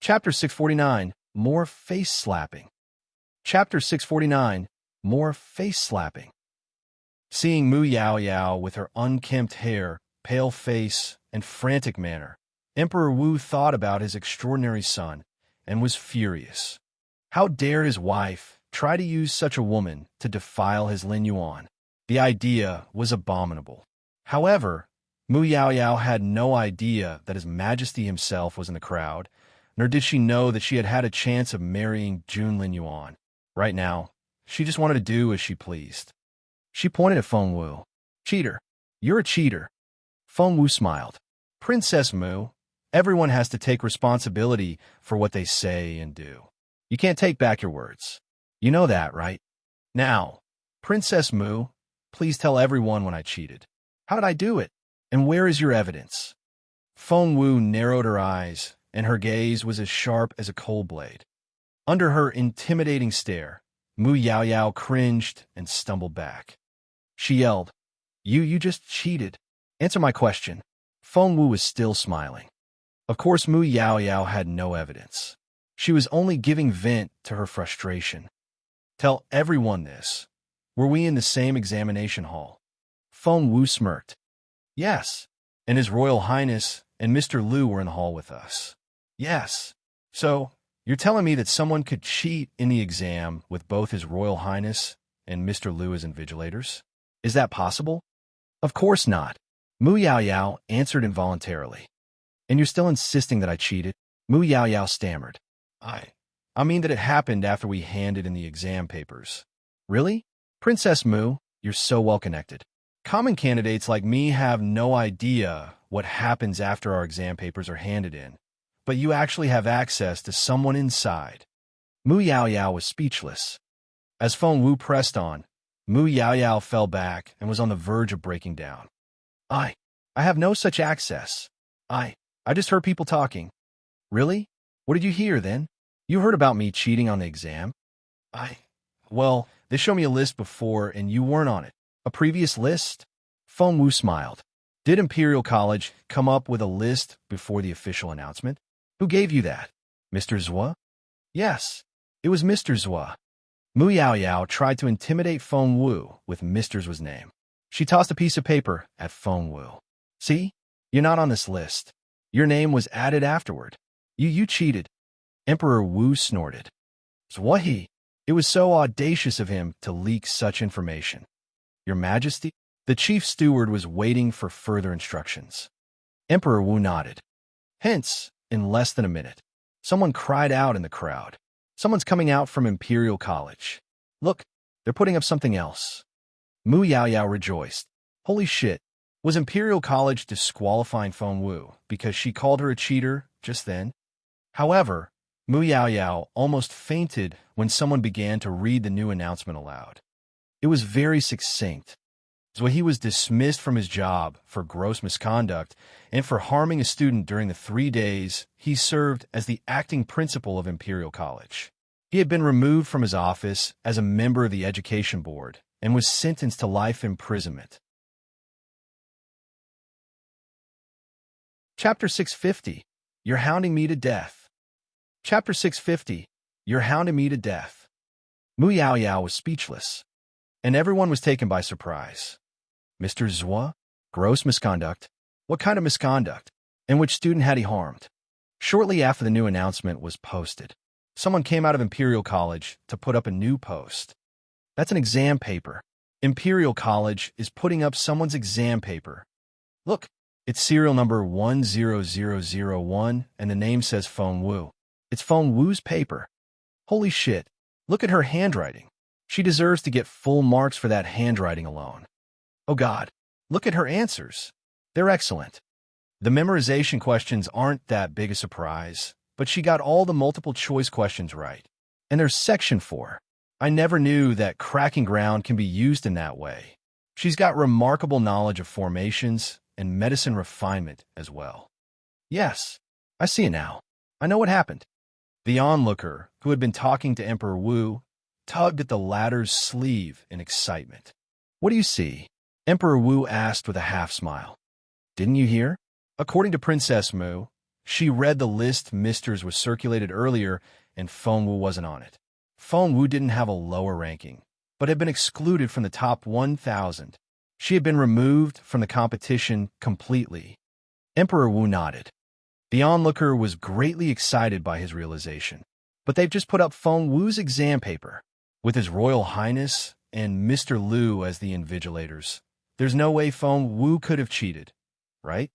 Chapter 649, More Face Slapping. Chapter 649, More Face Slapping. Seeing Mu Yao Yao with her unkempt hair, pale face, and frantic manner, Emperor Wu thought about his extraordinary son and was furious. How dare his wife try to use such a woman to defile his Lin Yuan? The idea was abominable. However, Mu Yao Yao had no idea that His Majesty himself was in the crowd, nor did she know that she had had a chance of marrying Jun Lin Yuan. Right now, she just wanted to do as she pleased. She pointed at Feng Wu. "Cheater. You're a cheater." Feng Wu smiled. "Princess Mu, everyone has to take responsibility for what they say and do. You can't take back your words. You know that, right? Now, Princess Mu, please tell everyone when I cheated. How did I do it? And where is your evidence?" Feng Wu narrowed her eyes, and her gaze was as sharp as a cold blade. Under her intimidating stare, Mu Yao Yao cringed and stumbled back. She yelled, You just cheated. Answer my question." Feng Wu was still smiling. Of course, Mu Yao Yao had no evidence. She was only giving vent to her frustration. "Tell everyone this. Were we in the same examination hall?" Feng Wu smirked. "Yes, and His Royal Highness and Mr. Liu were in the hall with us." "Yes. So, you're telling me that someone could cheat in the exam with both His Royal Highness and Mr. Liu as invigilators? Is that possible?" "Of course not," Mu Yao Yao answered involuntarily. "And you're still insisting that I cheated?" Mu Yao Yao stammered. I mean that it happened after we handed in the exam papers." "Really? Princess Mu, you're so well connected. Common candidates like me have no idea what happens after our exam papers are handed in, but you actually have access to someone inside." Mu Yao Yao was speechless. As Feng Wu pressed on, Mu Yao Yao fell back and was on the verge of breaking down. I have no such access. I just heard people talking." "Really? What did you hear then? You heard about me cheating on the exam?" Well, they showed me a list before and you weren't on it." "A previous list?" Feng Wu smiled. "Did Imperial College come up with a list before the official announcement?" "Who gave you that? Mr. Zhua?" "Yes, it was Mr. Zhua." Mu Yao Yao tried to intimidate Feng Wu with Mr. Zhua's name. She tossed a piece of paper at Feng Wu. "See? You're not on this list. Your name was added afterward. You cheated." Emperor Wu snorted. "Zhuahe, it was so audacious of him to leak such information." "Your Majesty?" The chief steward was waiting for further instructions. Emperor Wu nodded. Hence, in less than a minute, someone cried out in the crowd. "Someone's coming out from Imperial College. Look, they're putting up something else." Mu Yao Yao rejoiced. Holy shit, was Imperial College disqualifying Feng Wu because she called her a cheater just then? However, Mu Yao Yao almost fainted when someone began to read the new announcement aloud. It was very succinct. He was dismissed from his job for gross misconduct and for harming a student during the 3 days he served as the acting principal of Imperial College. He had been removed from his office as a member of the Education Board and was sentenced to life imprisonment. Chapter 650, You're Hounding Me to Death. Chapter 650, You're Hounding Me to Death. Mu Yao Yao was speechless, and everyone was taken by surprise. Mr. Zhua? Gross misconduct? What kind of misconduct? And which student had he harmed? Shortly after the new announcement was posted, someone came out of Imperial College to put up a new post. That's an exam paper. Imperial College is putting up someone's exam paper. Look, it's serial number 10001, and the name says Feng Wu. It's Feng Wu's paper. Holy shit, look at her handwriting. She deserves to get full marks for that handwriting alone. Oh God, look at her answers. They're excellent. The memorization questions aren't that big a surprise, but she got all the multiple choice questions right. And there's section 4. I never knew that cracking ground can be used in that way. She's got remarkable knowledge of formations and medicine refinement as well. Yes, I see it now. I know what happened. The onlooker, who had been talking to Emperor Wu, tugged at the latter's sleeve in excitement. What do you see? Emperor Wu asked with a half-smile. Didn't you hear? According to Princess Mu, She read the list Misters was circulated earlier, and Feng Wu wasn't on it. Feng Wu didn't have a lower ranking, but had been excluded from the top 1,000. She had been removed from the competition completely. Emperor Wu nodded. The onlooker was greatly excited by his realization. But they've just put up Feng Wu's exam paper, with His Royal Highness and Mr. Liu as the invigilators. There's no way Feng Wu could have cheated, right?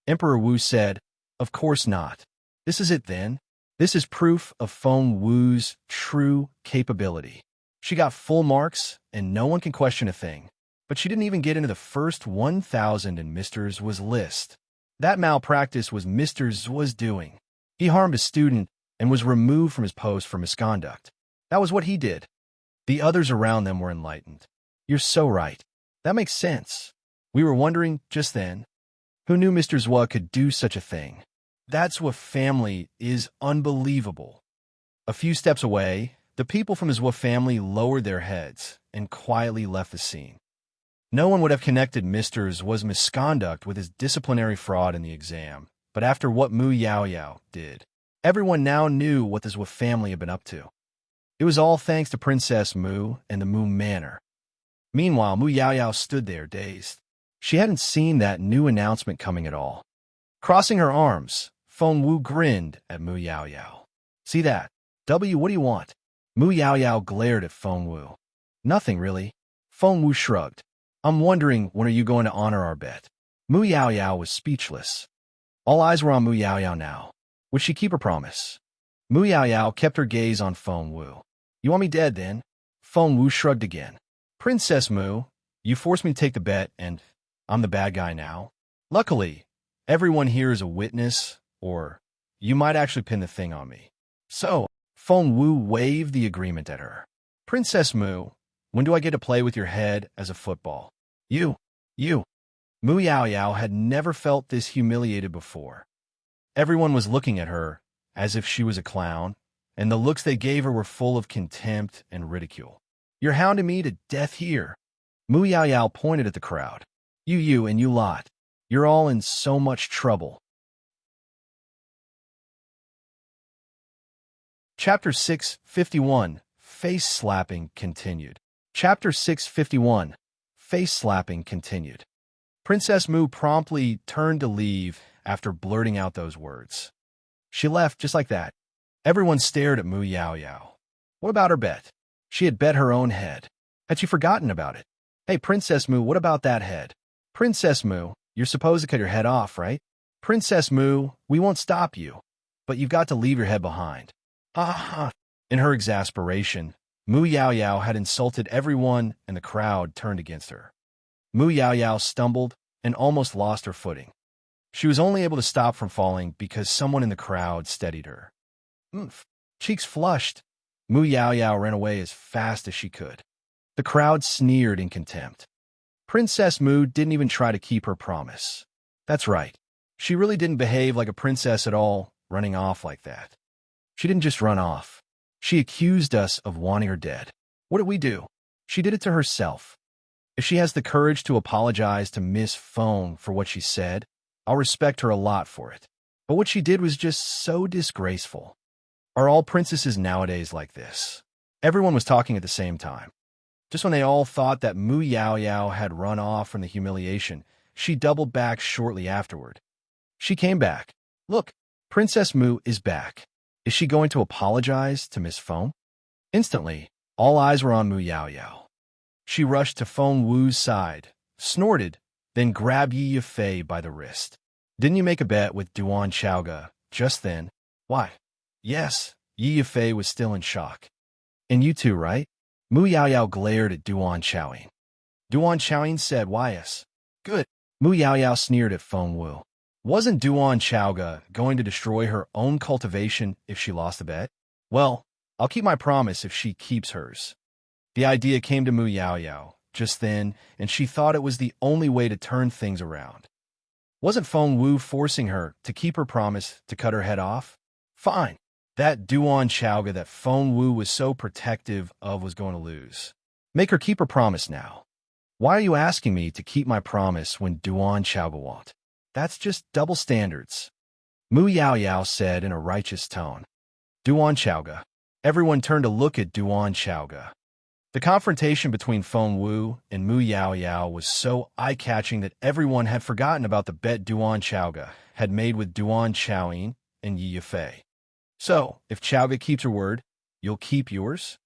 Emperor Wu said, "Of course not. This is it then. This is proof of Feng Wu's true capability. She got full marks, and no one can question a thing. But she didn't even get into the first 1,000 in Mr. Zhu's list. That malpractice was Mr. Zhu's doing. He harmed a student and was removed from his post for misconduct. That was what he did." The others around them were enlightened. "You're so right. That makes sense. We were wondering just then, who knew Mr. Zhua could do such a thing? That's what family is unbelievable." A few steps away, the people from the Zhua family lowered their heads and quietly left the scene. No one would have connected Mr. Zhua's misconduct with his disciplinary fraud in the exam, but after what Mu Yaoyao did, everyone now knew what the Zhua family had been up to. It was all thanks to Princess Mu and the Mu Manor. Meanwhile, Mu Yaoyao stood there, dazed. She hadn't seen that new announcement coming at all. Crossing her arms, Feng Wu grinned at Mu Yaoyao. "See that? W, what do you want?" Mu Yaoyao glared at Feng Wu. "Nothing, really." Feng Wu shrugged. "I'm wondering, when are you going to honor our bet?" Mu Yaoyao was speechless. All eyes were on Mu Yaoyao now. Would she keep her promise? Mu Yaoyao kept her gaze on Feng Wu. "You want me dead, then?" Feng Wu shrugged again. "Princess Mu, you forced me to take the bet, and I'm the bad guy now. Luckily, everyone here is a witness, or you might actually pin the thing on me." So, Feng Wu waved the agreement at her. "Princess Mu, when do I get to play with your head as a football?" You. Mu Yaoyao had never felt this humiliated before. Everyone was looking at her as if she was a clown, and the looks they gave her were full of contempt and ridicule. "You're hounding me to death here." Mu Yaoyao pointed at the crowd. You and you lot. You're all in so much trouble." Chapter 651, Face Slapping continued. Chapter 651, Face Slapping continued. Princess Mu promptly turned to leave after blurting out those words. She left just like that. Everyone stared at Mu Yaoyao. What about her bet? She had bet her own head. Had she forgotten about it? "Hey, Princess Mu, what about that head?" "Princess Mu, you're supposed to cut your head off, right?" "Princess Mu, we won't stop you, but you've got to leave your head behind." Ha ha ha. In her exasperation, Mu Yaoyao had insulted everyone, and the crowd turned against her. Mu Yaoyao stumbled and almost lost her footing. She was only able to stop from falling because someone in the crowd steadied her. Cheeks flushed, Mu Yaoyao ran away as fast as she could. The crowd sneered in contempt. Princess Mu didn't even try to keep her promise. That's right. She really didn't behave like a princess at all, running off like that. She didn't just run off. She accused us of wanting her dead. What did we do? She did it to herself. If she has the courage to apologize to Miss Feng for what she said, I'll respect her a lot for it. But what she did was just so disgraceful. Are all princesses nowadays like this? Everyone was talking at the same time. Just when they all thought that Mu Yaoyao had run off from the humiliation, she doubled back shortly afterward. She came back. Look, Princess Mu is back. Is she going to apologize to Miss Feng? Instantly, all eyes were on Mu Yaoyao. She rushed to Feng Wu's side, snorted, then grabbed Yi Yifei by the wrist. Didn't you make a bet with Duan Chaoga just then? Why? Yes, Yi Yifei was still in shock. And you too, right? Mu Yaoyao glared at Duan Chaoying. Duan Chaoying said, "Why yes?" Good. Mu Yaoyao sneered at Feng Wu. Wasn't Duan Chaoga going to destroy her own cultivation if she lost the bet? Well, I'll keep my promise if she keeps hers. The idea came to Mu Yaoyao just then, and she thought it was the only way to turn things around. Wasn't Feng Wu forcing her to keep her promise to cut her head off? Fine. That Duan Chaoga that Feng Wu was so protective of was going to lose. Make her keep her promise now. Why are you asking me to keep my promise when Duan Chaoga won't? That's just double standards. Mu Yao Yao said in a righteous tone. Duan Chaoga. Everyone turned to look at Duan Chaoga. The confrontation between Feng Wu and Mu Yao Yao was so eye-catching that everyone had forgotten about the bet Duan Chaoga had made with Duan Chaoyin and Yi Yifei. So, if Chaoga keeps her word, you'll keep yours?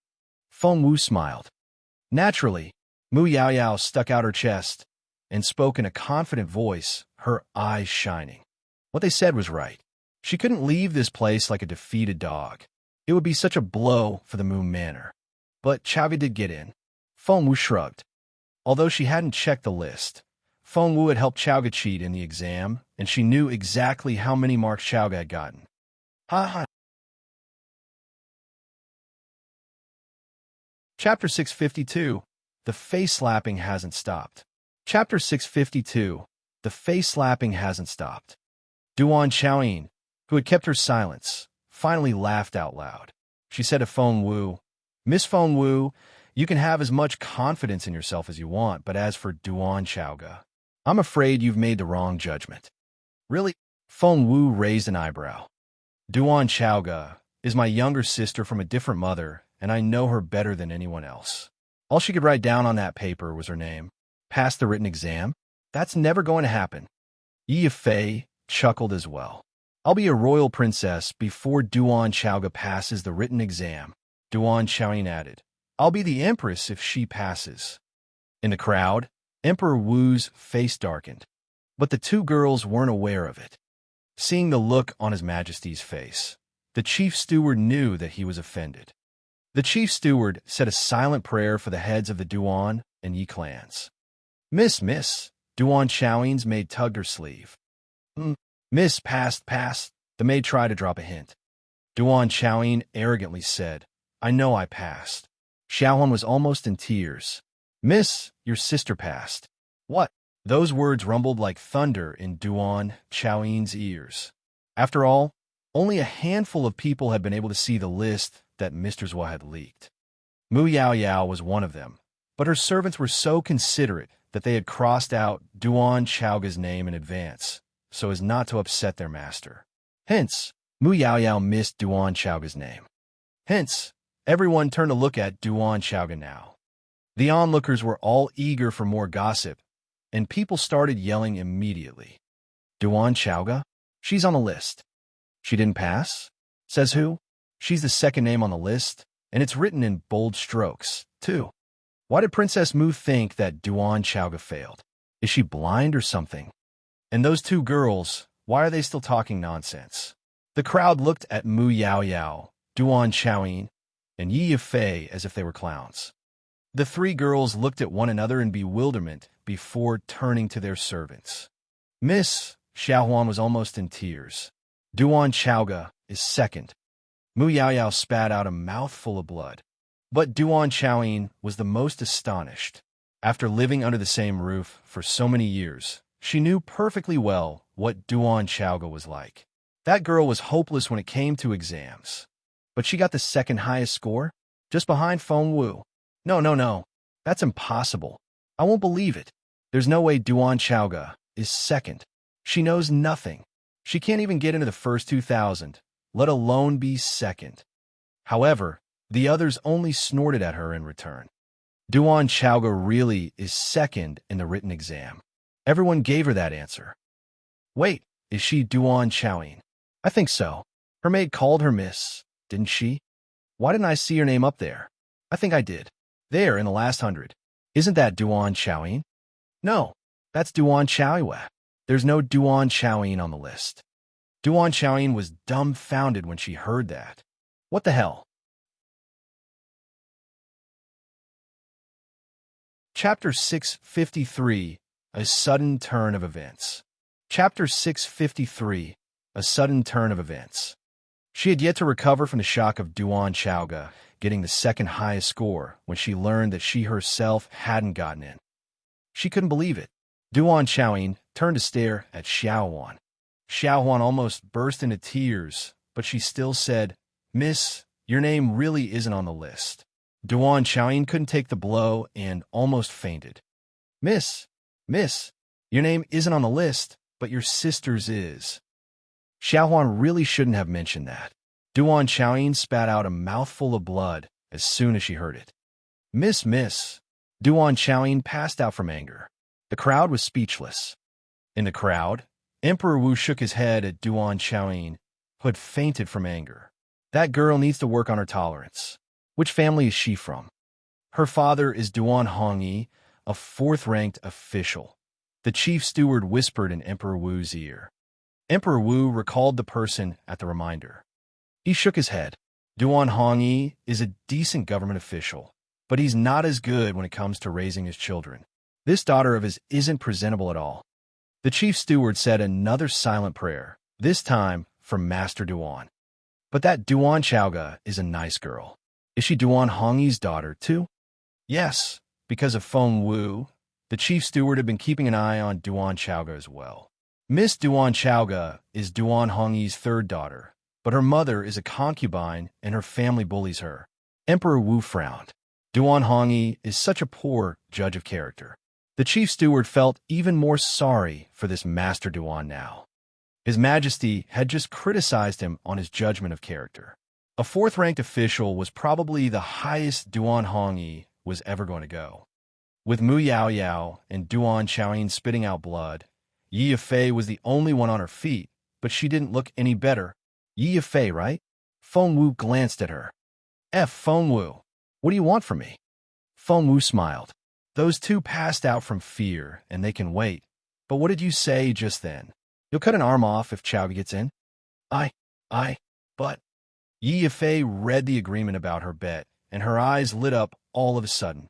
Feng Wu smiled. Naturally, Mu Yao Yao stuck out her chest and spoke in a confident voice, her eyes shining. What they said was right. She couldn't leave this place like a defeated dog. It would be such a blow for the Moon Manor. But Chaoga did get in. Feng Wu shrugged. Although she hadn't checked the list, Feng Wu had helped Chaoga cheat in the exam, and she knew exactly how many marks Chaoga had gotten. Ha ha. Chapter 652. The face-slapping hasn't stopped. Chapter 652. The face-slapping hasn't stopped. Duan Chaoyin, who had kept her silence, finally laughed out loud. She said to Feng Wu, Miss Feng Wu, you can have as much confidence in yourself as you want, but as for Duan Chaoga, I'm afraid you've made the wrong judgment. Really? Feng Wu raised an eyebrow. Duan Chaoga is my younger sister from a different mother, and I know her better than anyone else. All she could write down on that paper was her name. Pass the written exam? That's never going to happen. Yi Yifei chuckled as well. I'll be a royal princess before Duan Chaoga passes the written exam. Duan Chaoyin added, I'll be the empress if she passes. In the crowd, Emperor Wu's face darkened, but the two girls weren't aware of it. Seeing the look on His Majesty's face, the chief steward knew that he was offended. The chief steward said a silent prayer for the heads of the Duan and Yi clans. Miss, Duan Chaoyin's maid tugged her sleeve. Miss, pass. The maid tried to drop a hint. Duan Chaoyin arrogantly said, I know I passed. Xiaohuan was almost in tears. Miss, your sister passed. What? Those words rumbled like thunder in Duan Chaoyin's ears. After all, only a handful of people had been able to see the list that Mr. Zhua had leaked. Mu Yao Yao was one of them, but her servants were so considerate that they had crossed out Duan Chaoga's name in advance, so as not to upset their master. Hence, Mu Yao Yao missed Duan Chaoga's name. Hence, everyone turned to look at Duan Chaoga now. The onlookers were all eager for more gossip, and people started yelling immediately. Duan Chaoga? She's on the list. She didn't pass? Says who? She's the second name on the list, and it's written in bold strokes, too. Why did Princess Mu think that Duan Chaoga failed? Is she blind or something? And those two girls, why are they still talking nonsense? The crowd looked at Mu Yao Yao, Duan Chaoyin, and Yi Yifei as if they were clowns. The three girls looked at one another in bewilderment before turning to their servants. Miss, Xiaohuan was almost in tears. Duan Chaoga is second. Mu Yao Yao spat out a mouthful of blood. But Duan Chaoyin was the most astonished. After living under the same roof for so many years, she knew perfectly well what Duan Chaoga was like. That girl was hopeless when it came to exams. But she got the second highest score, just behind Feng Wu. No. That's impossible. I won't believe it. There's no way Duan Chaoga is second. She knows nothing. She can't even get into the first 2,000, let alone be second. However, the others only snorted at her in return. Duan Chaoga really is second in the written exam. Everyone gave her that answer. Wait, is she Duan Chaoyin? I think so. Her maid called her Miss, didn't she? Why didn't I see her name up there? I think I did. There, in the last 100. Isn't that Duan Chaoyin? No, that's Duan Chaoyue. There's no Duan Chaoyin on the list. Duan Chaoyin was dumbfounded when she heard that. What the hell? Chapter 653, A Sudden Turn of Events. Chapter 653, A Sudden Turn of Events. She had yet to recover from the shock of Duan Chaoga getting the second highest score when she learned that she herself hadn't gotten in. She couldn't believe it. Duan Chaoyin turned to stare at Xiaohuan. Xiaohuan almost burst into tears, but she still said, Miss, your name really isn't on the list. Duan Chaoyin couldn't take the blow and almost fainted. Miss, your name isn't on the list, but your sister's is. Xiaohuan really shouldn't have mentioned that. Duan Xiaoyin spat out a mouthful of blood as soon as she heard it. Miss. Duan Xiaoyin passed out from anger. The crowd was speechless. In the crowd, Emperor Wu shook his head at Duan Xiaoyin, who had fainted from anger. That girl needs to work on her tolerance. Which family is she from? Her father is Duan Hongyi, a fourth-ranked official. The chief steward whispered in Emperor Wu's ear. Emperor Wu recalled the person at the reminder. He shook his head. Duan Hongyi is a decent government official, but he's not as good when it comes to raising his children. This daughter of his isn't presentable at all. The chief steward said another silent prayer, this time from Master Duan. But that Duan Xiaoga is a nice girl. Is she Duan Hongyi's daughter, too? Yes, because of Feng Wu, the chief steward had been keeping an eye on Duan Xiaoga as well. Miss Duan Xiaoga is Duan Hongyi's third daughter, but her mother is a concubine and her family bullies her. Emperor Wu frowned. Duan Hongyi is such a poor judge of character. The chief steward felt even more sorry for this Master Duan now. His Majesty had just criticized him on his judgment of character. A fourth-ranked official was probably the highest Duan Hongyi was ever going to go. With Mu Yaoyao and Duan Xiaoyin spitting out blood, Yi Yifei was the only one on her feet, but she didn't look any better. Yi Yifei, right? Feng Wu glanced at her. Feng Wu, what do you want from me? Feng Wu smiled. Those two passed out from fear, and they can wait. But what did you say just then? You'll cut an arm off if Chao gets in? But... Yi Yifei read the agreement about her bet, and her eyes lit up all of a sudden.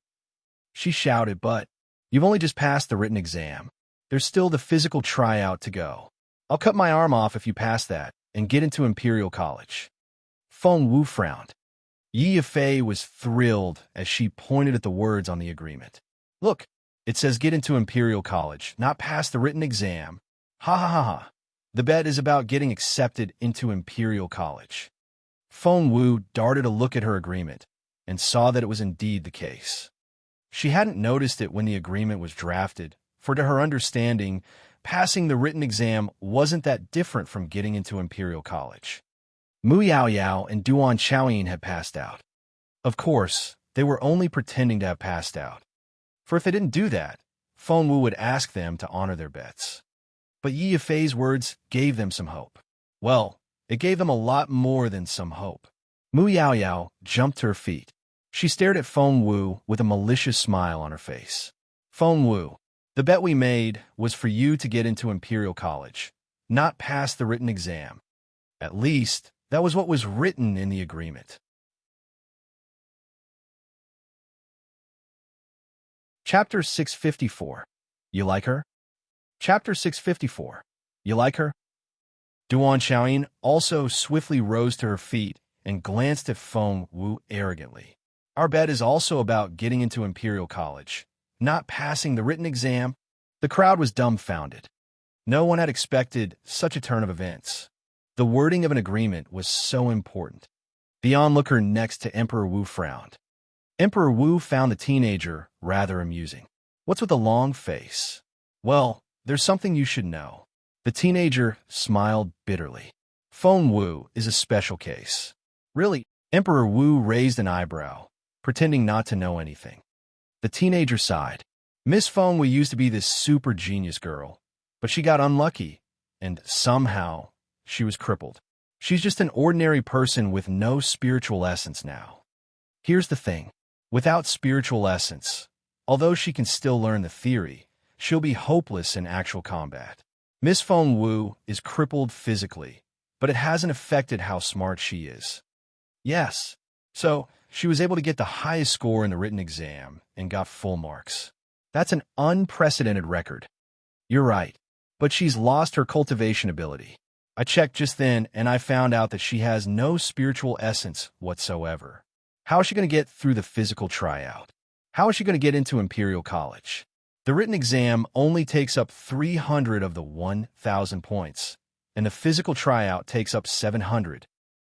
She shouted, but you've only just passed the written exam. There's still the physical tryout to go. I'll cut my arm off if you pass that and get into Imperial College. Feng Wu frowned. Yi Yifei was thrilled as she pointed at the words on the agreement. Look, it says get into Imperial College, not pass the written exam. Ha ha ha ha. The bet is about getting accepted into Imperial College. Feng Wu darted a look at her agreement and saw that it was indeed the case. She hadn't noticed it when the agreement was drafted, for to her understanding, passing the written exam wasn't that different from getting into Imperial College. Mu Yaoyao and Duan Xiaoyin had passed out. Of course, they were only pretending to have passed out. For if they didn't do that, Feng Wu would ask them to honor their bets. But Yi Yifei's words gave them some hope. Well, it gave them a lot more than some hope. Mu Yaoyao jumped to her feet. She stared at Feng Wu with a malicious smile on her face. Feng Wu, the bet we made was for you to get into Imperial College, not pass the written exam. At least, that was what was written in the agreement. Chapter 654. You like her? Chapter 654. You like her? Duan Xiaoyin also swiftly rose to her feet and glanced at Feng Wu arrogantly. Our bet is also about getting into Imperial College, not passing the written exam. The crowd was dumbfounded. No one had expected such a turn of events. The wording of an agreement was so important. The onlooker next to Emperor Wu frowned. Emperor Wu found the teenager rather amusing. What's with the long face? Well, there's something you should know. The teenager smiled bitterly. Feng Wu is a special case. Really? Emperor Wu raised an eyebrow, pretending not to know anything. The teenager sighed. Miss Feng Wu used to be this super genius girl, but she got unlucky, and somehow she was crippled. She's just an ordinary person with no spiritual essence now. Here's the thing. Without spiritual essence, although she can still learn the theory, she'll be hopeless in actual combat. Miss Feng Wu is crippled physically, but it hasn't affected how smart she is. Yes, so she was able to get the highest score in the written exam and got full marks. That's an unprecedented record. You're right, but she's lost her cultivation ability. I checked just then and I found out that she has no spiritual essence whatsoever. How is she going to get through the physical tryout? How is she going to get into Imperial College? The written exam only takes up 300 of the 1,000 points, and the physical tryout takes up 700.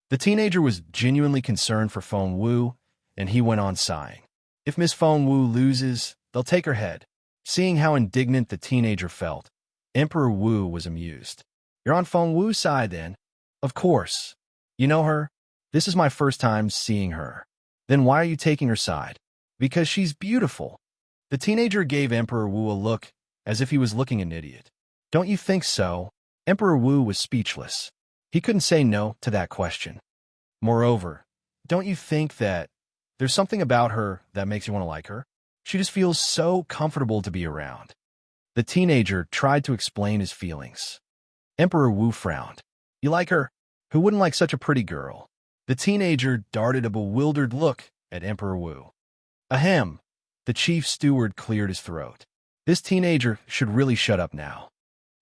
The teenager was genuinely concerned for Feng Wu, and he went on sighing. If Miss Feng Wu loses, they'll take her head. Seeing how indignant the teenager felt, Emperor Wu was amused. You're on Feng Wu's side then. Of course. You know her? This is my first time seeing her. Then why are you taking her side? Because she's beautiful. The teenager gave Emperor Wu a look as if he was looking an idiot. Don't you think so? Emperor Wu was speechless. He couldn't say no to that question. Moreover, don't you think that there's something about her that makes you want to like her? She just feels so comfortable to be around. The teenager tried to explain his feelings. Emperor Wu frowned. You like her? Who wouldn't like such a pretty girl? The teenager darted a bewildered look at Emperor Wu. Ahem. The chief steward cleared his throat. This teenager should really shut up now.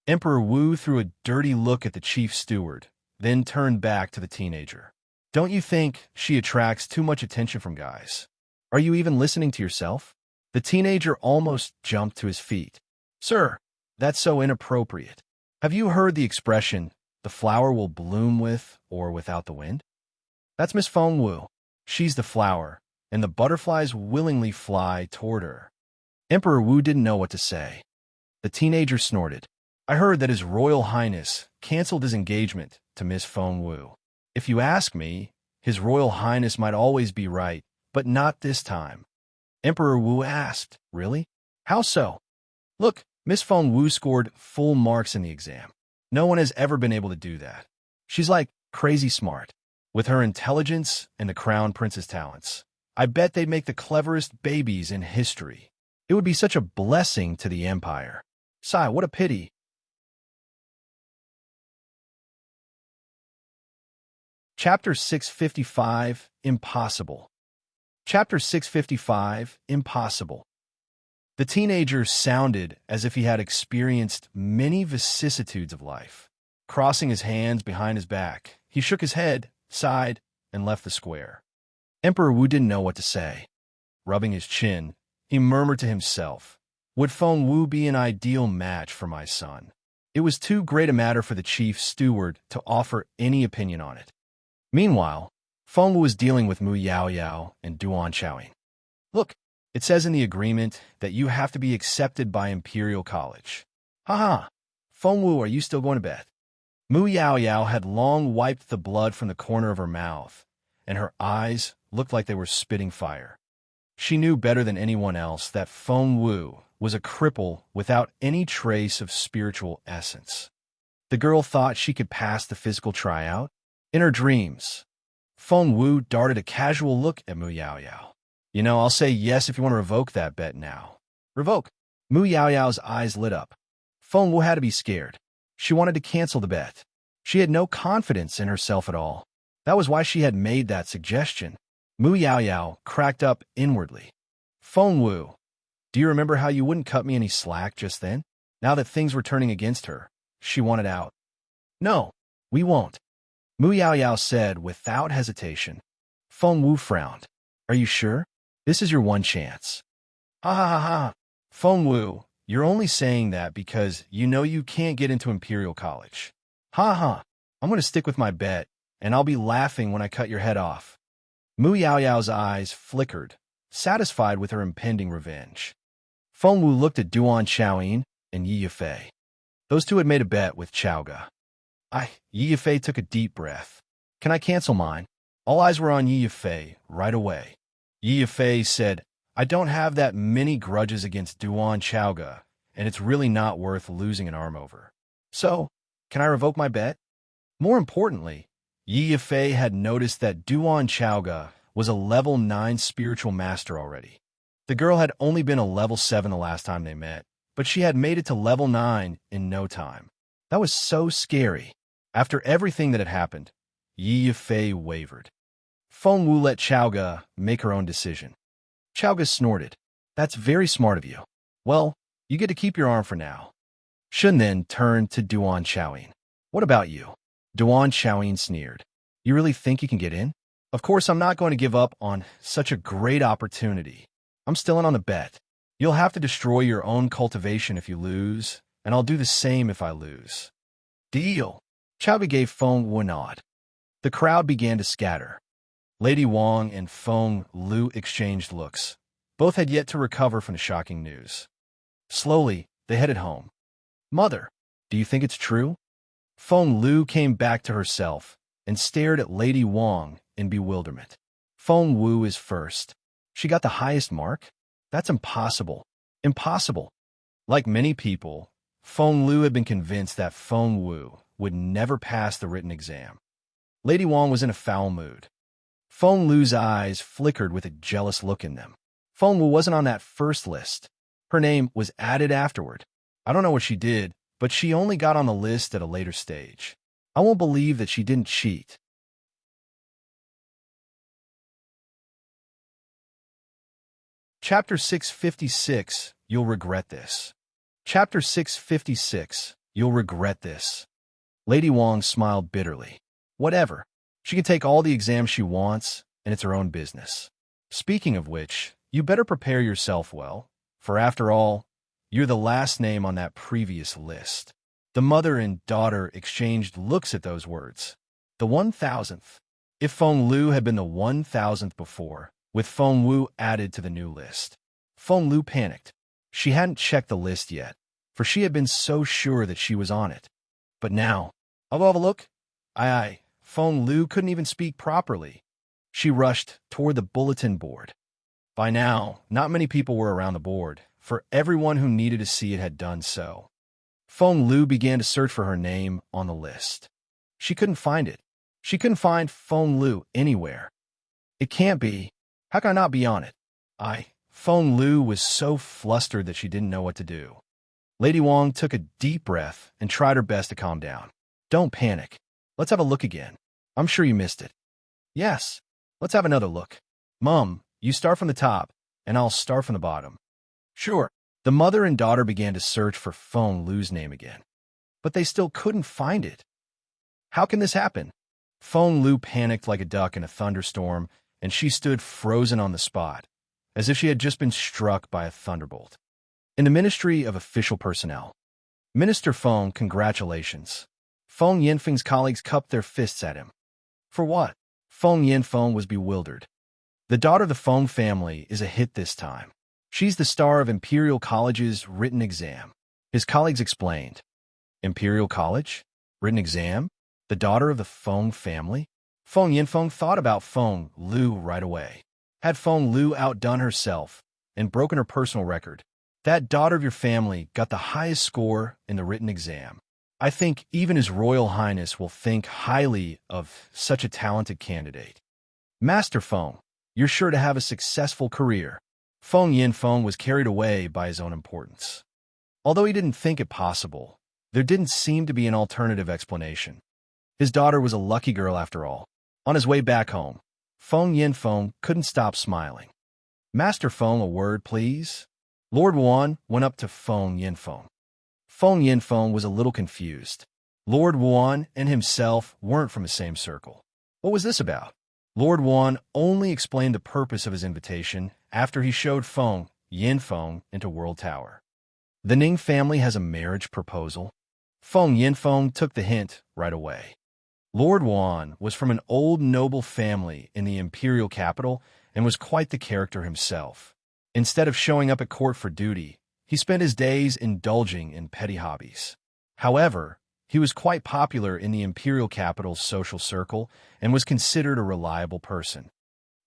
Emperor Wu threw a dirty look at the chief steward, then turned back to the teenager. Don't you think she attracts too much attention from guys? Are you even listening to yourself? The teenager almost jumped to his feet. Sir, that's so inappropriate. Have you heard the expression, the flower will bloom with or without the wind? That's Miss Feng Wu. She's the flower, and the butterflies willingly fly toward her. Emperor Wu didn't know what to say. The teenager snorted. I heard that His Royal Highness canceled his engagement to Miss Feng Wu. If you ask me, His Royal Highness might always be right, but not this time. Emperor Wu asked, Really? How so? Look, Miss Feng Wu scored full marks in the exam. No one has ever been able to do that. She's like crazy smart. With her intelligence and the crown prince's talents, I bet they'd make the cleverest babies in history. It would be such a blessing to the empire. Sigh, what a pity. Chapter 655, Impossible. Chapter 655, Impossible. The teenager sounded as if he had experienced many vicissitudes of life. Crossing his hands behind his back, he shook his head, sighed, and left the square. Emperor Wu didn't know what to say. Rubbing his chin, he murmured to himself, Would Feng Wu be an ideal match for my son? It was too great a matter for the chief steward to offer any opinion on it. Meanwhile, Feng Wu was dealing with Mu Yaoyao and Duan Xiaoying. Look, it says in the agreement that you have to be accepted by Imperial College. Haha, Feng Wu, are you still going to bed? Mu Yaoyao had long wiped the blood from the corner of her mouth, and her eyes looked like they were spitting fire. She knew better than anyone else that Feng Wu was a cripple without any trace of spiritual essence. The girl thought she could pass the physical tryout. In her dreams, Feng Wu darted a casual look at Mu Yaoyao. You know, I'll say yes if you want to revoke that bet now. Revoke. Mu Yaoyao's eyes lit up. Feng Wu had to be scared. She wanted to cancel the bet. She had no confidence in herself at all. That was why she had made that suggestion. Mu Yaoyao cracked up inwardly. Feng Wu, do you remember how you wouldn't cut me any slack just then? Now that things were turning against her, she wanted out. No, we won't. Mu Yaoyao said without hesitation. Feng Wu frowned. Are you sure? This is your one chance. Ha ha ha ha. Feng Wu, you're only saying that because you know you can't get into Imperial College. Ha ha. I'm going to stick with my bet, and I'll be laughing when I cut your head off. Mu Yaoyao's eyes flickered, satisfied with her impending revenge. Feng Wu looked at Duan Xiaoying and Yi Yifei. Those two had made a bet with Chaoga. Yi Yifei took a deep breath. Can I cancel mine? All eyes were on Yi Yifei right away. Yi Yifei said, I don't have that many grudges against Duan Chaoga, and it's really not worth losing an arm over. So, can I revoke my bet? More importantly, Yi Yifei had noticed that Duan Chaoga was a level 9 spiritual master already. The girl had only been a level 7 the last time they met, but she had made it to level 9 in no time. That was so scary. After everything that had happened, Yi Yifei wavered. Feng Wu let Chaoga make her own decision. Chaoga snorted. That's very smart of you. Well, you get to keep your arm for now. Shun then turned to Duan Xiaoying. What about you? Duan Xiaoying sneered. You really think you can get in? Of course, I'm not going to give up on such a great opportunity. I'm still in on the bet. You'll have to destroy your own cultivation if you lose, and I'll do the same if I lose. Deal. Chaoga gave Feng Wu a nod. The crowd began to scatter. Lady Wang and Feng Lu exchanged looks. Both had yet to recover from the shocking news. Slowly, they headed home. Mother, do you think it's true? Feng Lu came back to herself and stared at Lady Wang in bewilderment. Feng Wu is first. She got the highest mark? That's impossible. Impossible. Like many people, Feng Lu had been convinced that Feng Wu would never pass the written exam. Lady Wang was in a foul mood. Feng Lu's eyes flickered with a jealous look in them. Feng Wu wasn't on that first list. Her name was added afterward. I don't know what she did, but she only got on the list at a later stage. I won't believe that she didn't cheat. Chapter 656, You'll Regret This. Chapter 656, You'll Regret This. Lady Wang smiled bitterly. Whatever. She can take all the exams she wants, and it's her own business. Speaking of which, you better prepare yourself well, for after all, you're the last name on that previous list. The mother and daughter exchanged looks at those words. The 1000th. If Feng Lu had been the 1000th before, with Feng Wu added to the new list. Feng Lu panicked. She hadn't checked the list yet, for she had been so sure that she was on it. But now, I'll have a look. Aye. Feng Lu couldn't even speak properly. She rushed toward the bulletin board. By now, not many people were around the board, for everyone who needed to see it had done so. Feng Lu began to search for her name on the list. She couldn't find it. She couldn't find Feng Lu anywhere. It can't be. How can I not be on it? Feng Lu was so flustered that she didn't know what to do. Lady Wang took a deep breath and tried her best to calm down. Don't panic. Let's have a look again. I'm sure you missed it. Yes. Let's have another look. Mum, you start from the top, and I'll start from the bottom. Sure. The mother and daughter began to search for Feng Lu's name again. But they still couldn't find it. How can this happen? Feng Lu panicked like a duck in a thunderstorm, and she stood frozen on the spot, as if she had just been struck by a thunderbolt. In the Ministry of Official Personnel. Minister Feng, congratulations. Feng Yinfeng's colleagues cupped their fists at him. For what? Feng Yinfeng was bewildered. The daughter of the Feng family is a hit this time. She's the star of Imperial College's written exam. His colleagues explained. Imperial College? Written exam? The daughter of the Feng family? Feng Yinfeng thought about Feng Lu right away. Had Feng Lu outdone herself and broken her personal record? That daughter of your family got the highest score in the written exam. I think even His Royal Highness will think highly of such a talented candidate. Master Feng, you're sure to have a successful career. Feng Yinfeng was carried away by his own importance. Although he didn't think it possible, there didn't seem to be an alternative explanation. His daughter was a lucky girl after all. On his way back home, Feng Yinfeng couldn't stop smiling. Master Feng, a word, please? Lord Wuan went up to Feng Yinfeng. Feng Yinfeng was a little confused. Lord Wuan and himself weren't from the same circle. What was this about? Lord Wuan only explained the purpose of his invitation after he showed Feng Yinfeng into World Tower. The Ning family has a marriage proposal. Feng Yinfeng took the hint right away. Lord Wuan was from an old noble family in the imperial capital and was quite the character himself. Instead of showing up at court for duty, he spent his days indulging in petty hobbies. However, he was quite popular in the imperial capital's social circle and was considered a reliable person.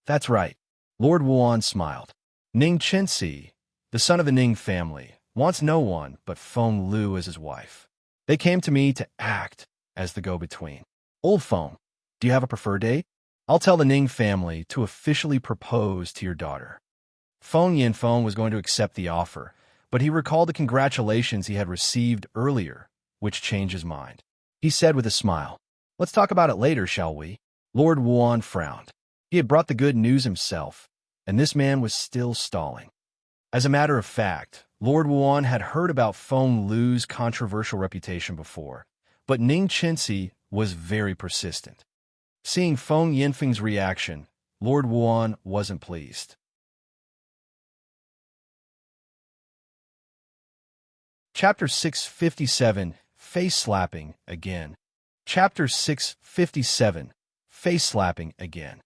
That's right. Lord Wuan smiled. Ning Chenxi, the son of the Ning family, wants no one but Feng Lu as his wife. They came to me to act as the go-between. Old Feng, do you have a preferred date? I'll tell the Ning family to officially propose to your daughter. Feng Yinfeng was going to accept the offer, but he recalled the congratulations he had received earlier, which changed his mind. He said with a smile, "Let's talk about it later, shall we?" Lord Wuan frowned. He had brought the good news himself, and this man was still stalling. As a matter of fact, Lord Wuan had heard about Feng Lu's controversial reputation before, but Ning Chenxi was very persistent. Seeing Feng Yinfeng's reaction, Lord Wuan wasn't pleased. Chapter 657, Face-Slapping Again. Chapter 657, Face-Slapping Again.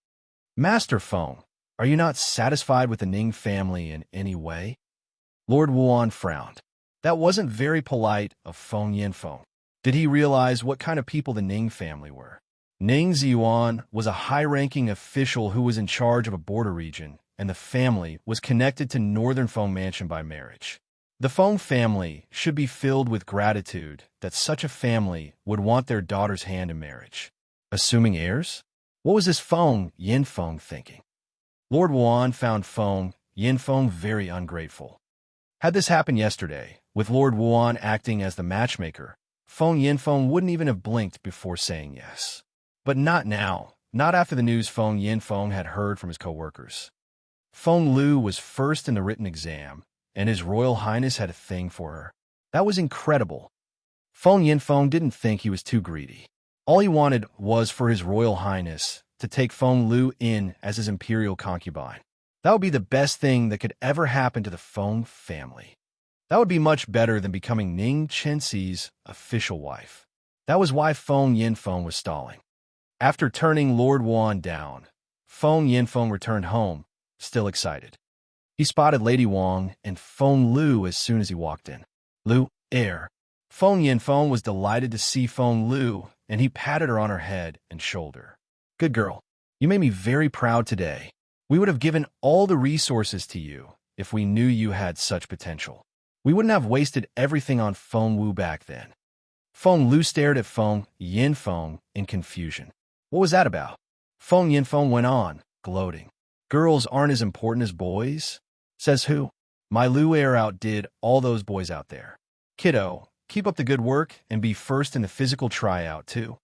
Master Feng, are you not satisfied with the Ning family in any way? Lord Wuan frowned. That wasn't very polite of Feng Yinfeng. Did he realize what kind of people the Ning family were? Ning Ziyuan was a high-ranking official who was in charge of a border region, and the family was connected to Northern Feng Mansion by marriage. The Feng family should be filled with gratitude that such a family would want their daughter's hand in marriage. Assuming heirs? What was this Feng Yinfeng thinking? Lord Wuan found Feng Yinfeng very ungrateful. Had this happened yesterday, with Lord Wuan acting as the matchmaker, Feng Yinfeng wouldn't even have blinked before saying yes. But not now, not after the news Feng Yinfeng had heard from his co-workers. Feng Lu was first in the written exam, and His Royal Highness had a thing for her. That was incredible. Feng Yinfeng didn't think he was too greedy. All he wanted was for His Royal Highness to take Feng Lu in as his imperial concubine. That would be the best thing that could ever happen to the Feng family. That would be much better than becoming Ning Chenxi's official wife. That was why Feng Yinfeng was stalling. After turning Lord Wuan down, Feng Yinfeng returned home, still excited. He spotted Lady Wang and Feng Lu as soon as he walked in. Lu, heir. Feng Yinfeng was delighted to see Feng Lu, and he patted her on her head and shoulder. Good girl. You made me very proud today. We would have given all the resources to you if we knew you had such potential. We wouldn't have wasted everything on Feng Wu back then. Feng Lu stared at Feng Yinfeng in confusion. What was that about? Feng Yinfeng went on, gloating. Girls aren't as important as boys? Says who? My Lu heir outdid all those boys out there. Kiddo, keep up the good work and be first in the physical tryout, too.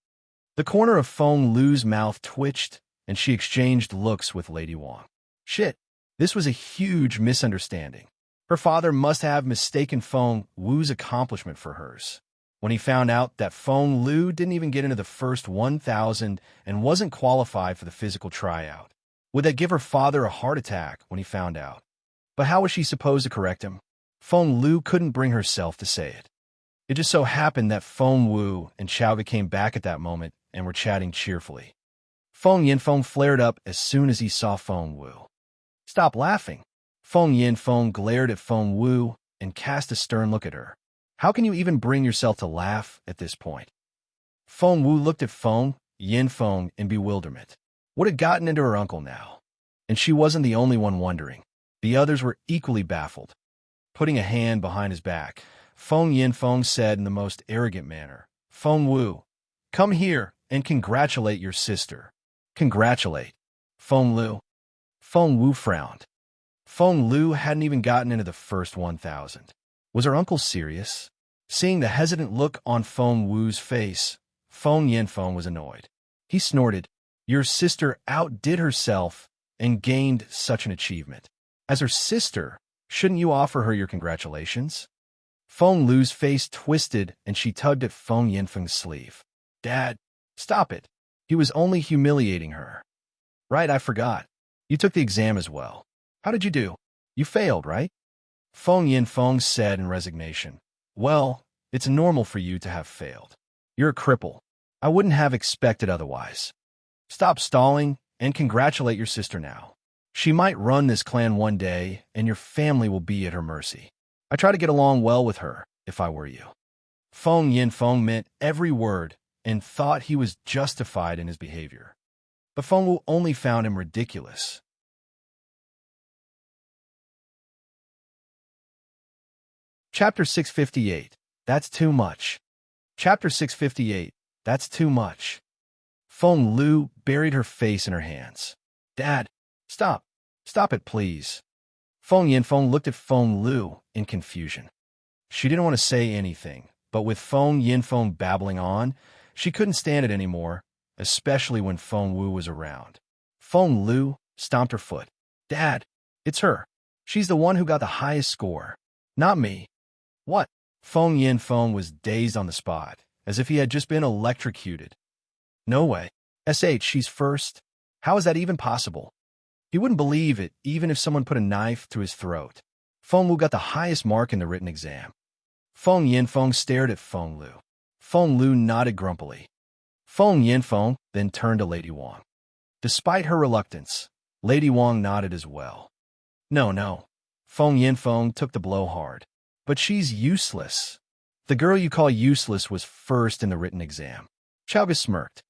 The corner of Feng Lu's mouth twitched, and she exchanged looks with Lady Wang. Shit, this was a huge misunderstanding. Her father must have mistaken Feng Wu's accomplishment for hers. When he found out that Feng Lu didn't even get into the first 1,000 and wasn't qualified for the physical tryout. Would that give her father a heart attack when he found out? But how was she supposed to correct him? Feng Lu couldn't bring herself to say it. It just so happened that Feng Wu and Xiaoga came back at that moment and were chatting cheerfully. Feng Yinfeng flared up as soon as he saw Feng Wu. Stop laughing. Feng Yinfeng glared at Feng Wu and cast a stern look at her. How can you even bring yourself to laugh at this point? Feng Wu looked at Feng Yinfeng in bewilderment. What had gotten into her uncle now? And she wasn't the only one wondering. The others were equally baffled. Putting a hand behind his back, Feng Yinfeng said in the most arrogant manner, Feng Wu, come here and congratulate your sister. Congratulate. Feng Lu. Feng Wu frowned. Feng Lu hadn't even gotten into the first 1,000. Was her uncle serious? Seeing the hesitant look on Feng Wu's face, Feng Yinfeng was annoyed. He snorted, Your sister outdid herself and gained such an achievement. As her sister, shouldn't you offer her your congratulations? Feng Lu's face twisted and she tugged at Feng Yinfeng's sleeve. Dad, stop it. He was only humiliating her. Right, I forgot. You took the exam as well. How did you do? You failed, right? Feng Yinfeng said in resignation. Well, it's normal for you to have failed. You're a cripple. I wouldn't have expected otherwise. Stop stalling and congratulate your sister now. She might run this clan one day, and your family will be at her mercy. I try to get along well with her, if I were you. Feng Yinfeng meant every word and thought he was justified in his behavior. But Feng Wu only found him ridiculous. Chapter 658. That's too much. Chapter 658. That's too much. Feng Lu buried her face in her hands. Dad, stop. Stop it, please. Feng Yinfeng looked at Feng Lu in confusion. She didn't want to say anything, but with Feng Yinfeng babbling on, she couldn't stand it anymore, especially when Feng Wu was around. Feng Lu stomped her foot. Dad, it's her. She's the one who got the highest score. Not me. What? Feng Yinfeng was dazed on the spot, as if he had just been electrocuted. No way. She's first. How is that even possible? He wouldn't believe it, even if someone put a knife to his throat. Feng Wu got the highest mark in the written exam. Feng Yinfeng stared at Feng Lu. Feng Lu nodded grumpily. Feng Yinfeng then turned to Lady Wang. Despite her reluctance, Lady Wang nodded as well. No. Feng Yinfeng took the blow hard. But she's useless. The girl you call useless was first in the written exam. Chowga smirked.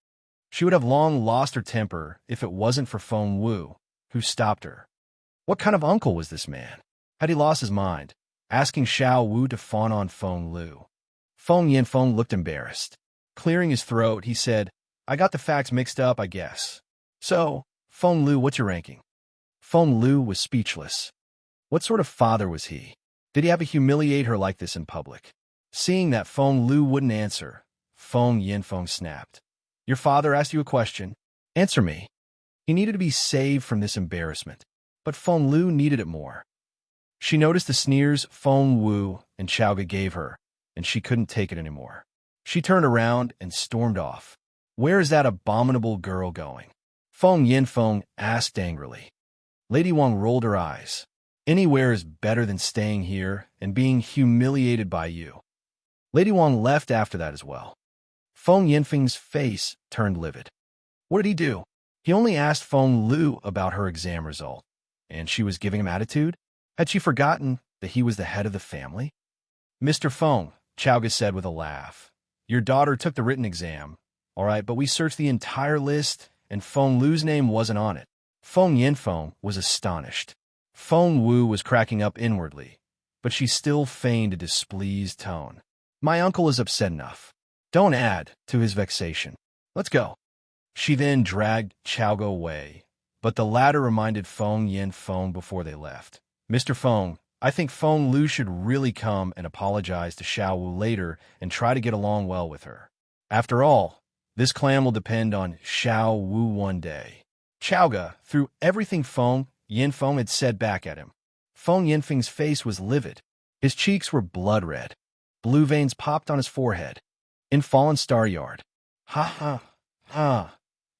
She would have long lost her temper if it wasn't for Feng Wu, who stopped her. What kind of uncle was this man? Had he lost his mind, asking Xiao Wu to fawn on Feng Lu? Feng Yanfeng looked embarrassed. Clearing his throat, he said, I got the facts mixed up, I guess. So, Feng Lu, what's your ranking? Feng Lu was speechless. What sort of father was he? Did he have to humiliate her like this in public? Seeing that Feng Lu wouldn't answer, Feng Yanfeng snapped. Your father asked you a question. Answer me. He needed to be saved from this embarrassment, but Feng Lu needed it more. She noticed the sneers Feng Wu and Chowga gave her, and she couldn't take it anymore. She turned around and stormed off. Where is that abominable girl going? Feng Yanfeng asked angrily. Lady Wang rolled her eyes. Anywhere is better than staying here and being humiliated by you. Lady Wang left after that as well. Feng Yanfeng's face turned livid. What did he do? He only asked Feng Lu about her exam result, and she was giving him attitude? Had she forgotten that he was the head of the family? Mr. Feng, Chowga said with a laugh, your daughter took the written exam, all right, but we searched the entire list, and Feng Lu's name wasn't on it. Feng Yanfeng was astonished. Feng Wu was cracking up inwardly, but she still feigned a displeased tone. My uncle is upset enough. Don't add to his vexation. Let's go. She then dragged Chowga away, but the latter reminded Feng Yanfeng before they left. Mr. Feng, I think Feng Lu should really come and apologize to Xiao Wu later and try to get along well with her. After all, this clan will depend on Xiao Wu one day. Chowga threw everything Feng Yanfeng had said back at him. Feng Yanfeng's face was livid. His cheeks were blood red. Blue veins popped on his forehead. In Fallen Star Yard. Ha ha ha.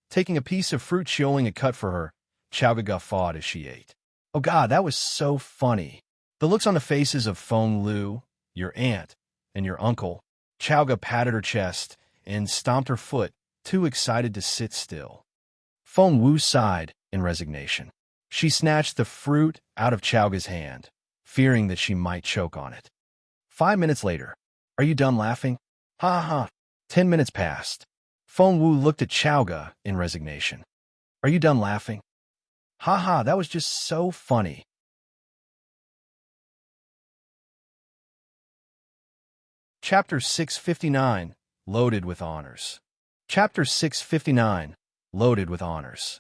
Taking a piece of fruit Xiaoling had cut for her, Chowga guffawed as she ate. Oh God, that was so funny. The looks on the faces of Feng Lu, your aunt, and your uncle. Chowga patted her chest and stomped her foot, too excited to sit still. Feng Wu sighed in resignation. She snatched the fruit out of Chowga's hand, fearing that she might choke on it. 5 minutes later. Are you done laughing? Ha ha. 10 minutes passed. Feng Wu looked at Chowga in resignation. Are you done laughing? Ha ha, that was just so funny. Chapter 659, Loaded with Honors. Chapter 659, Loaded with Honors.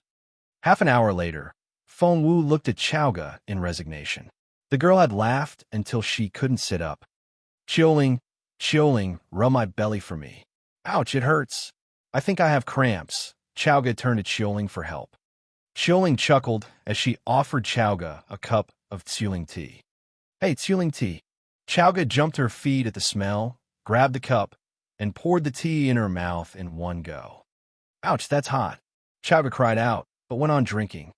Half an hour later, Feng Wu looked at Chowga in resignation. The girl had laughed until she couldn't sit up. Xiaoling, rub my belly for me. Ouch, it hurts. I think I have cramps. Chowga turned to Xiaoling for help. Xiaoling chuckled as she offered Chowga a cup of Xiaoling tea. Hey, Xiaoling tea. Chowga jumped to her feet at the smell, grabbed the cup, and poured the tea in her mouth in one go. Ouch, that's hot. Chowga cried out, but went on drinking.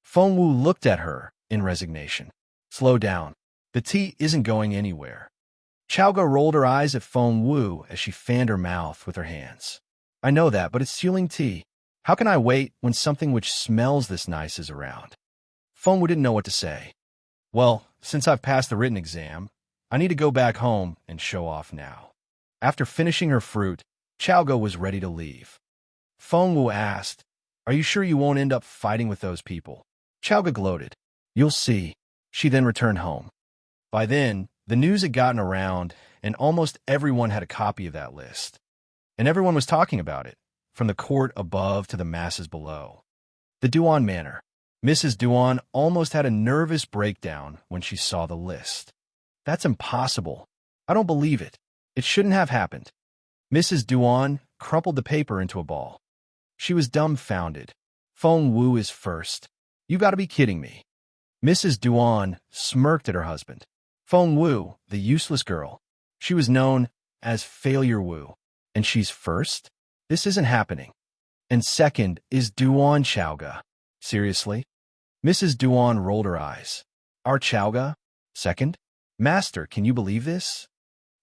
Feng Wu looked at her in resignation. Slow down. The tea isn't going anywhere. Chowga rolled her eyes at Feng Wu as she fanned her mouth with her hands. I know that, but it's Xiaoling tea. How can I wait when something which smells this nice is around? Feng Wu didn't know what to say. Well, since I've passed the written exam, I need to go back home and show off now. After finishing her fruit, Chowga was ready to leave. Feng Wu asked, Are you sure you won't end up fighting with those people? Chowga gloated. You'll see. She then returned home. By then, the news had gotten around, and almost everyone had a copy of that list. And everyone was talking about it, from the court above to the masses below. The Duan Manor. Mrs. Duan almost had a nervous breakdown when she saw the list. That's impossible. I don't believe it. It shouldn't have happened. Mrs. Duan crumpled the paper into a ball. She was dumbfounded. Feng Wu is first. You gotta be kidding me. Mrs. Duan smirked at her husband. Feng Wu, the useless girl. She was known as Failure Wu. And she's first? This isn't happening. And second is Duan Chowga. Seriously? Mrs. Duan rolled her eyes. Our Chowga? Second? Master, can you believe this?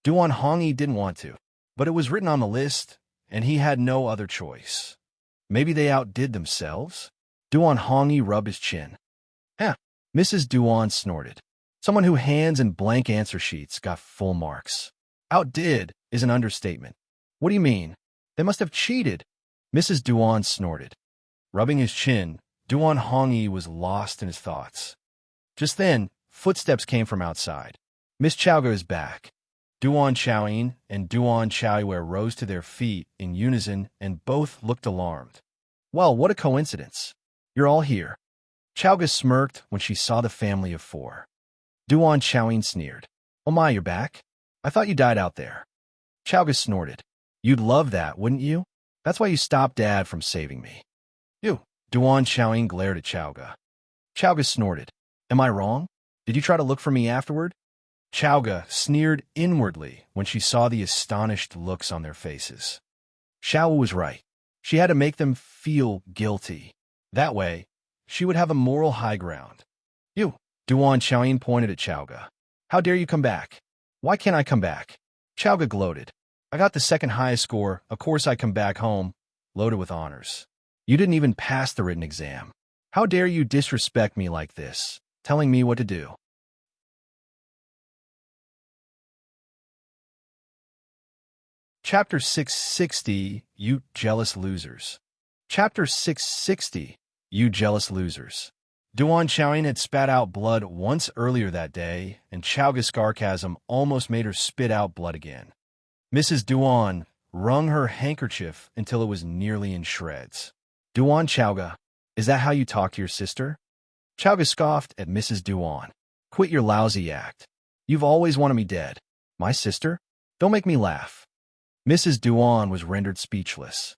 Duan Hongyi didn't want to, but it was written on the list, and he had no other choice. Maybe they outdid themselves? Duan Hongyi rubbed his chin. Huh. Mrs. Duan snorted. Someone who hands in blank answer sheets got full marks. Outdid is an understatement. What do you mean? They must have cheated. Mrs. Duan snorted. Rubbing his chin, Duan Hongyi was lost in his thoughts. Just then, footsteps came from outside. Miss Chaoga is back. Duan Chaoyin and Duan Chaoyue rose to their feet in unison and both looked alarmed. Well, what a coincidence. You're all here. Chaoga smirked when she saw the family of four. Duan Chaoyin sneered. Oh my, you're back? I thought you died out there. Chaoga snorted. You'd love that, wouldn't you? That's why you stopped Dad from saving me. You. Duan Chaoyin glared at Chaoga. Chaoga snorted. Am I wrong? Did you try to look for me afterward? Chaoga sneered inwardly when she saw the astonished looks on their faces. Xiao was right. She had to make them feel guilty. That way, she would have a moral high ground. You. Duan Chaoyin pointed at Chaoga. How dare you come back? Why can't I come back? Chaoga gloated. I got the second highest score, of course I come back home, loaded with honors. You didn't even pass the written exam. How dare you disrespect me like this, telling me what to do? Chapter 660, You Jealous Losers. Chapter 660, You Jealous Losers. Duan Chaoyin had spat out blood once earlier that day, and Chaoga's sarcasm almost made her spit out blood again. Mrs. Duan wrung her handkerchief until it was nearly in shreds. Duan Chaoga, is that how you talk to your sister? Chaoga scoffed at Mrs. Duan. Quit your lousy act. You've always wanted me dead. My sister? Don't make me laugh. Mrs. Duan was rendered speechless.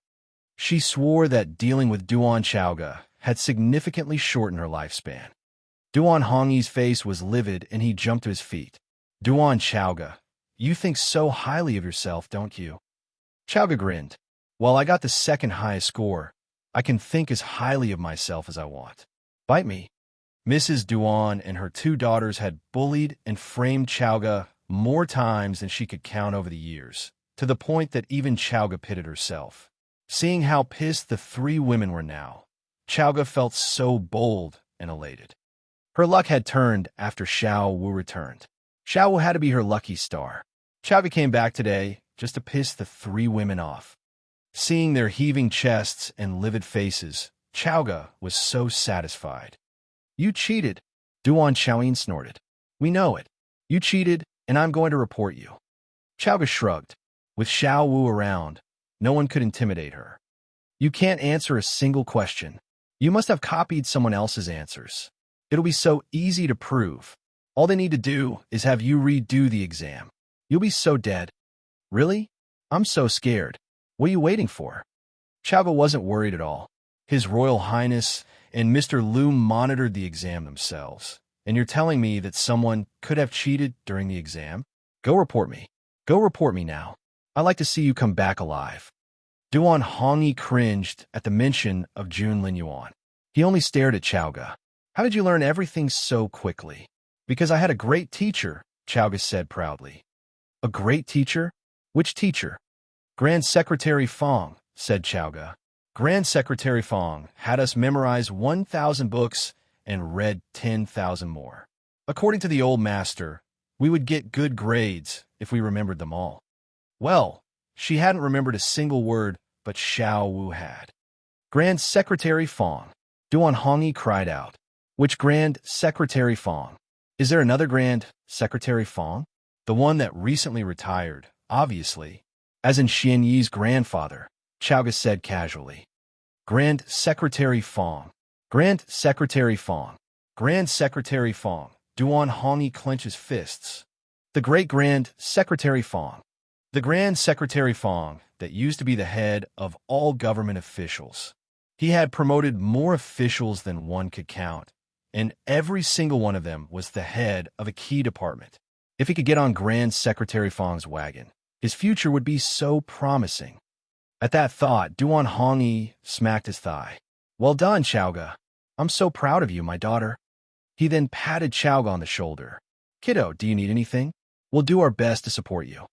She swore that dealing with Duan Chaoga had significantly shortened her lifespan. Duan Hongyi's face was livid and he jumped to his feet. Duan Chaoga, you think so highly of yourself, don't you? Chaoga grinned. Well, I got the second highest score. I can think as highly of myself as I want. Bite me. Mrs. Duan and her two daughters had bullied and framed Chaoga more times than she could count over the years, to the point that even Chaoga pitted herself. Seeing how pissed the three women were now, Chaoga felt so bold and elated. Her luck had turned after Xiao Wu returned. Xiao Wu had to be her lucky star. Chaoga came back today just to piss the three women off. Seeing their heaving chests and livid faces, Chaoga was so satisfied. You cheated, Duan Chaoyin snorted. We know it. You cheated, and I'm going to report you. Chaoga shrugged. With Xiao Wu around, no one could intimidate her. You can't answer a single question. You must have copied someone else's answers. It'll be so easy to prove. All they need to do is have you redo the exam. You'll be so dead. Really? I'm so scared. What are you waiting for? Chaoga wasn't worried at all. His Royal Highness and Mr. Lu monitored the exam themselves. And you're telling me that someone could have cheated during the exam? Go report me. Go report me now. I'd like to see you come back alive. Duan Hongyi cringed at the mention of Jun Linyuan. He only stared at Chaoga. How did you learn everything so quickly? Because I had a great teacher, Chaoga said proudly. A great teacher? Which teacher? Grand Secretary Fong, said Chaoga. Grand Secretary Fong had us memorize 1,000 books and read 10,000 more. According to the old master, we would get good grades if we remembered them all. Well, she hadn't remembered a single word, but Xiao Wu had. Grand Secretary Fong, Duan Hongyi cried out. Which Grand Secretary Fong? Is there another Grand Secretary Fong? The one that recently retired, obviously. As in Xian Yi's grandfather, Chaoga said casually. Grand Secretary Fong. Grand Secretary Fong. Grand Secretary Fong. Duan Hongyi clenches fists. The great Grand Secretary Fong. The Grand Secretary Fong that used to be the head of all government officials. He had promoted more officials than one could count, and every single one of them was the head of a key department. If he could get on Grand Secretary Fong's wagon, his future would be so promising. At that thought, Duan Hongyi smacked his thigh. Well done, Chaoga. I'm so proud of you, my daughter. He then patted Chaoga on the shoulder. Kiddo, do you need anything? We'll do our best to support you.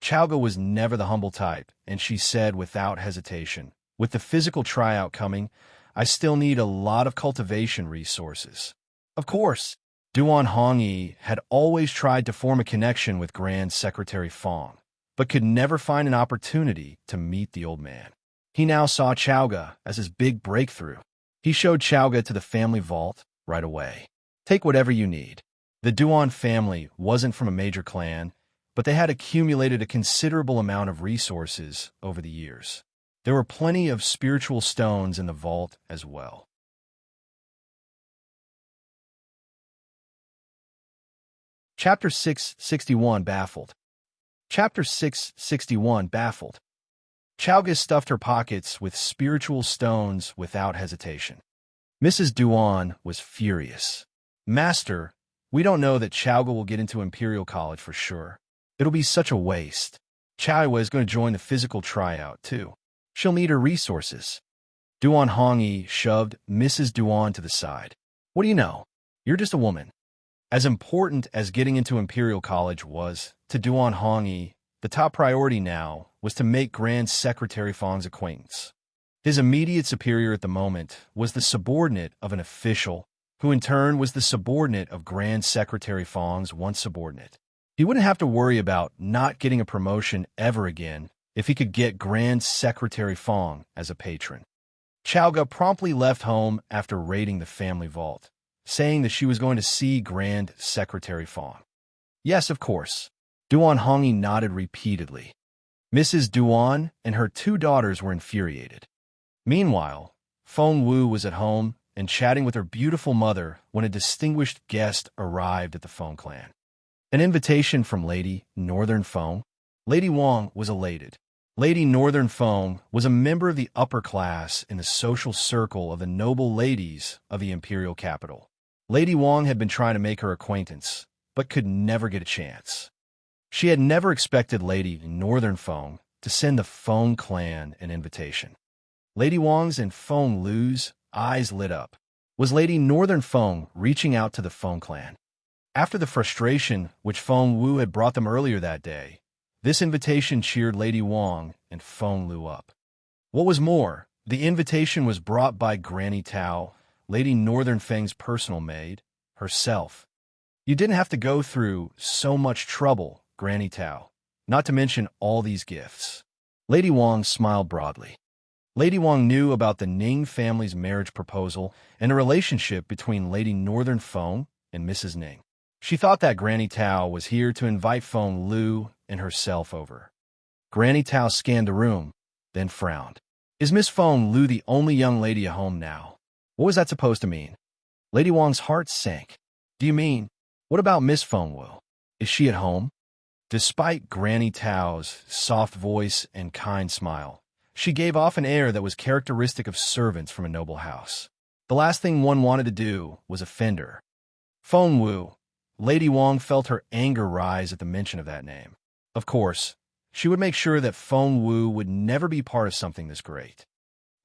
Chaoga was never the humble type, and she said without hesitation, with the physical tryout coming, I still need a lot of cultivation resources. Of course, Duan Hongyi had always tried to form a connection with Grand Secretary Fong, but could never find an opportunity to meet the old man. He now saw Chowga as his big breakthrough. He showed Chowga to the family vault right away. Take whatever you need. The Duan family wasn't from a major clan, but they had accumulated a considerable amount of resources over the years. There were plenty of spiritual stones in the vault as well. Chapter 661 Baffled. Chapter 661 Baffled. Chowga stuffed her pockets with spiritual stones without hesitation. Mrs. Duan was furious. Master, we don't know that Chowga will get into Imperial College for sure. It'll be such a waste. Chowga is going to join the physical tryout, too. She'll need her resources. Duan Hongyi shoved Mrs. Duan to the side. What do you know? You're just a woman. As important as getting into Imperial College was, to Duan Hongyi, the top priority now was to make Grand Secretary Fong's acquaintance. His immediate superior at the moment was the subordinate of an official, who in turn was the subordinate of Grand Secretary Fong's once subordinate. He wouldn't have to worry about not getting a promotion ever again if he could get Grand Secretary Fong as a patron. Chowga promptly left home after raiding the family vault, saying that she was going to see Grand Secretary Fong. Yes, of course. Duan Hongyi nodded repeatedly. Mrs. Duan and her two daughters were infuriated. Meanwhile, Feng Wu was at home and chatting with her beautiful mother when a distinguished guest arrived at the Feng clan. An invitation from Lady Northern Feng. Lady Wang was elated. Lady Northern Feng was a member of the upper class in the social circle of the noble ladies of the imperial capital. Lady Wang had been trying to make her acquaintance, but could never get a chance. She had never expected Lady Northern Feng to send the Feng clan an invitation. Lady Wang's and Feng Lu's eyes lit up. Was Lady Northern Feng reaching out to the Feng clan? After the frustration which Feng Wu had brought them earlier that day, this invitation cheered Lady Wang and Feng Lu up. What was more, the invitation was brought by Granny Tao, Lady Northern Feng's personal maid, herself. You didn't have to go through so much trouble, Granny Tao, not to mention all these gifts. Lady Wang smiled broadly. Lady Wang knew about the Ning family's marriage proposal and the relationship between Lady Northern Feng and Mrs. Ning. She thought that Granny Tao was here to invite Feng Lu and herself over. Granny Tao scanned the room, then frowned. Is Miss Feng Lu the only young lady at home now? What was that supposed to mean? Lady Wang's heart sank. Do you mean, what about Miss Feng Wu? Is she at home? Despite Granny Tao's soft voice and kind smile, she gave off an air that was characteristic of servants from a noble house. The last thing one wanted to do was offend her. Feng Wu. Lady Wang felt her anger rise at the mention of that name. Of course, she would make sure that Feng Wu would never be part of something this great.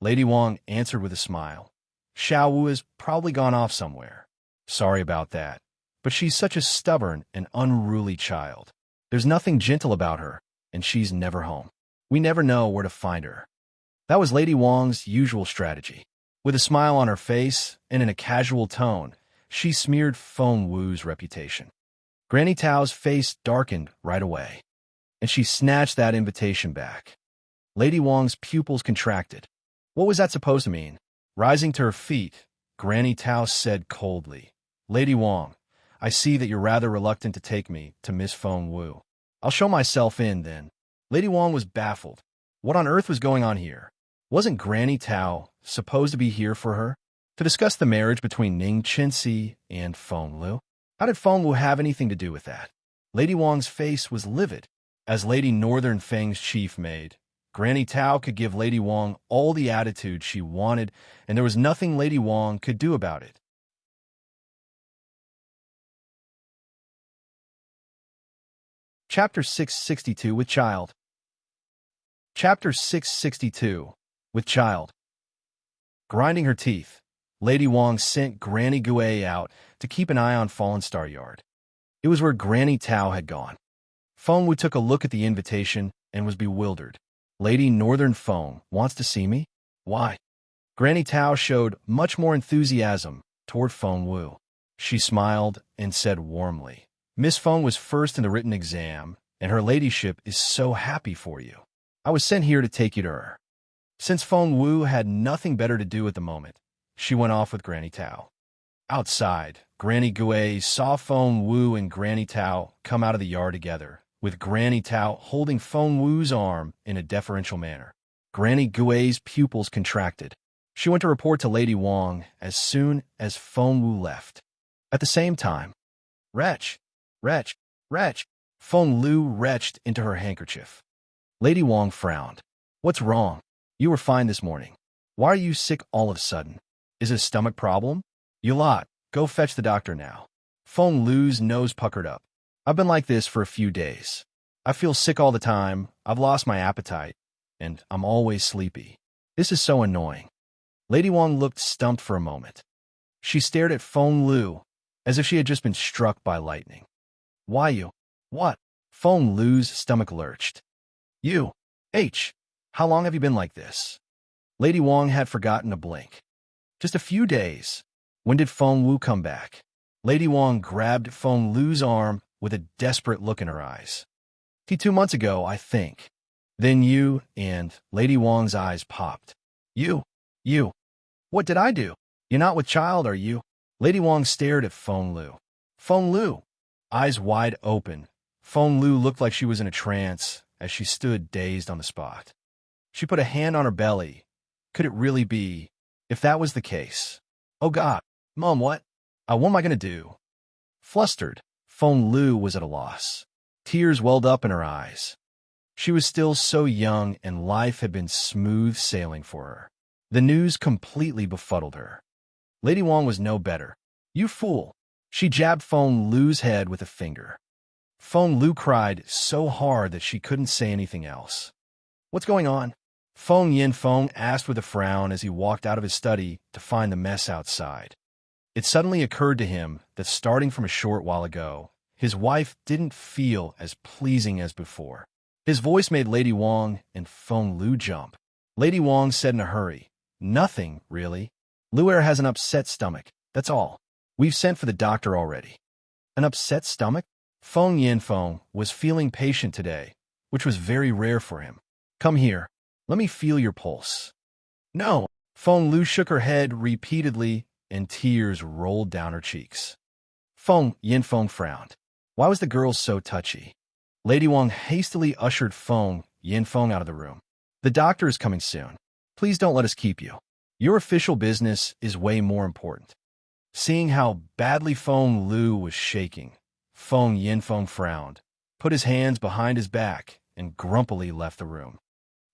Lady Wang answered with a smile. Xiao Wu has probably gone off somewhere. Sorry about that, but she's such a stubborn and unruly child. There's nothing gentle about her, and she's never home. We never know where to find her. That was Lady Wang's usual strategy. With a smile on her face and in a casual tone, she smeared Feng Wu's reputation. Granny Tao's face darkened right away, and she snatched that invitation back. Lady Wang's pupils contracted. What was that supposed to mean? Rising to her feet, Granny Tao said coldly, Lady Wang, I see that you're rather reluctant to take me to Miss Feng Wu. I'll show myself in, then. Lady Wang was baffled. What on earth was going on here? Wasn't Granny Tao supposed to be here for her? To discuss the marriage between Ning Chenxi and Feng Lu? How did Feng Wu have anything to do with that? Lady Wang's face was livid. As Lady Northern Feng's chief maid, Granny Tao could give Lady Wang all the attitude she wanted, and there was nothing Lady Wang could do about it. Chapter 662 with Child. Chapter 662 with Child. Grinding her teeth, Lady Wang sent Granny Gui out to keep an eye on Fallen Star Yard. It was where Granny Tao had gone. Feng Wu took a look at the invitation and was bewildered. Lady Northern Feng wants to see me? Why? Granny Tao showed much more enthusiasm toward Feng Wu. She smiled and said warmly, Miss Feng was first in the written exam, and her ladyship is so happy for you. I was sent here to take you to her." Since Feng Wu had nothing better to do at the moment, she went off with Granny Tao. Outside, Granny Gui saw Feng Wu and Granny Tao come out of the yard together, with Granny Tao holding Feng Wu's arm in a deferential manner. Granny Gui's pupils contracted. She went to report to Lady Wang as soon as Feng Wu left. At the same time, "Wretch! Wretch! Wretch!" Feng Lu retched into her handkerchief. Lady Wang frowned. "What's wrong? You were fine this morning. Why are you sick all of a sudden? Is it a stomach problem? You lot, go fetch the doctor now." Feng Lu's nose puckered up. "I've been like this for a few days. I feel sick all the time, I've lost my appetite, and I'm always sleepy. This is so annoying." Lady Wang looked stumped for a moment. She stared at Feng Lu as if she had just been struck by lightning. "Why you? What?" Feng Lu's stomach lurched. "You, how long have you been like this?" Lady Wang had forgotten to blink. "Just a few days. When did Feng Wu come back?" Lady Wang grabbed Feng Lu's arm with a desperate look in her eyes. 2 months ago, I think." "Then you," and Lady Wang's eyes popped. You. What did I do? You're not with child, are you?" Lady Wang stared at Feng Lu. Feng Lu, eyes wide open. Feng Lu looked like she was in a trance as she stood dazed on the spot. She put a hand on her belly. Could it really be? If that was the case. "Oh God, Mom, what am I going to do?" Flustered, Feng Lu was at a loss. Tears welled up in her eyes. She was still so young and life had been smooth sailing for her. The news completely befuddled her. Lady Wang was no better. "You fool!" She jabbed Feng Lu's head with a finger. Feng Lu cried so hard that she couldn't say anything else. "What's going on?" Feng Yinfeng asked with a frown as he walked out of his study to find the mess outside. It suddenly occurred to him that starting from a short while ago, his wife didn't feel as pleasing as before. His voice made Lady Wang and Feng Lu jump. Lady Wang said in a hurry, "Nothing, really. Luer has an upset stomach, that's all. We've sent for the doctor already." An upset stomach? Feng Yinfeng was feeling patient today, which was very rare for him. "Come here. Let me feel your pulse." "No." Feng Lu shook her head repeatedly, and tears rolled down her cheeks. Feng Yinfeng frowned. Why was the girl so touchy? Lady Wang hastily ushered Feng Yinfeng out of the room. "The doctor is coming soon. Please don't let us keep you. Your official business is way more important." Seeing how badly Feng Lu was shaking, Feng Yinfeng frowned, put his hands behind his back, and grumpily left the room.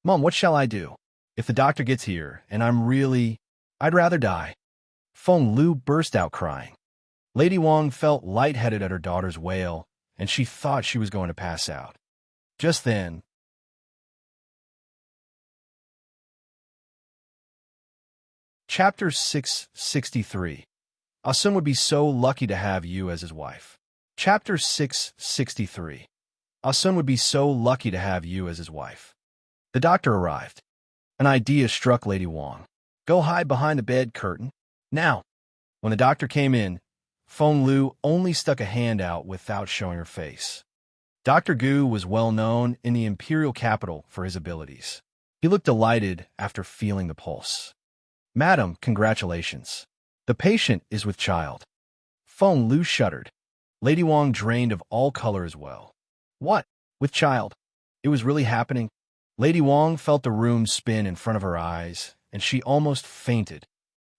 "Mom, what shall I do? If the doctor gets here, and I'd rather die." Feng Lu burst out crying. Lady Wang felt lightheaded at her daughter's wail, and she thought she was going to pass out. Just then, Chapter 663. Asun would be so lucky to have you as his wife. Chapter 663. Asun would be so lucky to have you as his wife. The doctor arrived. An idea struck Lady Wang. "Go hide behind the bed curtain. Now." When the doctor came in, Feng Lu only stuck a hand out without showing her face. Dr. Gu was well known in the Imperial capital for his abilities. He looked delighted after feeling the pulse. "Madam, congratulations. The patient is with child." Feng Lu shuddered. Lady Wang drained of all color as well. "What? With child? It was really happening?" Lady Wang felt the room spin in front of her eyes, and she almost fainted.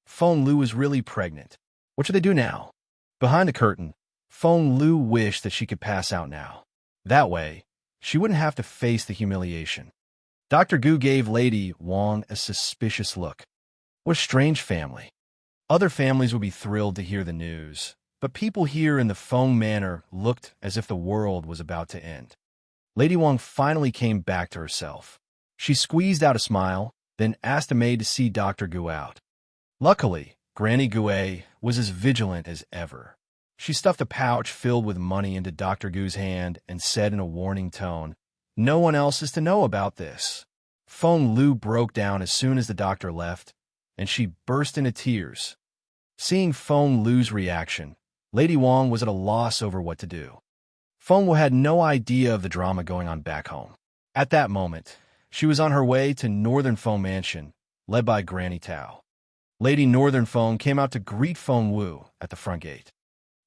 Feng Lu was really pregnant. What should they do now? Behind the curtain, Feng Lu wished that she could pass out now. That way, she wouldn't have to face the humiliation. Dr. Gu gave Lady Wang a suspicious look. What a strange family. Other families would be thrilled to hear the news, but people here in the Feng Manor looked as if the world was about to end. Lady Wang finally came back to herself. She squeezed out a smile, then asked a maid to see Dr. Gu out. Luckily, Granny Gue was as vigilant as ever. She stuffed a pouch filled with money into Dr. Gu's hand and said in a warning tone, "No one else is to know about this." Feng Lu broke down as soon as the doctor left, and she burst into tears. Seeing Feng Lu's reaction, Lady Wang was at a loss over what to do. Feng Wu had no idea of the drama going on back home. At that moment, she was on her way to Northern Feng Mansion, led by Granny Tao. Lady Northern Feng came out to greet Feng Wu at the front gate.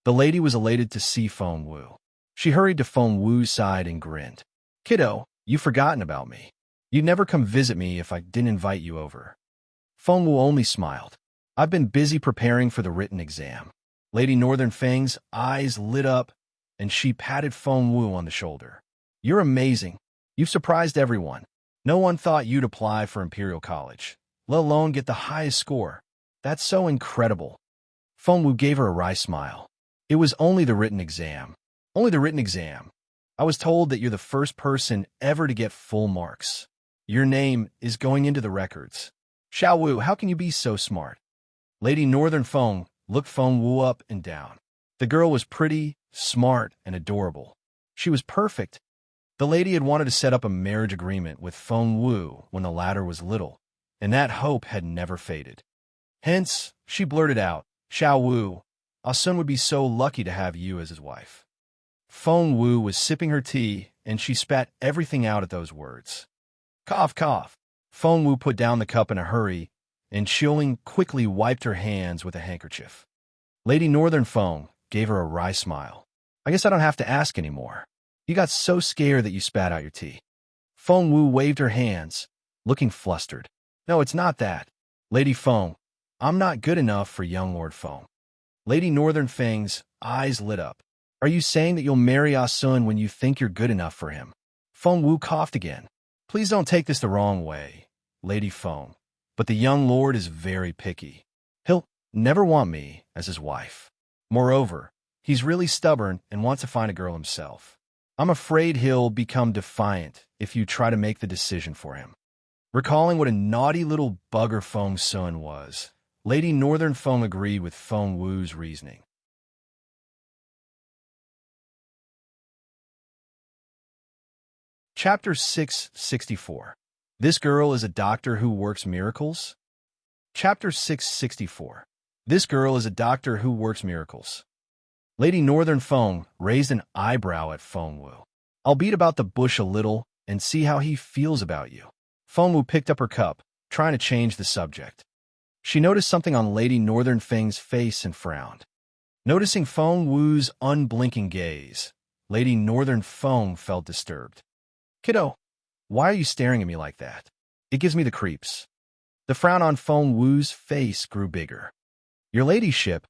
The lady was elated to see Feng Wu. She hurried to Feng Wu's side and grinned. "Kiddo, you've forgotten about me. You'd never come visit me if I didn't invite you over." Feng Wu only smiled. "I've been busy preparing for the written exam." Lady Northern Feng's eyes lit up, and she patted Feng Wu on the shoulder. "You're amazing. You've surprised everyone. No one thought you'd apply for Imperial College, let alone get the highest score. That's so incredible." Feng Wu gave her a wry smile. "It was only the written exam. Only the written exam. I was told that you're the first person ever to get full marks. Your name is going into the records. Xiao Wu, how can you be so smart?" Lady Northern Feng looked Feng Wu up and down. The girl was pretty, smart, and adorable. She was perfect. The lady had wanted to set up a marriage agreement with Feng Wu when the latter was little, and that hope had never faded. Hence, she blurted out, "Xiao Wu, our son would be so lucky to have you as his wife." Feng Wu was sipping her tea, and she spat everything out at those words. Cough, cough. Feng Wu put down the cup in a hurry, and Xiaoling quickly wiped her hands with a handkerchief. Lady Northern Feng gave her a wry smile. "I guess I don't have to ask anymore. You got so scared that you spat out your tea." Feng Wu waved her hands, looking flustered. "No, it's not that. Lady Feng, I'm not good enough for young Lord Feng." Lady Northern Feng's eyes lit up. "Are you saying that you'll marry Ah Sun when you think you're good enough for him?" Feng Wu coughed again. "Please don't take this the wrong way, Lady Feng, but the young lord is very picky. He'll never want me as his wife. Moreover, he's really stubborn and wants to find a girl himself. I'm afraid he'll become defiant if you try to make the decision for him." Recalling what a naughty little bugger Feng Sun was, Lady Northern Feng agreed with Feng Wu's reasoning. Chapter 664. This girl is a doctor who works miracles? Chapter 664. This girl is a doctor who works miracles. Lady Northern Feng raised an eyebrow at Feng Wu. "I'll beat about the bush a little and see how he feels about you." Feng Wu picked up her cup, trying to change the subject. She noticed something on Lady Northern Feng's face and frowned. Noticing Feng Wu's unblinking gaze, Lady Northern Feng felt disturbed. "Kiddo, why are you staring at me like that? It gives me the creeps." The frown on Feng Wu's face grew bigger. "Your ladyship,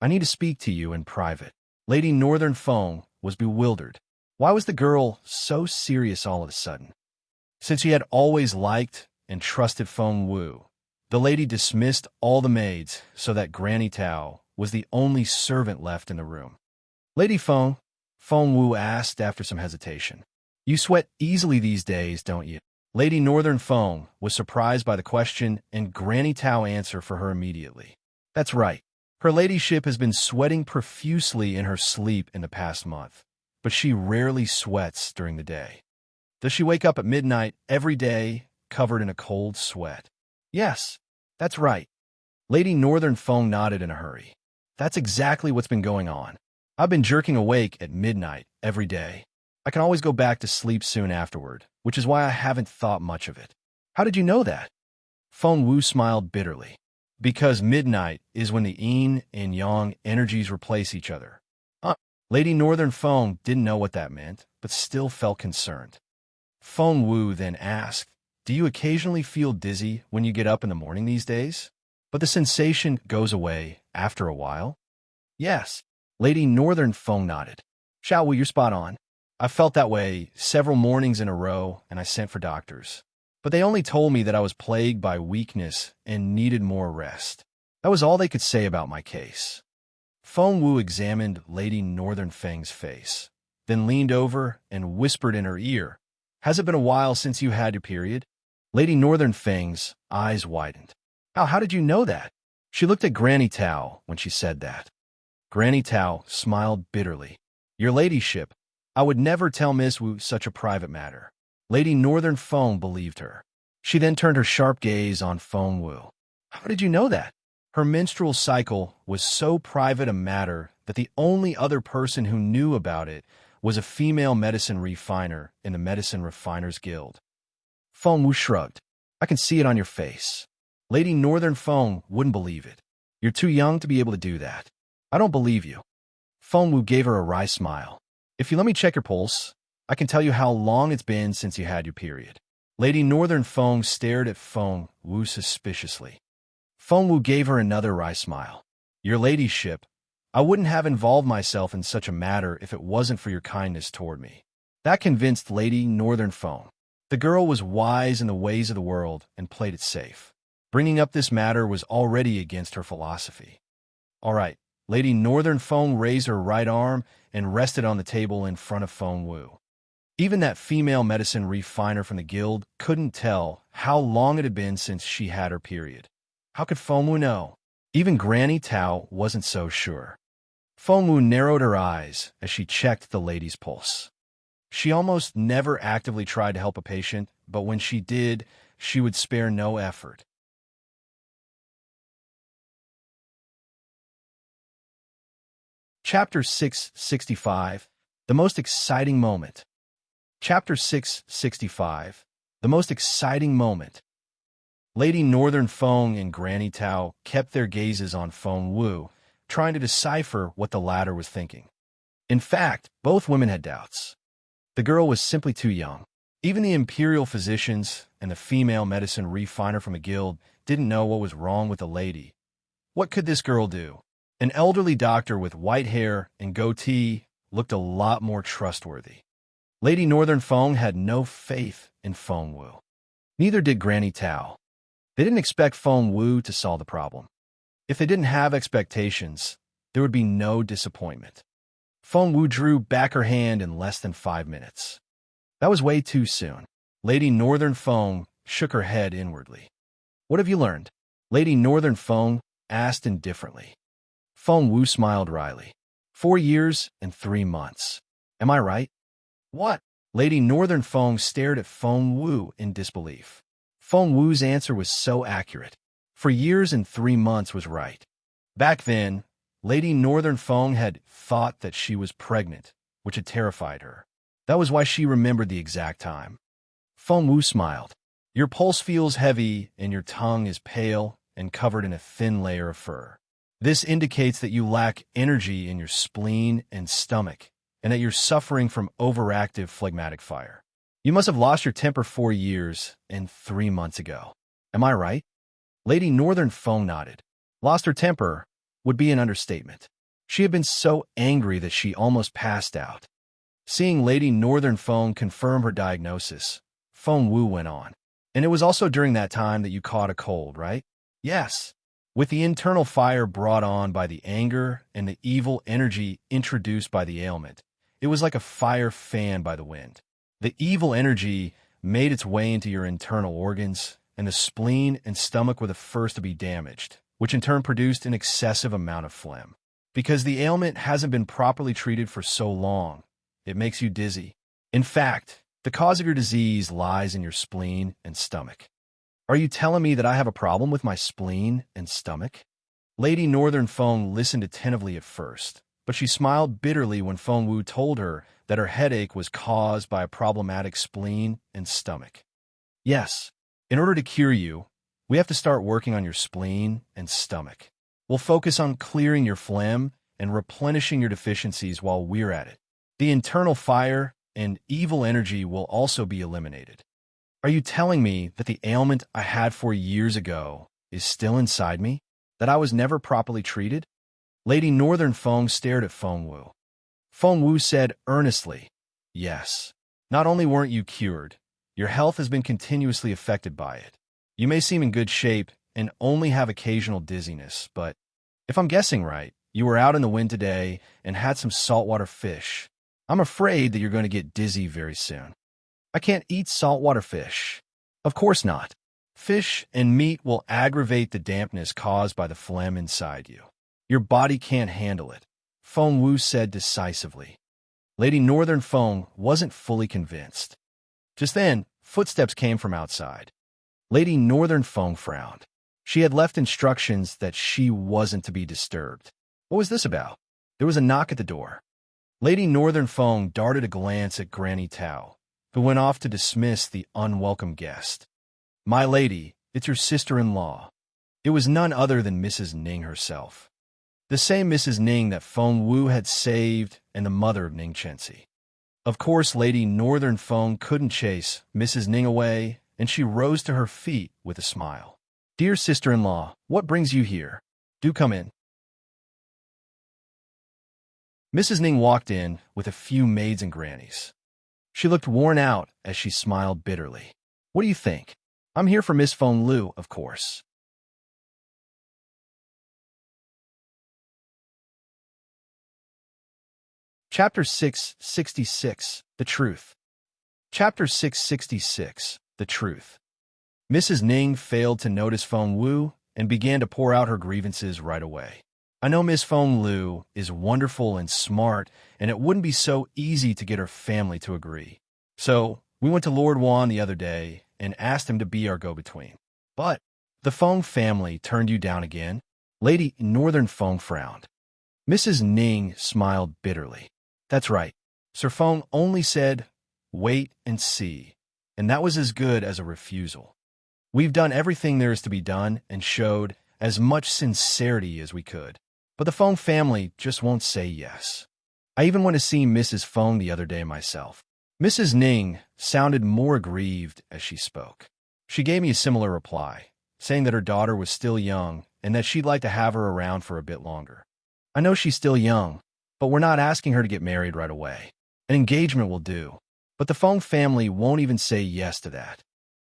I need to speak to you in private." Lady Northern Feng was bewildered. Why was the girl so serious all of a sudden? Since she had always liked and trusted Feng Wu, the lady dismissed all the maids so that Granny Tao was the only servant left in the room. "Lady Feng," Feng Wu asked after some hesitation, "you sweat easily these days, don't you?" Lady Northern Feng was surprised by the question, and Granny Tao answered for her immediately. "That's right. Her ladyship has been sweating profusely in her sleep in the past month, but she rarely sweats during the day." "Does she wake up at midnight every day, covered in a cold sweat?" "Yes, that's right." Lady Northern Feng nodded in a hurry. "That's exactly what's been going on. I've been jerking awake at midnight every day. I can always go back to sleep soon afterward, which is why I haven't thought much of it." "How did you know that?" Feng Wu smiled bitterly. "Because midnight is when the yin and yang energies replace each other." Lady Northern Feng didn't know what that meant, but still felt concerned. Feng Wu then asked, "Do you occasionally feel dizzy when you get up in the morning these days? But the sensation goes away after a while?" "Yes." Lady Northern Feng nodded. "Xiao Wu, you're spot on. I felt that way several mornings in a row, and I sent for doctors. But they only told me that I was plagued by weakness and needed more rest. That was all they could say about my case." Feng Wu examined Lady Northern Feng's face, then leaned over and whispered in her ear, "Has it been a while since you had your period?" Lady Northern Feng's eyes widened. How did you know that?" She looked at Granny Tao when she said that. Granny Tao smiled bitterly. "Your ladyship, I would never tell Miss Wu such a private matter." Lady Northern Feng believed her. She then turned her sharp gaze on Feng Wu. "How did you know that?" Her menstrual cycle was so private a matter that the only other person who knew about it was a female medicine refiner in the Medicine Refiners Guild. Feng Wu shrugged. I can see it on your face. Lady Northern Feng wouldn't believe it. You're too young to be able to do that. I don't believe you. Feng Wu gave her a wry smile. If you let me check your pulse, I can tell you how long it's been since you had your period. Lady Northern Feng stared at Feng Wu suspiciously. Feng Wu gave her another wry smile. Your ladyship, I wouldn't have involved myself in such a matter if it wasn't for your kindness toward me. That convinced Lady Northern Feng. The girl was wise in the ways of the world and played it safe. Bringing up this matter was already against her philosophy. All right, Lady Northern Feng raised her right arm and rested on the table in front of Feng Wu. Even that female medicine refiner from the guild couldn't tell how long it had been since she had her period. How could Feng Wu know? Even Granny Tao wasn't so sure. Feng Wu narrowed her eyes as she checked the lady's pulse. She almost never actively tried to help a patient, but when she did, she would spare no effort. Chapter 665, The Most Exciting Moment. Chapter 665, The Most Exciting Moment. Lady Northern Feng and Granny Tao kept their gazes on Feng Wu, trying to decipher what the latter was thinking. In fact, both women had doubts. The girl was simply too young. Even the Imperial physicians and the female medicine refiner from a guild didn't know what was wrong with the lady. What could this girl do? An elderly doctor with white hair and goatee looked a lot more trustworthy. Lady Northern Feng had no faith in Feng Wu. Neither did Granny Tao. They didn't expect Feng Wu to solve the problem. If they didn't have expectations, there would be no disappointment. Feng Wu drew back her hand in less than 5 minutes. That was way too soon. Lady Northern Feng shook her head inwardly. What have you learned? Lady Northern Feng asked indifferently. Feng Wu smiled wryly. 4 years and 3 months. Am I right? What? Lady Northern Feng stared at Feng Wu in disbelief. Feng Wu's answer was so accurate. 4 years and 3 months was right. Back then, Lady Northern Feng had thought that she was pregnant, which had terrified her. That was why she remembered the exact time. Feng Wu smiled. Your pulse feels heavy and your tongue is pale and covered in a thin layer of fur. This indicates that you lack energy in your spleen and stomach, and that you're suffering from overactive phlegmatic fire. You must have lost your temper 4 years and 3 months ago. Am I right? Lady Northern Feng nodded. Lost her temper would be an understatement. She had been so angry that she almost passed out. Seeing Lady Northern Feng confirm her diagnosis, Feng Wu went on. And it was also during that time that you caught a cold, right? Yes. With the internal fire brought on by the anger and the evil energy introduced by the ailment, it was like a fire fanned by the wind. The evil energy made its way into your internal organs, and the spleen and stomach were the first to be damaged, which in turn produced an excessive amount of phlegm. Because the ailment hasn't been properly treated for so long, it makes you dizzy. In fact, the cause of your disease lies in your spleen and stomach. Are you telling me that I have a problem with my spleen and stomach? Lady Northern Feng listened attentively at first, but she smiled bitterly when Feng Wu told her that her headache was caused by a problematic spleen and stomach. Yes, in order to cure you, we have to start working on your spleen and stomach. We'll focus on clearing your phlegm and replenishing your deficiencies while we're at it. The internal fire and evil energy will also be eliminated. Are you telling me that the ailment I had 4 years ago is still inside me? That I was never properly treated? Lady Northern Feng stared at Feng Wu. Feng Wu said earnestly, yes. Not only weren't you cured, your health has been continuously affected by it. You may seem in good shape and only have occasional dizziness, but if I'm guessing right, you were out in the wind today and had some saltwater fish. I'm afraid that you're going to get dizzy very soon. I can't eat saltwater fish. Of course not. Fish and meat will aggravate the dampness caused by the phlegm inside you. Your body can't handle it, Feng Wu said decisively. Lady Northern Feng wasn't fully convinced. Just then, footsteps came from outside. Lady Northern Feng frowned. She had left instructions that she wasn't to be disturbed. What was this about? There was a knock at the door. Lady Northern Fong darted a glance at Granny Tao, who went off to dismiss the unwelcome guest. "My lady, it's your sister-in-law." It was none other than Mrs. Ning herself. The same Mrs. Ning that Feng Wu had saved and the mother of Ning Chenxi. Of course, Lady Northern Fong couldn't chase Mrs. Ning away, and she rose to her feet with a smile. "Dear sister-in-law, what brings you here? Do come in." Mrs. Ning walked in with a few maids and grannies. She looked worn out as she smiled bitterly. "What do you think? I'm here for Miss Feng Lu, of course." Chapter 666, The Truth. Chapter 666, The Truth. Mrs. Ning failed to notice Feng Wu and began to pour out her grievances right away. "I know Miss Feng Lu is wonderful and smart, and it wouldn't be so easy to get her family to agree. So we went to Lord Wan the other day and asked him to be our go-between. But the Feng family turned you down again." Lady Northern Feng frowned. Mrs. Ning smiled bitterly. "That's right. Sir Feng only said, 'Wait and see,' and that was as good as a refusal. We've done everything there is to be done and showed as much sincerity as we could. But the Feng family just won't say yes. I even went to see Mrs. Feng the other day myself." Mrs. Ning sounded more aggrieved as she spoke. She gave me a similar reply, saying that her daughter was still young and that she'd like to have her around for a bit longer. "I know she's still young, but we're not asking her to get married right away. An engagement will do. But the Feng family won't even say yes to that.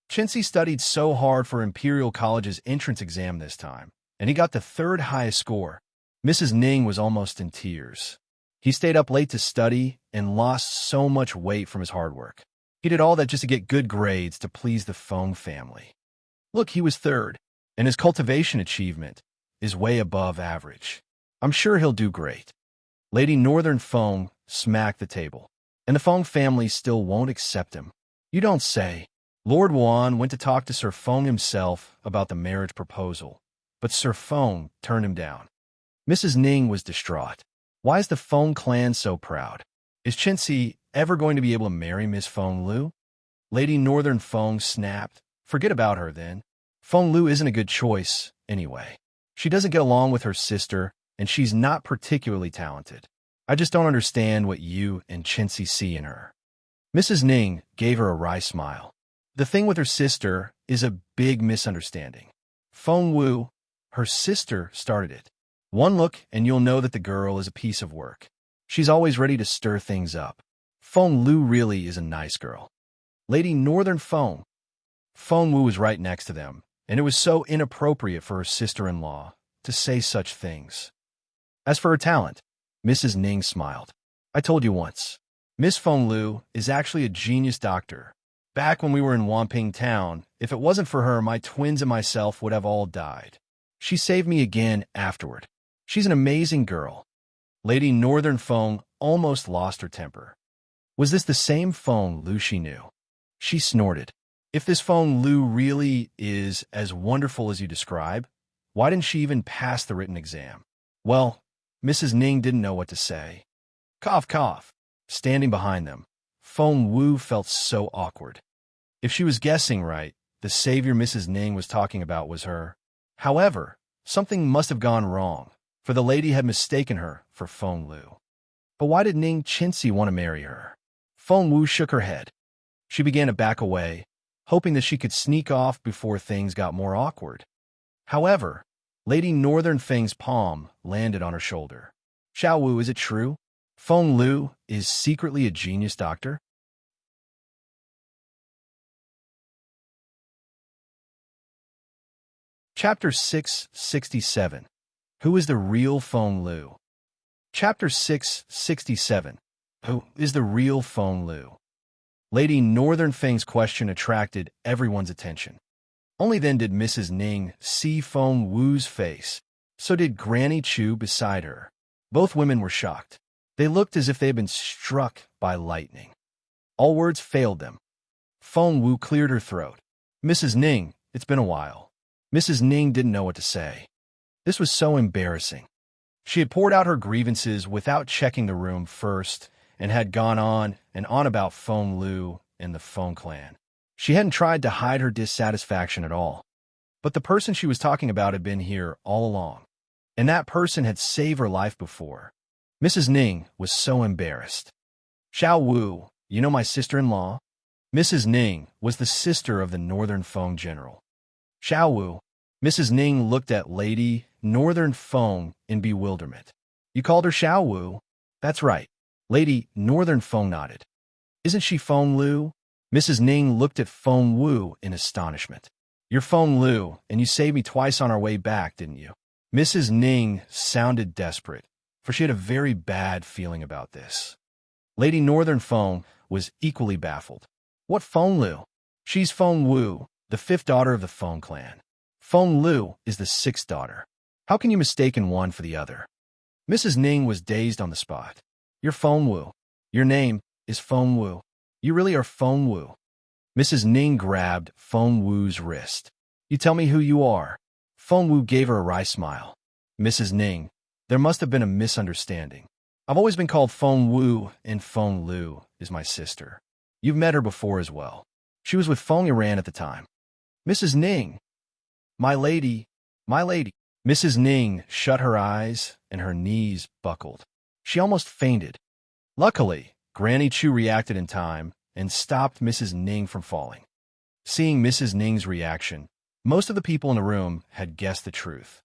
Chenxi studied so hard for Imperial College's entrance exam this time, and he got the third highest score." Mrs. Ning was almost in tears. "He stayed up late to study and lost so much weight from his hard work. He did all that just to get good grades to please the Feng family. Look, he was third, and his cultivation achievement is way above average. I'm sure he'll do great." Lady Northern Feng smacked the table. "And the Feng family still won't accept him? You don't say." Lord Wan went to talk to Sir Feng himself about the marriage proposal, but Sir Feng turned him down. Mrs. Ning was distraught. Why is the Feng clan so proud? Is Chenxi ever going to be able to marry Miss Feng Lu? Lady Northern Feng snapped. "Forget about her, then. Feng Lu isn't a good choice, anyway. She doesn't get along with her sister, and she's not particularly talented. I just don't understand what you and Chenxi see in her." Mrs. Ning gave her a wry smile. "The thing with her sister is a big misunderstanding. Feng Wu, her sister, started it. One look and you'll know that the girl is a piece of work. She's always ready to stir things up. Feng Lu really is a nice girl." Lady Northern Feng. Feng Wu was right next to them, and it was so inappropriate for her sister-in-law to say such things. As for her talent, Mrs. Ning smiled. "I told you once. Miss Feng Lu is actually a genius doctor. Back when we were in Wanping Town, if it wasn't for her, my twins and myself would have all died. She saved me again afterward. She's an amazing girl." Lady Northern Feng almost lost her temper. Was this the same Feng Lu she knew? She snorted. "If this Feng Lu really is as wonderful as you describe, why didn't she even pass the written exam?" Well, Mrs. Ning didn't know what to say. Cough, cough. Standing behind them, Feng Wu felt so awkward. If she was guessing right, the savior Mrs. Ning was talking about was her. However, something must have gone wrong, for the lady had mistaken her for Feng Lu. But why did Ning Chenxi want to marry her? Feng Wu shook her head. She began to back away, hoping that she could sneak off before things got more awkward. However, Lady Northern Feng's palm landed on her shoulder. "Xiao Wu, is it true? Feng Lu is secretly a genius doctor?" Chapter 667. Who is the real Feng Lu? Chapter 667. Who is the real Feng Lu? Lady Northern Feng's question attracted everyone's attention. Only then did Mrs. Ning see Feng Wu's face. So did Granny Chu beside her. Both women were shocked. They looked as if they had been struck by lightning. All words failed them. Feng Wu cleared her throat. "Mrs. Ning, it's been a while." Mrs. Ning didn't know what to say. This was so embarrassing. She had poured out her grievances without checking the room first and had gone on and on about Feng Lu and the Feng clan. She hadn't tried to hide her dissatisfaction at all. But the person she was talking about had been here all along. And that person had saved her life before. Mrs. Ning was so embarrassed. Xiao Wu, you know my sister-in-law? Mrs. Ning was the sister of the Northern Feng general. Xiao Wu. Mrs. Ning looked at Lady Northern Feng in bewilderment. You called her Xiao Wu? That's right. Lady Northern Feng nodded. Isn't she Feng Lu? Mrs. Ning looked at Feng Wu in astonishment. You're Feng Lu, and you saved me twice on our way back, didn't you? Mrs. Ning sounded desperate, for she had a very bad feeling about this. Lady Northern Feng was equally baffled. What Feng Lu? She's Feng Wu, the fifth daughter of the Feng clan. Feng Lu is the sixth daughter. How can you mistake one for the other? Mrs. Ning was dazed on the spot. You're Feng Wu. Your name is Feng Wu. You really are Feng Wu. Mrs. Ning grabbed Feng Wu's wrist. You tell me who you are. Feng Wu gave her a wry smile. Mrs. Ning, there must have been a misunderstanding. I've always been called Feng Wu, and Feng Lu is my sister. You've met her before as well. She was with Feng Yuan at the time. Mrs. Ning. My lady, my lady. Mrs. Ning shut her eyes, and her knees buckled. She almost fainted. Luckily, Granny Chu reacted in time and stopped Mrs. Ning from falling. Seeing Mrs. Ning's reaction, most of the people in the room had guessed the truth.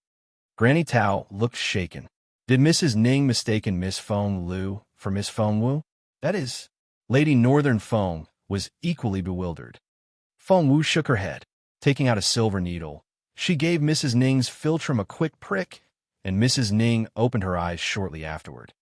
Granny Tao looked shaken. Did Mrs. Ning mistaken Miss Feng Lu for Miss Feng Wu? That is, Lady Northern Feng was equally bewildered. Feng Wu shook her head. Taking out a silver needle, she gave Mrs. Ning's philtrum a quick prick, and Mrs. Ning opened her eyes shortly afterward.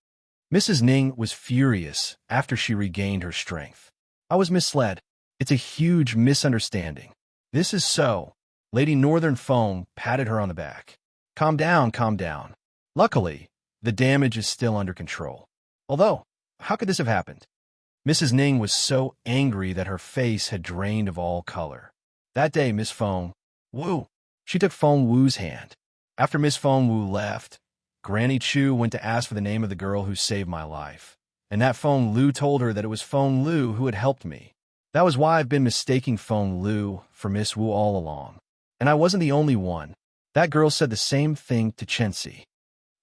Mrs. Ning was furious after she regained her strength. I was misled. It's a huge misunderstanding. This is so. Lady Northern Feng patted her on the back. Calm down, calm down. Luckily, the damage is still under control. Although, how could this have happened? Mrs. Ning was so angry that her face had drained of all color. That day, Miss Feng Wu. She took Feng Wu's hand. After Miss Feng Wu left, Granny Chu went to ask for the name of the girl who saved my life, and that Feng Lu told her that it was Feng Lu who had helped me. That was why I've been mistaking Feng Lu for Miss Wu all along. And I wasn't the only one. That girl said the same thing to Chenxi.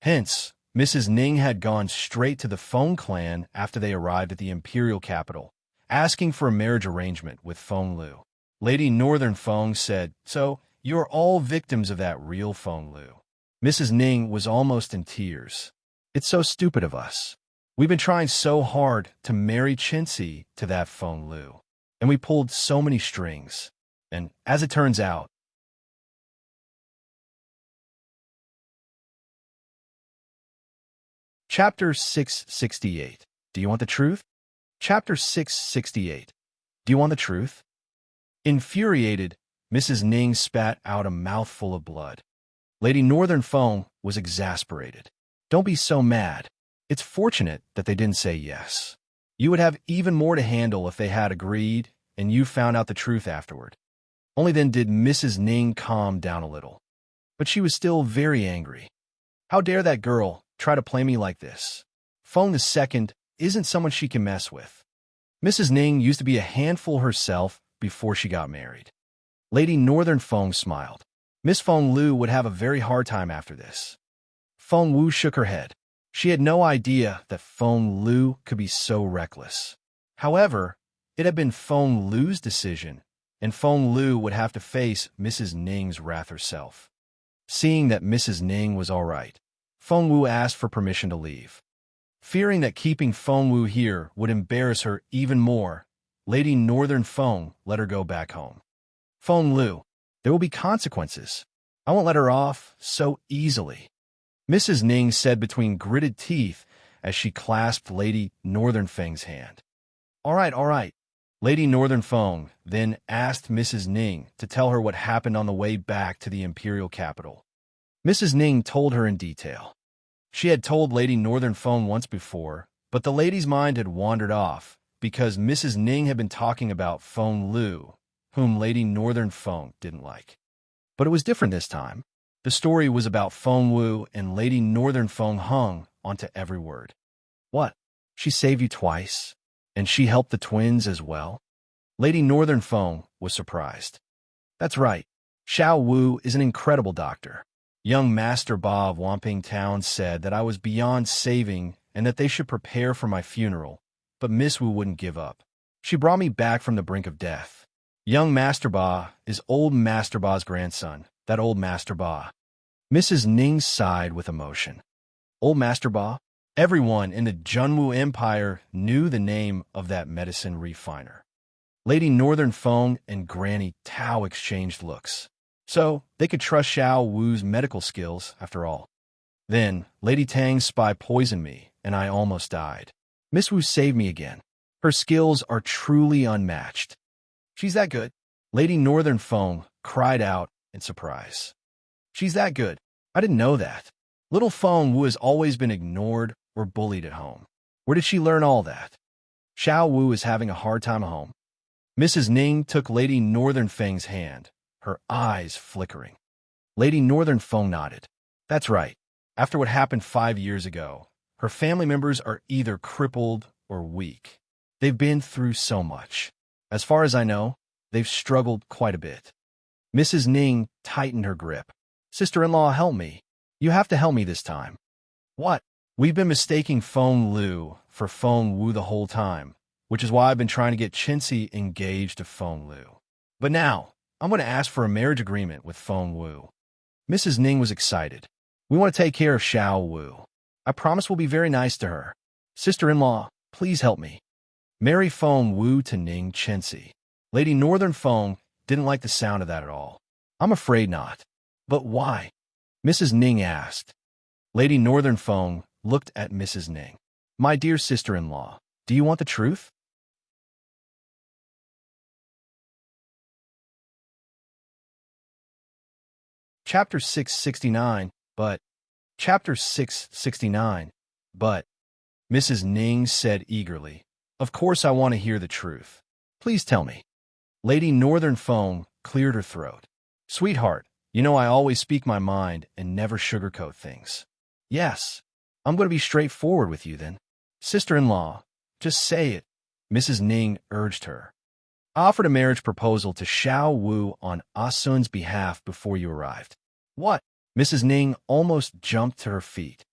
Hence, Mrs. Ning had gone straight to the Feng clan after they arrived at the Imperial capital, asking for a marriage arrangement with Feng Lu. Lady Northern Feng said, so, you're all victims of that real Feng Lu. Mrs. Ning was almost in tears. It's so stupid of us. We've been trying so hard to marry Chenxi to that Feng Lu, and we pulled so many strings. And, as it turns out, Chapter 668. Do you want the truth? Chapter 668. Do you want the truth? Infuriated, Mrs. Ning spat out a mouthful of blood. Lady Northern Feng was exasperated. Don't be so mad. It's fortunate that they didn't say yes. You would have even more to handle if they had agreed and you found out the truth afterward. Only then did Mrs. Ning calm down a little. But she was still very angry. How dare that girl try to play me like this? Feng the second isn't someone she can mess with. Mrs. Ning used to be a handful herself before she got married. Lady Northern Feng smiled. Miss Feng Lu would have a very hard time after this. Feng Wu shook her head. She had no idea that Feng Lu could be so reckless. However, it had been Feng Lu's decision, and Feng Lu would have to face Mrs. Ning's wrath herself. Seeing that Mrs. Ning was all right, Feng Wu asked for permission to leave. Fearing that keeping Feng Wu here would embarrass her even more, Lady Northern Feng let her go back home. Feng Lu, there will be consequences. I won't let her off so easily, Mrs. Ning said between gritted teeth as she clasped Lady Northern Feng's hand. All right. Lady Northern Feng then asked Mrs. Ning to tell her what happened on the way back to the Imperial capital. Mrs. Ning told her in detail. She had told Lady Northern Feng once before, but the lady's mind had wandered off because Mrs. Ning had been talking about Feng Lu, whom Lady Northern Feng didn't like. But it was different this time. The story was about Feng Wu, and Lady Northern Feng hung onto every word. What? She saved you twice? And she helped the twins as well? Lady Northern Feng was surprised. That's right. Xiao Wu is an incredible doctor. Young Master Ba of Wamping Town said that I was beyond saving and that they should prepare for my funeral, but Miss Wu wouldn't give up. She brought me back from the brink of death. Young Master Ba is old Master Ba's grandson, that old Master Ba. Mrs. Ning sighed with emotion. Old Master Ba? Everyone in the Junwu Empire knew the name of that medicine refiner. Lady Northern Feng and Granny Tao exchanged looks. So, they could trust Xiao Wu's medical skills, after all. Then, Lady Tang's spy poisoned me, and I almost died. Miss Wu saved me again. Her skills are truly unmatched. She's that good. Lady Northern Feng cried out in surprise. She's that good. I didn't know that. Little Feng Wu has always been ignored or bullied at home. Where did she learn all that? Xiao Wu is having a hard time at home. Mrs. Ning took Lady Northern Feng's hand, her eyes flickering. Lady Northern Feng nodded. That's right. After what happened 5 years ago, her family members are either crippled or weak. They've been through so much. As far as I know, they've struggled quite a bit. Mrs. Ning tightened her grip. Sister-in-law, help me. You have to help me this time. What? We've been mistaking Feng Lu for Feng Wu the whole time, which is why I've been trying to get Qinci engaged to Feng Lu. But now, I'm going to ask for a marriage agreement with Feng Wu. Mrs. Ning was excited. We want to take care of Xiao Wu. I promise we'll be very nice to her. Sister-in-law, please help me. Marry Feng Wu to Ning Qinci. Lady Northern Feng didn't like the sound of that at all. I'm afraid not. But why? Mrs. Ning asked. Lady Northern Feng looked at Mrs. Ning. My dear sister-in-law, do you want the truth? Chapter 669, but... Chapter 669, but... Mrs. Ning said eagerly. Of course I want to hear the truth. Please tell me. Lady Northern Feng cleared her throat. Sweetheart, you know I always speak my mind and never sugarcoat things. Yes, I'm going to be straightforward with you then. Sister-in-law, just say it, Mrs. Ning urged her. I offered a marriage proposal to Xiao Wu on Ah Sun's behalf before you arrived. What? Mrs. Ning almost jumped to her feet.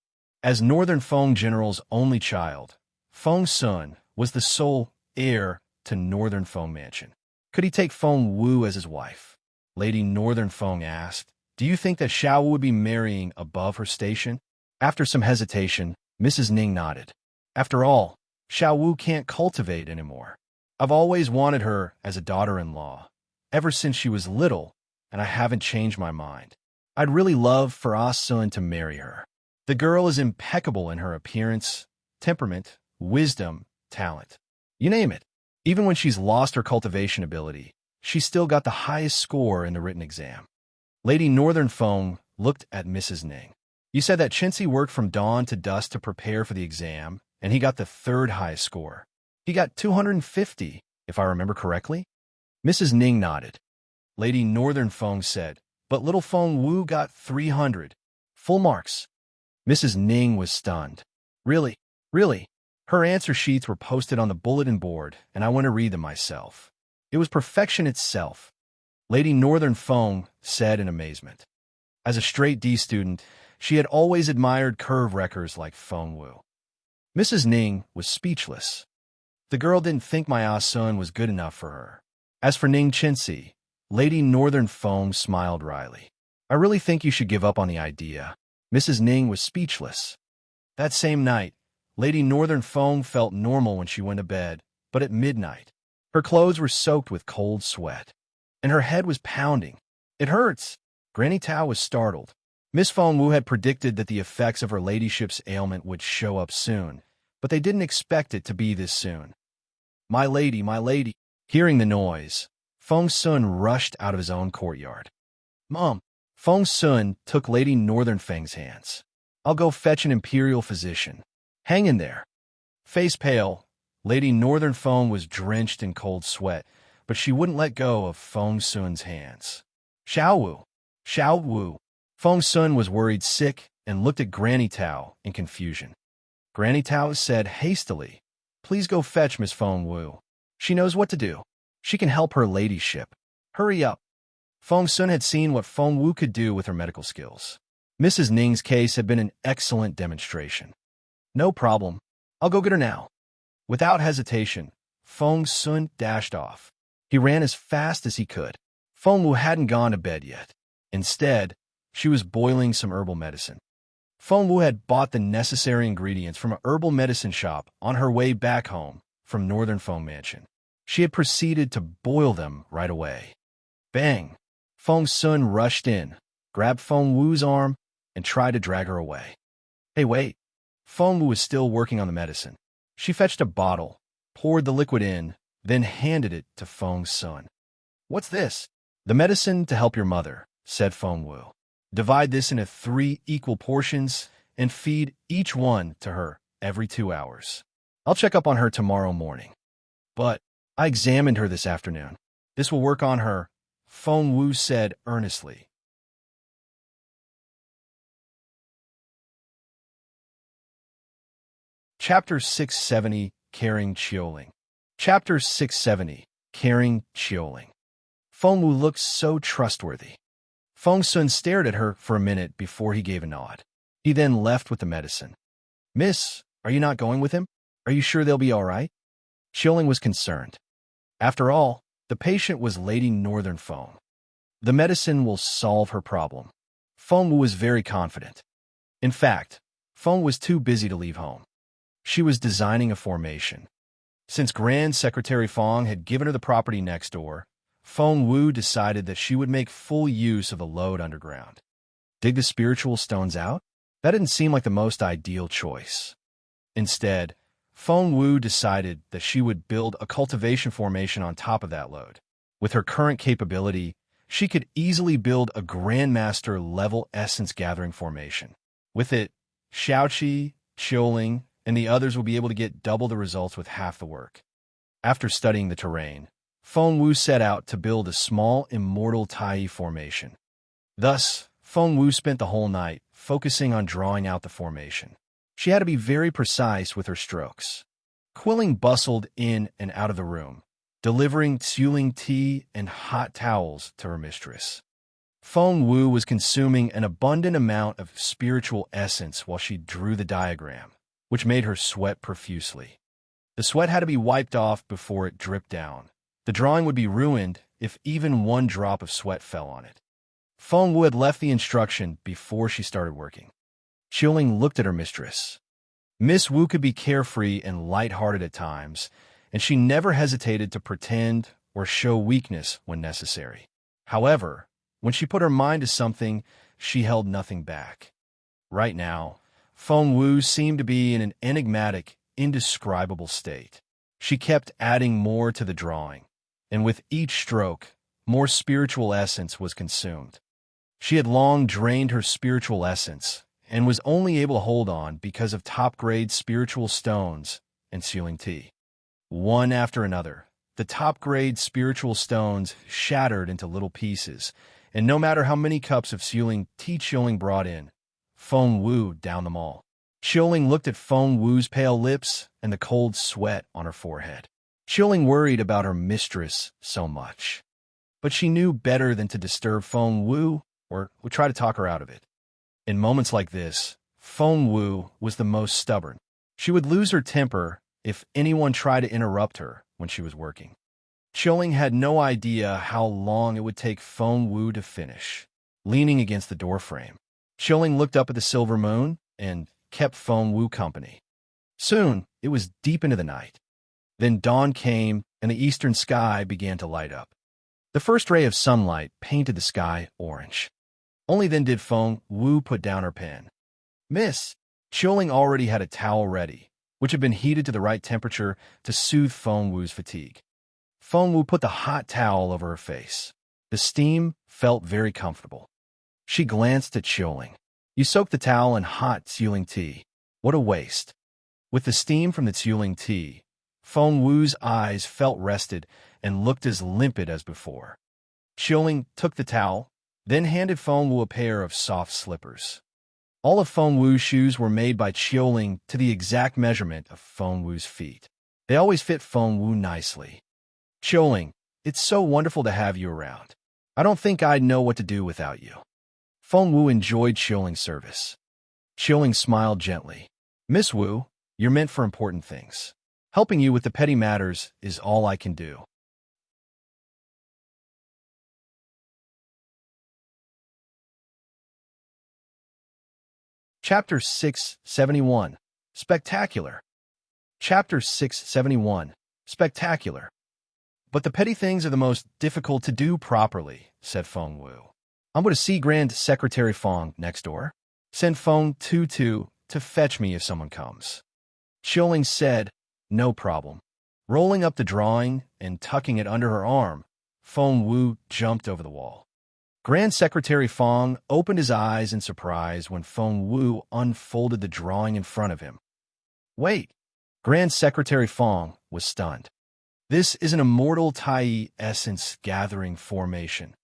As Northern Feng General's only child, Feng Sun was the sole heir to Northern Feng Mansion. Could he take Feng Wu as his wife? Lady Northern Feng asked. Do you think that Xiao Wu would be marrying above her station? After some hesitation, Mrs. Ning nodded. After all, Xiao Wu can't cultivate anymore. I've always wanted her as a daughter-in-law, ever since she was little, and I haven't changed my mind. I'd really love for Ah Sun to marry her. The girl is impeccable in her appearance, temperament, wisdom, talent. You name it. Even when she's lost her cultivation ability, she's still got the highest score in the written exam. Lady Northern Feng looked at Mrs. Ning. You said that Qinci worked from dawn to dusk to prepare for the exam, and he got the third highest score. He got 250, if I remember correctly. Mrs. Ning nodded. Lady Northern Feng said, but little Feng Wu got 300. Full marks. Mrs. Ning was stunned. Really? Really? Her answer sheets were posted on the bulletin board, and I went to read them myself. It was perfection itself. Lady Northern Feng said in amazement. As a straight D student, she had always admired curve wreckers like Feng Wu. Mrs. Ning was speechless. The girl didn't think my Ah Sun was good enough for her. As for Ning Qinci, Lady Northern Feng smiled wryly. I really think you should give up on the idea. Mrs. Ning was speechless. That same night, Lady Northern Feng felt normal when she went to bed, but at midnight, her clothes were soaked with cold sweat, and her head was pounding. It hurts. Granny Tao was startled. Miss Feng Wu had predicted that the effects of her ladyship's ailment would show up soon, but they didn't expect it to be this soon. My lady, my lady. Hearing the noise, Feng Sun rushed out of his own courtyard. Mom, Feng Sun took Lady Northern Feng's hands. I'll go fetch an Imperial physician. Hang in there. Face pale, Lady Northern Feng was drenched in cold sweat, but she wouldn't let go of Feng Sun's hands. Xiao Wu. Xiao Wu. Feng Sun was worried sick and looked at Granny Tao in confusion. Granny Tao said hastily, "Please go fetch Miss Feng Wu. She knows what to do. She can help her ladyship. Hurry up." Feng Sun had seen what Feng Wu could do with her medical skills. Mrs. Ning's case had been an excellent demonstration. "No problem. I'll go get her now." Without hesitation, Feng Sun dashed off. He ran as fast as he could. Feng Wu hadn't gone to bed yet. Instead, she was boiling some herbal medicine. Feng Wu had bought the necessary ingredients from a herbal medicine shop on her way back home from Northern Feng Mansion. She had proceeded to boil them right away. Bang! Feng Sun rushed in, grabbed Feng Wu's arm, and tried to drag her away. "Hey, wait." Feng Wu was still working on the medicine. She fetched a bottle, poured the liquid in, then handed it to Feng Sun. "What's this?" "The medicine to help your mother," said Feng Wu. "Divide this into 3 equal portions and feed each one to her every 2 hours. I'll check up on her tomorrow morning." "But I examined her this afternoon. This will work on her," Feng Wu said earnestly. Chapter 670, Caring Chioling. Chapter 670, Caring Chioling. Feng Wu looked so trustworthy. Feng Sun stared at her for a minute before he gave a nod. He then left with the medicine. "Miss, are you not going with him? Are you sure they'll be all right?" Chioling was concerned. After all, the patient was Lady Northern Feng. The medicine will solve her problem. Feng Wu was very confident. In fact, Feng was too busy to leave home. She was designing a formation. Since Grand Secretary Feng had given her the property next door, Feng Wu decided that she would make full use of the lode underground. Dig the spiritual stones out? That didn't seem like the most ideal choice. Instead, Feng Wu decided that she would build a cultivation formation on top of that lode. With her current capability, she could easily build a Grandmaster-level essence-gathering formation. With it, Xiaoqi, Chioling, and the others will be able to get double the results with half the work. After studying the terrain, Feng Wu set out to build a small immortal Tai formation. Thus, Feng Wu spent the whole night focusing on drawing out the formation. She had to be very precise with her strokes. Quilling bustled in and out of the room, delivering tseuling tea and hot towels to her mistress. Feng Wu was consuming an abundant amount of spiritual essence while she drew the diagram, which made her sweat profusely. The sweat had to be wiped off before it dripped down. The drawing would be ruined if even one drop of sweat fell on it. Feng Wu had left the instruction before she started working. Chioling looked at her mistress. Miss Wu could be carefree and light-hearted at times, and she never hesitated to pretend or show weakness when necessary. However, when she put her mind to something, she held nothing back. Right now, Feng Wu seemed to be in an enigmatic, indescribable state. She kept adding more to the drawing, and with each stroke, more spiritual essence was consumed. She had long drained her spiritual essence, and was only able to hold on because of top-grade spiritual stones and tseuling tea. One after another, the top-grade spiritual stones shattered into little pieces, and no matter how many cups of tseuling tea Chioling brought in, Feng Wu downed them all. Chioling looked at Feng Wu's pale lips and the cold sweat on her forehead. Chioling worried about her mistress so much. But she knew better than to disturb Feng Wu or would try to talk her out of it. In moments like this, Feng Wu was the most stubborn. She would lose her temper if anyone tried to interrupt her when she was working. Chioling had no idea how long it would take Feng Wu to finish. Leaning against the doorframe, Chioling looked up at the silver moon and kept Feng Wu company. Soon, it was deep into the night. Then dawn came and the eastern sky began to light up. The first ray of sunlight painted the sky orange. Only then did Feng Wu put down her pen. "Miss!" Chioling already had a towel ready, which had been heated to the right temperature to soothe Feng Wu's fatigue. Feng Wu put the hot towel over her face. The steam felt very comfortable. She glanced at Chioling. "You soaked the towel in hot tseuling tea. What a waste." With the steam from the tseuling tea, Feng Wu's eyes felt rested and looked as limpid as before. Chioling took the towel, then handed Feng Wu a pair of soft slippers. All of Feng Wu's shoes were made by Qiuling to the exact measurement of Feng Wu's feet. They always fit Feng Wu nicely. Qiuling, it's so wonderful to have you around. I don't think I'd know what to do without you. Feng Wu enjoyed Qiuling's service. Qiuling smiled gently. Miss Wu, you're meant for important things. Helping you with the petty matters is all I can do. Chapter 671. Spectacular. Chapter 671. Spectacular. But the petty things are the most difficult to do properly, said Feng Wu. I'm going to see Grand Secretary Feng next door. Send Feng Tutu to fetch me if someone comes. Qiuling said, no problem. Rolling up the drawing and tucking it under her arm, Feng Wu jumped over the wall. Grand Secretary Feng opened his eyes in surprise when Feng Wu unfolded the drawing in front of him. Wait! Grand Secretary Feng was stunned. This is an immortal Tai essence gathering formation.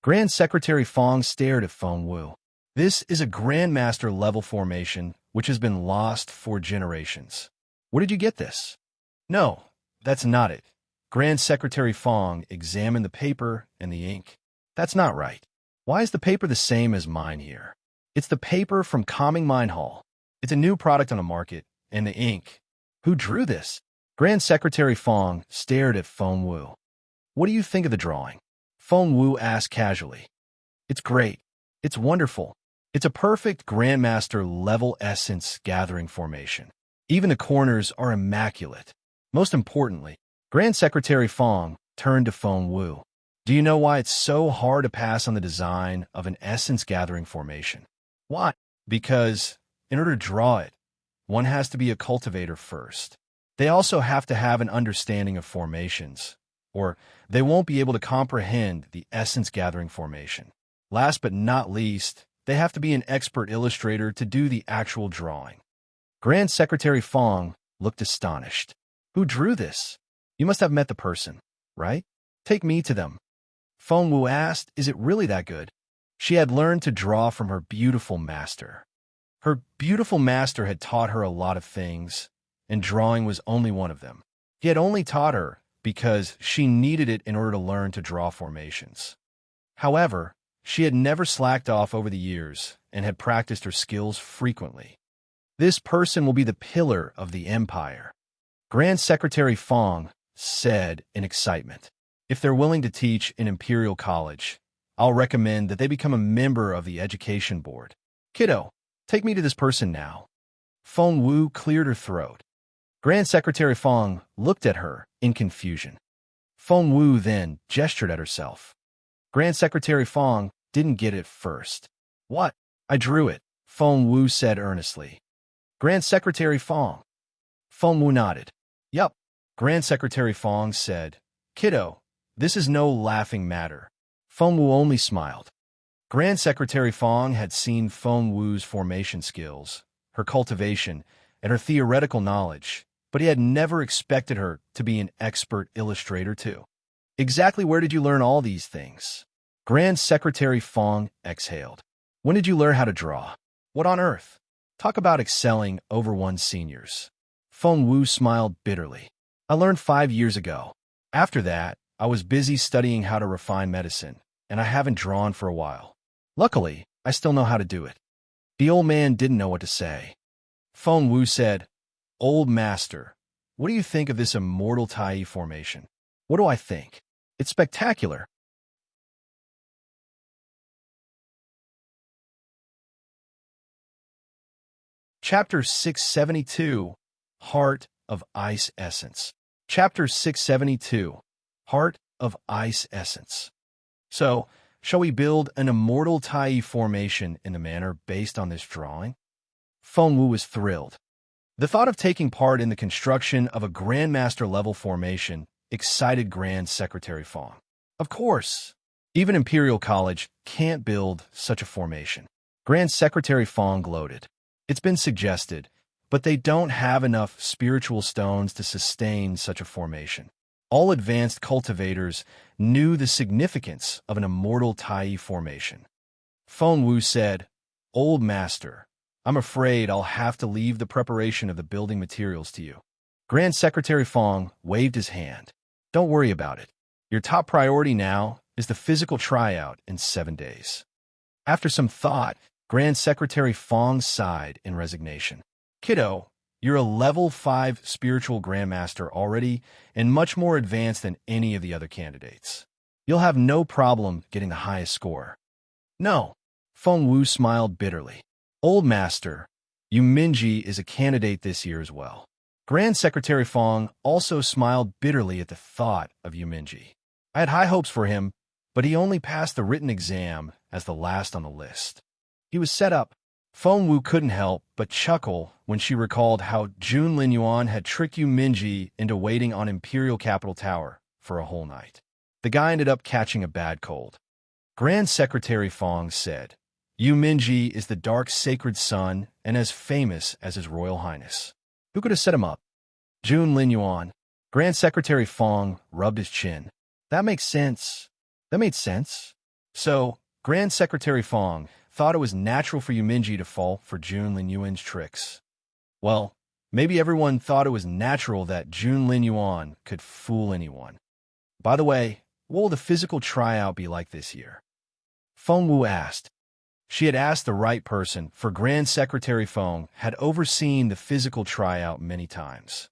Grand Secretary Feng stared at Feng Wu. This is a Grandmaster level formation which has been lost for generations. Where did you get this? No, that's not it. Grand Secretary Feng examined the paper and the ink. That's not right. Why is the paper the same as mine here? It's the paper from Calming Mind Hall. It's a new product on the market, and the ink. Who drew this? Grand Secretary Feng stared at Feng Wu. What do you think of the drawing? Feng Wu asked casually. It's great. It's wonderful. It's a perfect Grandmaster level essence gathering formation. Even the corners are immaculate. Most importantly, Grand Secretary Feng turned to Feng Wu. Do you know why it's so hard to pass on the design of an essence gathering formation? Why? Because, in order to draw it, one has to be a cultivator first. They also have to have an understanding of formations, or they won't be able to comprehend the essence gathering formation. Last but not least, they have to be an expert illustrator to do the actual drawing. Grand Secretary Feng looked astonished. Who drew this? You must have met the person, right? Take me to them. Feng Wu asked, is it really that good? She had learned to draw from her beautiful master. Her beautiful master had taught her a lot of things, and drawing was only one of them. He had only taught her because she needed it in order to learn to draw formations. However, she had never slacked off over the years and had practiced her skills frequently. This person will be the pillar of the empire, Grand Secretary Feng said in excitement. If they're willing to teach in Imperial College, I'll recommend that they become a member of the education board. Kiddo, take me to this person now. Feng Wu cleared her throat. Grand Secretary Feng looked at her in confusion. Feng Wu then gestured at herself. Grand Secretary Feng didn't get it first. What? I drew it, Feng Wu said earnestly. Grand Secretary Feng. Feng Wu nodded. Yup, Grand Secretary Feng said. Kiddo, this is no laughing matter. Feng Wu only smiled. Grand Secretary Feng had seen Feng Wu's formation skills, her cultivation, and her theoretical knowledge, but he had never expected her to be an expert illustrator too. Exactly where did you learn all these things? Grand Secretary Feng exhaled. When did you learn how to draw? What on earth? Talk about excelling over one's seniors. Feng Wu smiled bitterly. I learned 5 years ago. After that, I was busy studying how to refine medicine, and I haven't drawn for a while. Luckily, I still know how to do it. The old man didn't know what to say. Feng Wu said, Old master, what do you think of this immortal Tai formation? What do I think? It's spectacular. Chapter 672, Heart of Ice Essence. Chapter 672, Heart of Ice Essence. So, shall we build an immortal Tai formation in the manner based on this drawing? Feng Wu was thrilled. The thought of taking part in the construction of a Grandmaster-level formation excited Grand Secretary Feng. Of course, even Imperial College can't build such a formation. Grand Secretary Feng gloated. It's been suggested, but they don't have enough spiritual stones to sustain such a formation. All advanced cultivators knew the significance of an immortal Taiyi formation. Feng Wu said, "Old Master, I'm afraid I'll have to leave the preparation of the building materials to you." Grand Secretary Feng waved his hand. "Don't worry about it. Your top priority now is the physical tryout in 7 days." After some thought, Grand Secretary Feng sighed in resignation. "Kiddo, you're a level 5 spiritual grandmaster already and much more advanced than any of the other candidates. You'll have no problem getting the highest score." "No." Feng Wu smiled bitterly. "Old Master, Yuminji is a candidate this year as well." Grand Secretary Feng also smiled bitterly at the thought of Yuminji. "I had high hopes for him, but he only passed the written exam as the last on the list." He was set up. Feng Wu couldn't help but chuckle when she recalled how Jun Linyuan had tricked Yuminji into waiting on Imperial Capital Tower for a whole night. The guy ended up catching a bad cold. Grand Secretary Feng said, "Yuminji is the dark sacred son and as famous as His Royal Highness. Who could have set him up?" Jun Linyuan. Grand Secretary Feng rubbed his chin. "That makes sense." That made sense. So, Grand Secretary Feng thought it was natural for Yuminji to fall for Jun Linyuan's tricks. Well, maybe everyone thought it was natural that Jun Linyuan could fool anyone. "By the way, what will the physical tryout be like this year?" Feng Wu asked. She had asked the right person, for Grand Secretary Feng had overseen the physical tryout many times.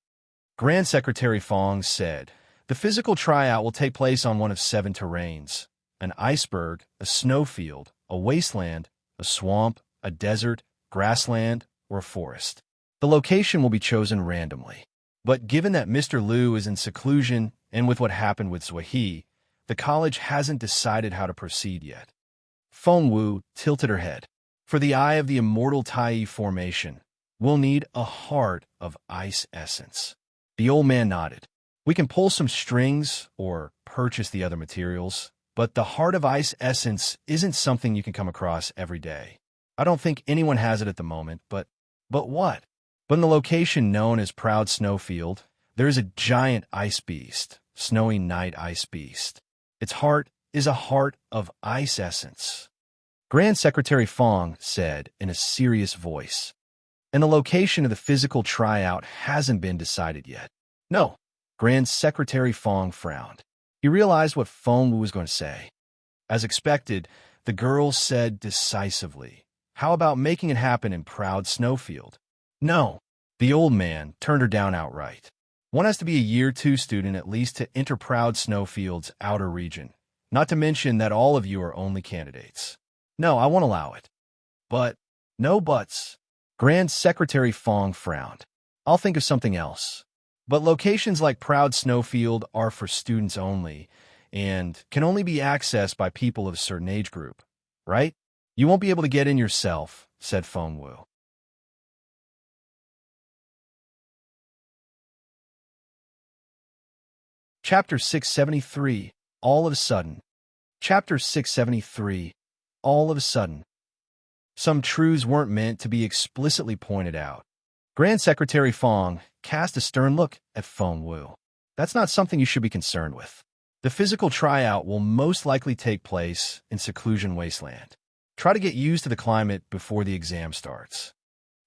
Grand Secretary Feng said, "The physical tryout will take place on one of 7 terrains: an iceberg, a snowfield, a wasteland, a swamp, a desert, grassland, or a forest. The location will be chosen randomly. But given that Mr. Liu is in seclusion and with what happened with Zuihe, the college hasn't decided how to proceed yet." Feng Wu tilted her head. "For the eye of the immortal Taiyi formation, we'll need a heart of ice essence." The old man nodded. "We can pull some strings or purchase the other materials, but the heart of ice essence isn't something you can come across every day. I don't think anyone has it at the moment, but what? But in the location known as Proud Snowfield, there is a giant ice beast, Snowy Night Ice Beast. Its heart is a heart of ice essence." Grand Secretary Feng said in a serious voice. "And the location of the physical tryout hasn't been decided yet." "No." Grand Secretary Feng frowned. He realized what Feng Wu was going to say. As expected, the girl said decisively, "How about making it happen in Proud Snowfield?" "No." The old man turned her down outright. "One has to be a Year 2 student at least to enter Proud Snowfield's outer region, not to mention that all of you are only candidates." "No, I won't allow it." "But." "No buts." Grand Secretary Feng frowned. "I'll think of something else. But locations like Proud Snowfield are for students only and can only be accessed by people of a certain age group, right? You won't be able to get in yourself," said Feng Wu. Chapter 673, All of a Sudden. Chapter 673, All of a Sudden. Some truths weren't meant to be explicitly pointed out. Grand Secretary Feng cast a stern look at Feng Wu. "That's not something you should be concerned with. The physical tryout will most likely take place in Seclusion Wasteland. Try to get used to the climate before the exam starts.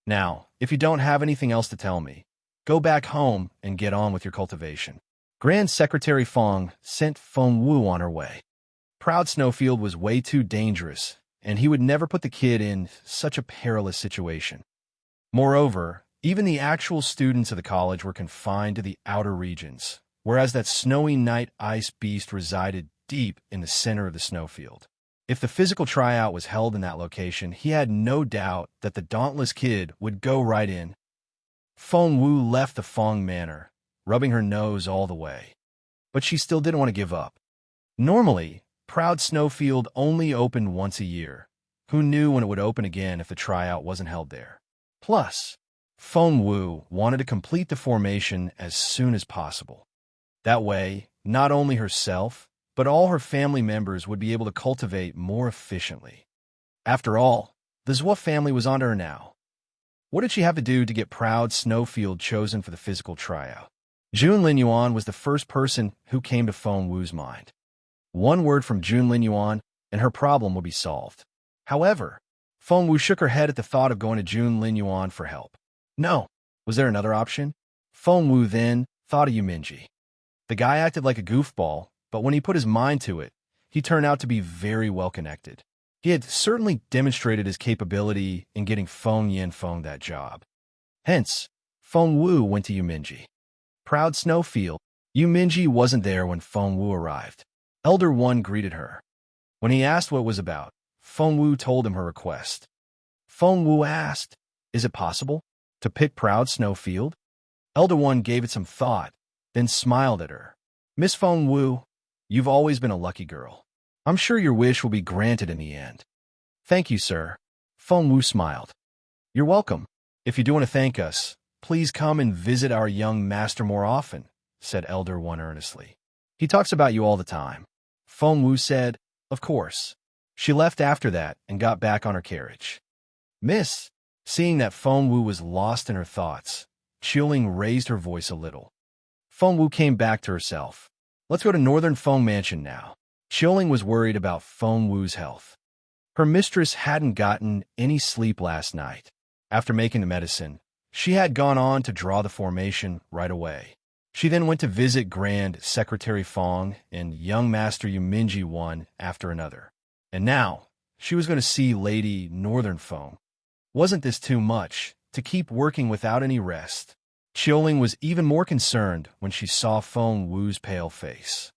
Now, if you don't have anything else to tell me, go back home and get on with your cultivation." Grand Secretary Feng sent Feng Wu on her way. Proud Snowfield was way too dangerous, and he would never put the kid in such a perilous situation. Moreover, even the actual students of the college were confined to the outer regions, whereas that Snowy Night Ice Beast resided deep in the center of the snowfield. If the physical tryout was held in that location, he had no doubt that the dauntless kid would go right in. Feng Wu left the Feng Manor, rubbing her nose all the way. But she still didn't want to give up. Normally, Proud Snowfield only opened once a year. Who knew when it would open again if the tryout wasn't held there? Plus, Feng Wu wanted to complete the formation as soon as possible. That way, not only herself, but all her family members would be able to cultivate more efficiently. After all, the Zhua family was onto her now. What did she have to do to get Proud Snowfield chosen for the physical tryout? Jun Lin Yuan was the first person who came to Feng Wu's mind. One word from Jun Lin Yuan, and her problem would be solved. However, Feng Wu shook her head at the thought of going to Jun Lin Yuan for help. No. Was there another option? Feng Wu then thought of Yuminji. The guy acted like a goofball, but when he put his mind to it, he turned out to be very well connected. He had certainly demonstrated his capability in getting Feng Yanfeng that job. Hence, Feng Wu went to Yuminji. Proud snowfield, Yuminji wasn't there when Feng Wu arrived. Elder One greeted her. When he asked what it was about, Feng Wu told him her request. Feng Wu asked, "Is it possible to pick Proud Snowfield?" Elder One gave it some thought, then smiled at her. "Miss Feng Wu, you've always been a lucky girl. I'm sure your wish will be granted in the end." "Thank you, sir." Feng Wu smiled. "You're welcome. If you do want to thank us, please come and visit our young master more often," said Elder One earnestly. "He talks about you all the time." Feng Wu said, "Of course." She left after that and got back on her carriage. "Miss," seeing that Feng Wu was lost in her thoughts, Qiuling raised her voice a little. Feng Wu came back to herself. "Let's go to Northern Feng Mansion now." Qiuling was worried about Feng Wu's health. Her mistress hadn't gotten any sleep last night. After making the medicine, she had gone on to draw the formation right away. She then went to visit Grand Secretary Feng and young Master Yuminji one after another. And now, she was going to see Lady Northern Feng. Wasn't this too much, to keep working without any rest? Qiuling was even more concerned when she saw Feng Wu's pale face.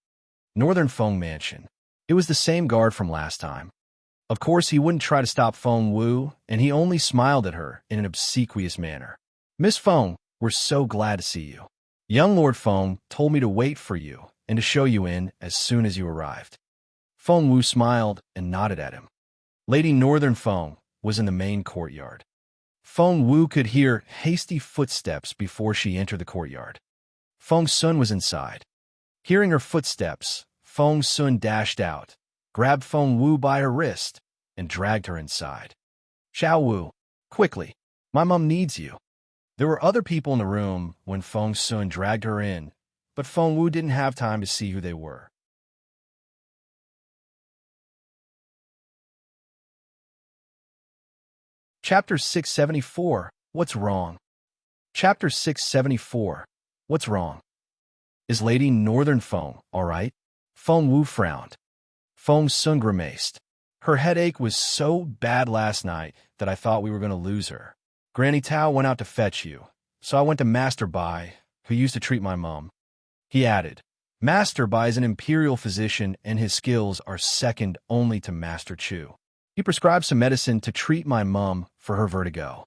Northern Feng Mansion. It was the same guard from last time. Of course, he wouldn't try to stop Feng Wu, and he only smiled at her in an obsequious manner. "Miss Feng, we're so glad to see you. Young Lord Feng told me to wait for you and to show you in as soon as you arrived." Feng Wu smiled and nodded at him. Lady Northern Feng was in the main courtyard. Feng Wu could hear hasty footsteps before she entered the courtyard. Feng Sun was inside. Hearing her footsteps, Feng Sun dashed out, grabbed Feng Wu by her wrist, and dragged her inside. "Xiao Wu, quickly, my mom needs you." There were other people in the room when Feng Sun dragged her in, but Feng Wu didn't have time to see who they were. Chapter 674, What's Wrong? Chapter 674, What's Wrong? Is Lady Northern Feng all right? Feng Wu frowned. Feng Sun grimaced. "Her headache was so bad last night that I thought we were going to lose her. Granny Tao went out to fetch you, so I went to Master Bai, who used to treat my mom." He added, "Master Bai is an Imperial physician and his skills are second only to Master Chu. He prescribed some medicine to treat my mum for her vertigo."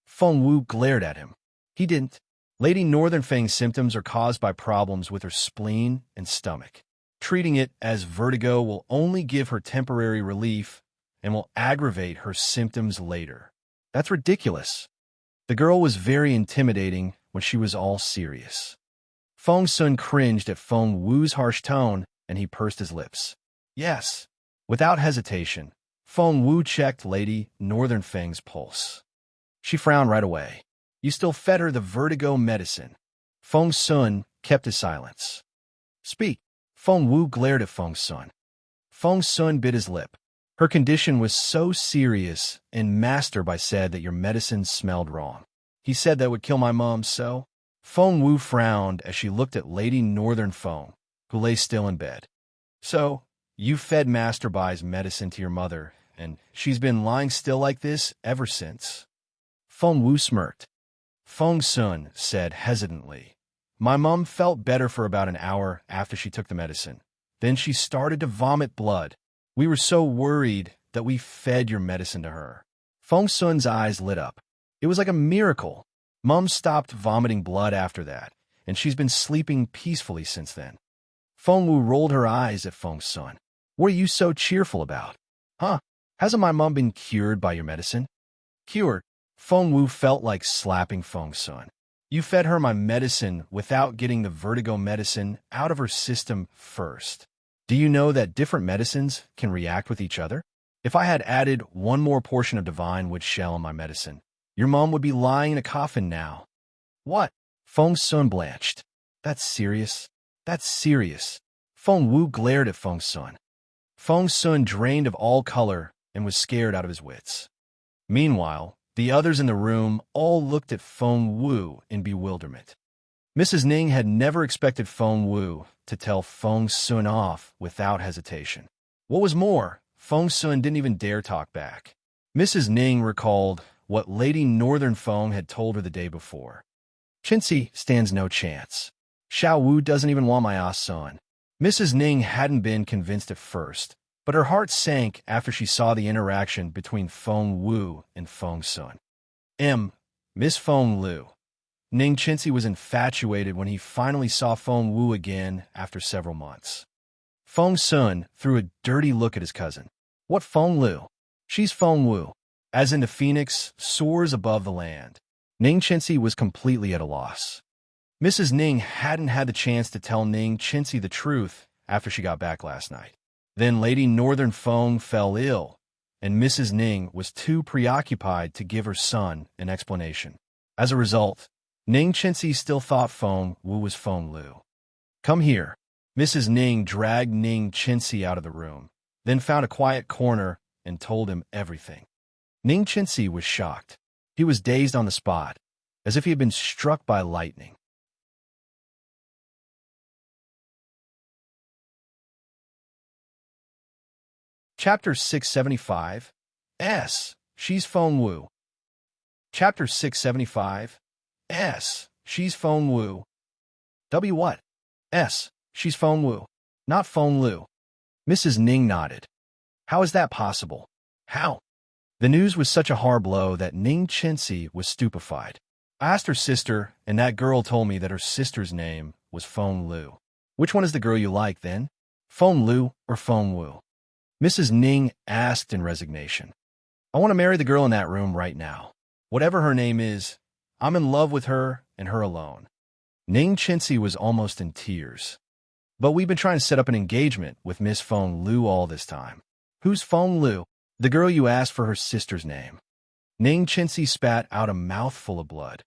Feng Wu glared at him. "He didn't. Lady Northern Feng's symptoms are caused by problems with her spleen and stomach. Treating it as vertigo will only give her temporary relief and will aggravate her symptoms later. That's ridiculous." The girl was very intimidating when she was all serious. Feng Sun cringed at Feng Wu's harsh tone, and he pursed his lips. "Yes." Without hesitation, Feng Wu checked Lady Northern Feng's pulse. She frowned right away. "You still fed her the vertigo medicine." Feng Sun kept his silence. "Speak." Feng Wu glared at Feng Sun. Feng Sun bit his lip. "Her condition was so serious, and Master Bai said that your medicine smelled wrong. He said that would kill my mom, so—" Feng Wu frowned as she looked at Lady Northern Feng, who lay still in bed. "So, you fed Master Bai's medicine to your mother, and she's been lying still like this ever since?" Feng Wu smirked. Feng Sun said hesitantly, "My mom felt better for about an hour after she took the medicine. Then she started to vomit blood. We were so worried that we fed your medicine to her." Feng Sun's eyes lit up. It was like a miracle. Mom stopped vomiting blood after that, and she's been sleeping peacefully since then. Feng Wu rolled her eyes at Feng Sun. "What are you so cheerful about? Huh? Hasn't my mom been cured by your medicine?" "Cured?" Feng Wu felt like slapping Feng Sun. "You fed her my medicine without getting the vertigo medicine out of her system first. Do you know that different medicines can react with each other? If I had added one more portion of divine wood shell in my medicine, your mom would be lying in a coffin now." "What?" Feng Sun blanched. That's serious. That's serious. Feng Wu glared at Feng Sun. Feng Sun drained of all color and was scared out of his wits. Meanwhile, the others in the room all looked at Feng Wu in bewilderment. Mrs. Ning had never expected Feng Wu to tell Feng Sun off without hesitation. What was more, Feng Sun didn't even dare talk back. Mrs. Ning recalled what Lady Northern Feng had told her the day before. Qinci stands no chance. Xiao Wu doesn't even want my son. Mrs. Ning hadn't been convinced at first, but her heart sank after she saw the interaction between Feng Wu and Feng Sun. Miss Feng Lu. Ning Qinci was infatuated when he finally saw Feng Wu again after several months. Feng Sun threw a dirty look at his cousin. What Feng Lu? She's Feng Wu. As in the phoenix soars above the land. Ning Qinci was completely at a loss. Mrs. Ning hadn't had the chance to tell Ning Qinci the truth after she got back last night. Then Lady Northern Feng fell ill, and Mrs. Ning was too preoccupied to give her son an explanation. As a result, Ning Qinci still thought Feng Wu was Feng Lu. Come here. Mrs. Ning dragged Ning Qinci out of the room, then found a quiet corner and told him everything. Ning Qinci was shocked. He was dazed on the spot, as if he had been struck by lightning. Chapter 675. She's Feng Wu. Chapter 675. She's Feng Wu. What? She's Feng Wu. Not Feng Lu. Mrs. Ning nodded. How is that possible? How? The news was such a hard blow that Ning Qinci was stupefied. I asked her sister, and that girl told me that her sister's name was Feng Lu. Which one is the girl you like, then? Feng Lu or Feng Wu? Mrs. Ning asked in resignation. I want to marry the girl in that room right now. Whatever her name is, I'm in love with her and her alone. Ning Qinci was almost in tears. But we've been trying to set up an engagement with Miss Feng Lu all this time. Who's Feng Lu? The girl you asked for her sister's name. Ning Qinci spat out a mouthful of blood.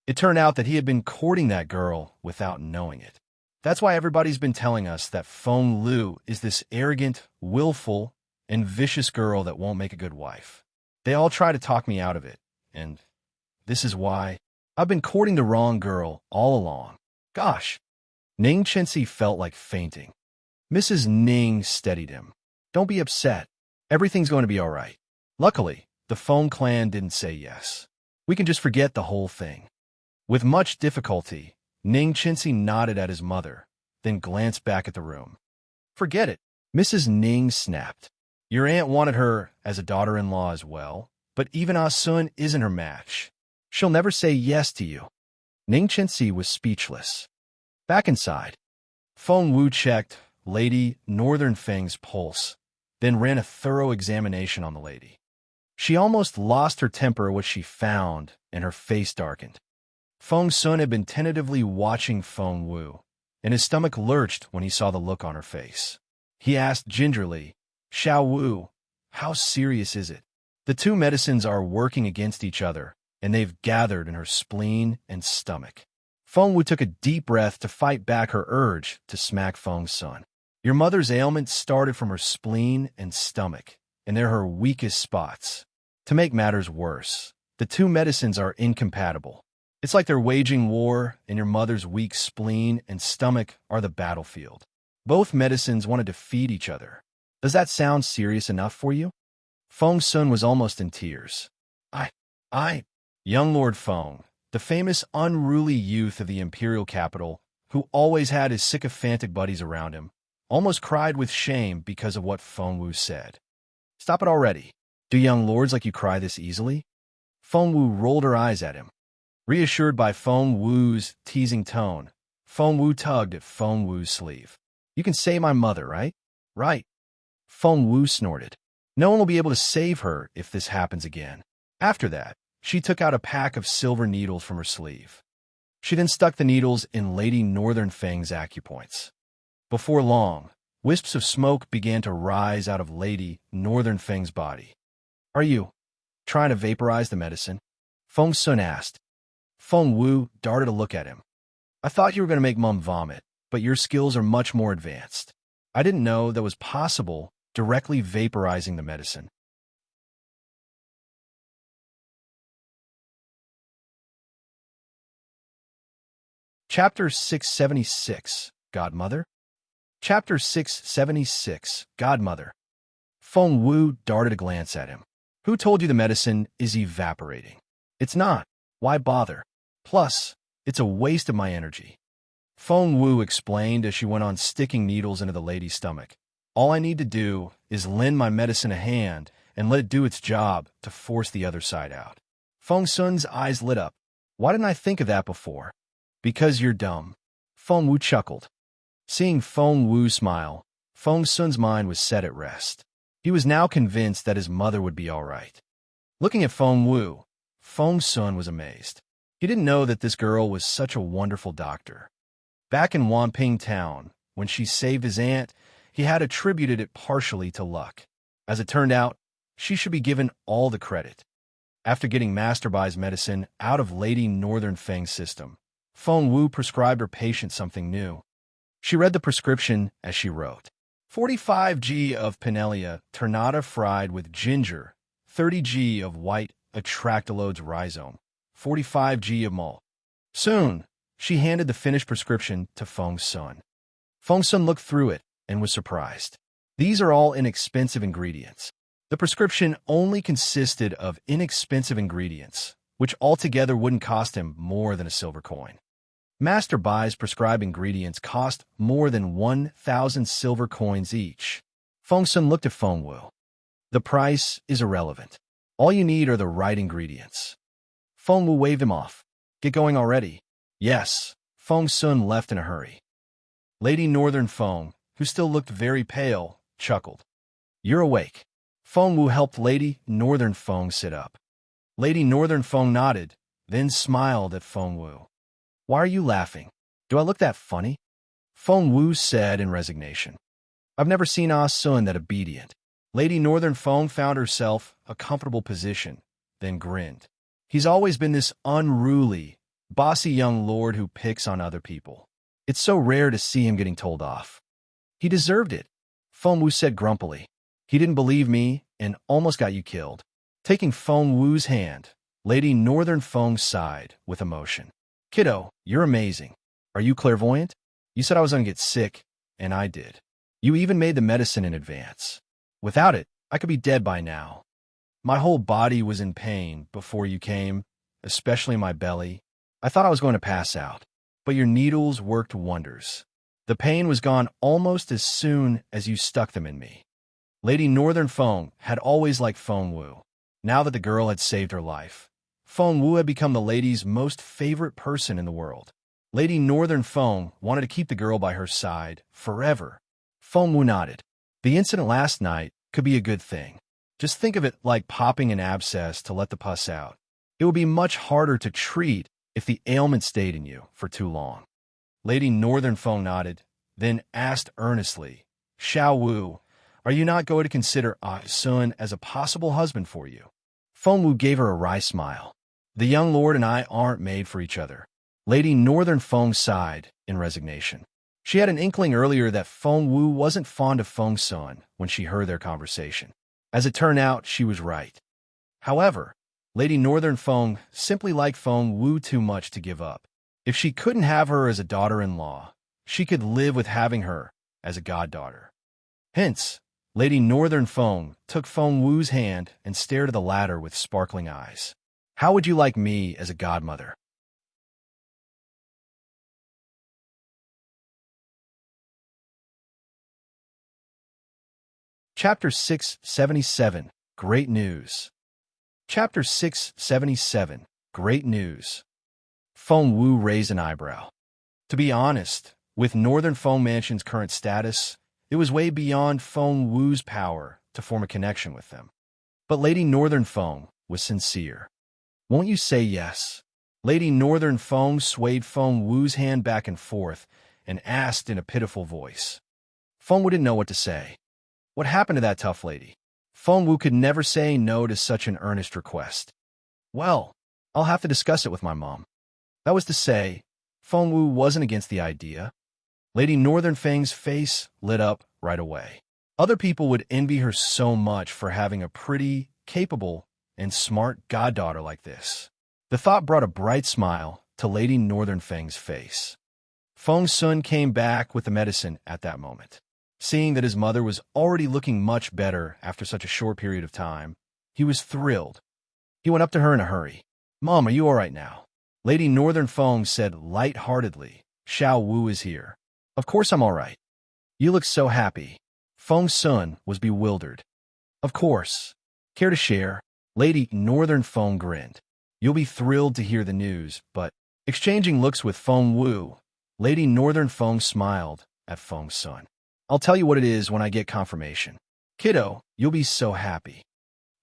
It turned out that he had been courting that girl without knowing it. That's why everybody's been telling us that Feng Lu is this arrogant, willful, and vicious girl that won't make a good wife. They all try to talk me out of it, and this is why I've been courting the wrong girl all along. Gosh. Ning Qinci felt like fainting. Mrs. Ning steadied him. Don't be upset. Everything's going to be all right. Luckily, the Feng clan didn't say yes. We can just forget the whole thing. With much difficulty, Ning Qinci nodded at his mother, then glanced back at the room. Forget it. Mrs. Ning snapped. Your aunt wanted her as a daughter-in-law as well, but even Ah Sun isn't her match. She'll never say yes to you. Ning Qinci was speechless. Back inside, Feng Wu checked Lady Northern Feng's pulse, then ran a thorough examination on the lady. She almost lost her temper at what she found, and her face darkened. Feng Sun had been tentatively watching Feng Wu, and his stomach lurched when he saw the look on her face. He asked gingerly, Xiao Wu, how serious is it? The two medicines are working against each other, and they've gathered in her spleen and stomach. Feng Wu took a deep breath to fight back her urge to smack Feng Sun. Your mother's ailment started from her spleen and stomach, and they're her weakest spots. To make matters worse, the two medicines are incompatible. It's like they're waging war, and your mother's weak spleen and stomach are the battlefield. Both medicines want to defeat each other. Does that sound serious enough for you? Feng Sun was almost in tears. Young Lord Feng, the famous unruly youth of the Imperial capital, who always had his sycophantic buddies around him, almost cried with shame because of what Feng Wu said. Stop it already. Do young lords like you cry this easily? Feng Wu rolled her eyes at him. Reassured by Feng Wu's teasing tone, Feng Wu tugged at Feng Wu's sleeve. You can save my mother, right? Right. Feng Wu snorted. No one will be able to save her if this happens again. After that, she took out a pack of silver needles from her sleeve. She then stuck the needles in Lady Northern Feng's acupoints. Before long, wisps of smoke began to rise out of Lady Northern Feng's body. Are you trying to vaporize the medicine? Feng Sun asked. Feng Wu darted a look at him. I thought you were going to make Mom vomit, but your skills are much more advanced. I didn't know that was possible, directly vaporizing the medicine. Chapter 676, Godmother. Chapter 676, Godmother. Feng Wu darted a glance at him. Who told you the medicine is evaporating? It's not. Why bother? Plus, it's a waste of my energy. Feng Wu explained as she went on sticking needles into the lady's stomach. All I need to do is lend my medicine a hand and let it do its job to force the other side out. Feng Sun's eyes lit up. Why didn't I think of that before? Because you're dumb. Feng Wu chuckled. Seeing Feng Wu smile, Feng Sun's mind was set at rest. He was now convinced that his mother would be all right. Looking at Feng Wu, Feng Sun was amazed. He didn't know that this girl was such a wonderful doctor. Back in Wanping Town, when she saved his aunt, he had attributed it partially to luck. As it turned out, she should be given all the credit. After getting Master Bai's medicine out of Lady Northern Feng's system, Feng Wu prescribed her patient something new. She read the prescription as she wrote. 45 g of Pinellia ternata fried with ginger, 30 g of white atractylodes rhizome, 45 g of malt. Soon, she handed the finished prescription to Feng Sun. Feng Sun looked through it and was surprised. These are all inexpensive ingredients. The prescription only consisted of inexpensive ingredients, which altogether wouldn't cost him more than a silver coin. Master Bai's prescribed ingredients cost more than 1,000 silver coins each. Feng Sun looked at Feng Wu. The price is irrelevant. All you need are the right ingredients. Feng Wu waved him off. Get going already. Yes. Feng Sun left in a hurry. Lady Northern Feng, who still looked very pale, chuckled. You're awake. Feng Wu helped Lady Northern Feng sit up. Lady Northern Feng nodded, then smiled at Feng Wu. Why are you laughing? Do I look that funny? Feng Wu said in resignation. I've never seen Ah Sun that obedient. Lady Northern Feng found herself a comfortable position, then grinned. He's always been this unruly, bossy young lord who picks on other people. It's so rare to see him getting told off. He deserved it, Feng Wu said grumpily. He didn't believe me and almost got you killed. Taking Feng Wu's hand, Lady Northern Feng sighed with emotion. Kiddo, you're amazing. Are you clairvoyant? You said I was going to get sick, and I did. You even made the medicine in advance. Without it, I could be dead by now. My whole body was in pain before you came, especially my belly. I thought I was going to pass out, but your needles worked wonders. The pain was gone almost as soon as you stuck them in me. Lady Northern Feng had always liked Feng Wu. Now that the girl had saved her life, Feng Wu had become the lady's most favorite person in the world. Lady Northern Feng wanted to keep the girl by her side forever. Feng Wu nodded. The incident last night could be a good thing. Just think of it like popping an abscess to let the pus out. It would be much harder to treat if the ailment stayed in you for too long. Lady Northern Feng nodded, then asked earnestly, Xiao Wu, are you not going to consider Ah Sun as a possible husband for you? Feng Wu gave her a wry smile. The young lord and I aren't made for each other. Lady Northern Feng sighed in resignation. She had an inkling earlier that Feng Wu wasn't fond of Feng Sun when she heard their conversation. As it turned out, she was right. However, Lady Northern Feng simply liked Feng Wu too much to give up. If she couldn't have her as a daughter-in-law, she could live with having her as a goddaughter. Hence, Lady Northern Feng took Feng Wu's hand and stared at the latter with sparkling eyes. How would you like me as a godmother? Chapter 677, Great News. Chapter 677, Great News. Feng Wu raised an eyebrow. To be honest, with Northern Feng Mansion's current status, it was way beyond Feng Wu's power to form a connection with them. But Lady Northern Feng was sincere. Won't you say yes? Lady Northern Feng swayed Feng Wu's hand back and forth and asked in a pitiful voice. Feng Wu didn't know what to say. What happened to that tough lady? Feng Wu could never say no to such an earnest request. Well, I'll have to discuss it with my mom. That was to say, Feng Wu wasn't against the idea. Lady Northern Fang's face lit up right away. Other people would envy her so much for having a pretty, capable, and smart goddaughter like this. The thought brought a bright smile to Lady Northern Fang's face. Feng Sun came back with the medicine at that moment. Seeing that his mother was already looking much better after such a short period of time, he was thrilled. He went up to her in a hurry. "Mom, are you all right now?" Lady Northern Feng said light-heartedly, "Xiao Wu is here." "Of course I'm all right. You look so happy." Feng Sun was bewildered. "Of course. Care to share?" Lady Northern Feng grinned. "You'll be thrilled to hear the news, but..." Exchanging looks with Feng Wu, Lady Northern Feng smiled at Feng Sun. "I'll tell you what it is when I get confirmation. Kiddo, you'll be so happy."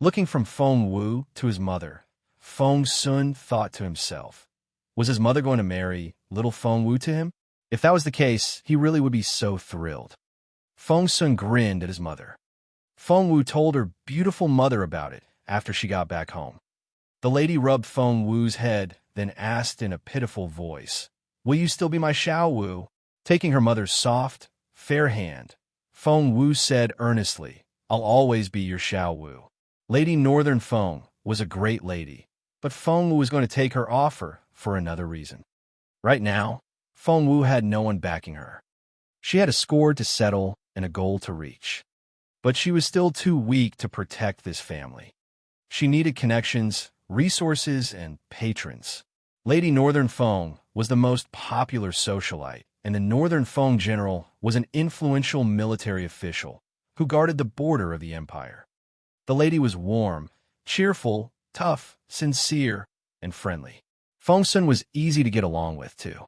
Looking from Feng Wu to his mother, Feng Sun thought to himself, was his mother going to marry little Feng Wu to him? If that was the case, he really would be so thrilled. Feng Sun grinned at his mother. Feng Wu told her beautiful mother about it after she got back home. The lady rubbed Feng Wu's head, then asked in a pitiful voice, "Will you still be my Xiao Wu?" Taking her mother's soft, fair hand, Feng Wu said earnestly, "I'll always be your Xiao Wu." Lady Northern Feng was a great lady, but Feng Wu was going to take her offer for another reason. Right now, Feng Wu had no one backing her. She had a score to settle and a goal to reach. But she was still too weak to protect this family. She needed connections, resources, and patrons. Lady Northern Feng was the most popular socialite, and the Northern Feng general was an influential military official who guarded the border of the empire. The lady was warm, cheerful, tough, sincere, and friendly. Feng Sun was easy to get along with, too.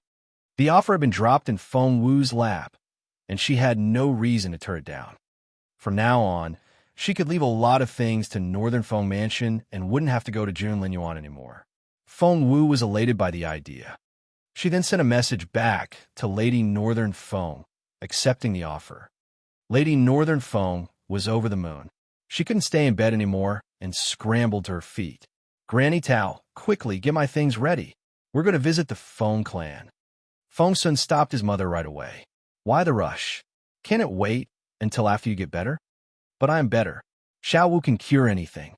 The offer had been dropped in Feng Wu's lap, and she had no reason to turn it down. From now on, she could leave a lot of things to Northern Feng Mansion and wouldn't have to go to Junlin Yuan anymore. Feng Wu was elated by the idea. She then sent a message back to Lady Northern Feng, accepting the offer. Lady Northern Feng was over the moon. She couldn't stay in bed anymore and scrambled to her feet. "Granny Tao, quickly, get my things ready. We're going to visit the Feng clan." Feng Sun stopped his mother right away. "Why the rush? Can't it wait until after you get better?" "But I am better. Xiao Wu can cure anything."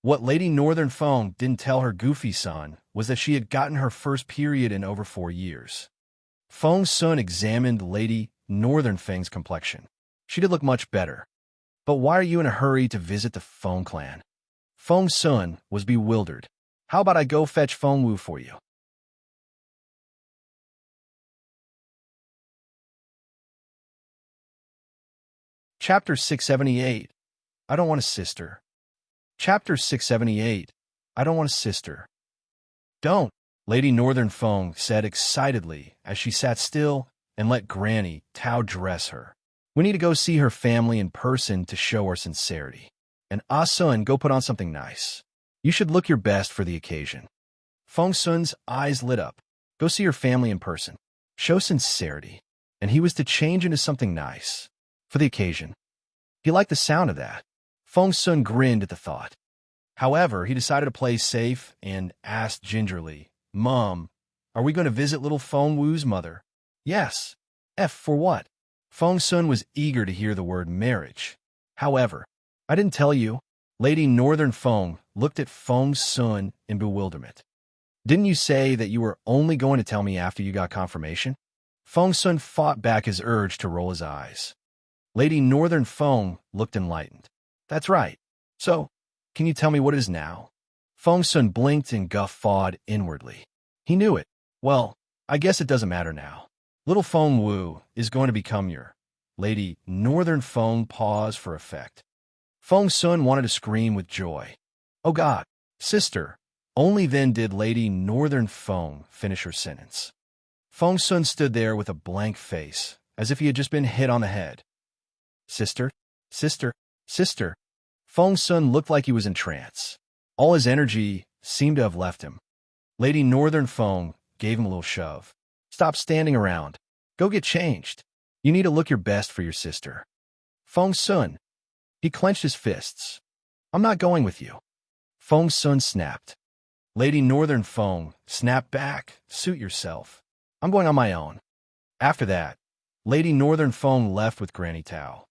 What Lady Northern Feng didn't tell her goofy son was that she had gotten her first period in over 4 years. Feng Sun examined Lady Northern Feng's complexion. She did look much better. "But why are you in a hurry to visit the Feng clan?" Feng Sun was bewildered. "How about I go fetch Feng Wu for you?" Chapter 678. I don't want a sister. Chapter 678. I don't want a sister. "Don't," Lady Northern Feng said excitedly as she sat still and let Granny Tao dress her. "We need to go see her family in person to show our sincerity. And Sun, go put on something nice. You should look your best for the occasion." Feng Sun's eyes lit up. Go see her family in person. Show sincerity. And he was to change into something nice. For the occasion. He liked the sound of that. Feng Sun grinned at the thought. However, he decided to play safe and asked gingerly, "Mom, are we going to visit little Feng Wu's mother?" "Yes." For what?" Feng Sun was eager to hear the word marriage. "However, I didn't tell you." Lady Northern Feng looked at Feng Sun in bewilderment. "Didn't you say that you were only going to tell me after you got confirmation?" Feng Sun fought back his urge to roll his eyes. Lady Northern Feng looked enlightened. "That's right. So, can you tell me what it is now?" Feng Sun blinked and guffawed inwardly. He knew it. "Well, I guess it doesn't matter now. Little Feng Wu is going to become your..." Lady Northern Feng paused for effect. Feng Sun wanted to scream with joy. "Oh God, sister." Only then did Lady Northern Feng finish her sentence. Feng Sun stood there with a blank face, as if he had just been hit on the head. "Sister, sister, sister." Feng Sun looked like he was in trance. All his energy seemed to have left him. Lady Northern Feng gave him a little shove. "Stop standing around. Go get changed. You need to look your best for your sister." "Feng Sun." He clenched his fists. "I'm not going with you." Feng Sun snapped. Lady Northern Feng snapped back. "Suit yourself." I'm going on my own. After that, Lady Northern Fong left with Granny Tao.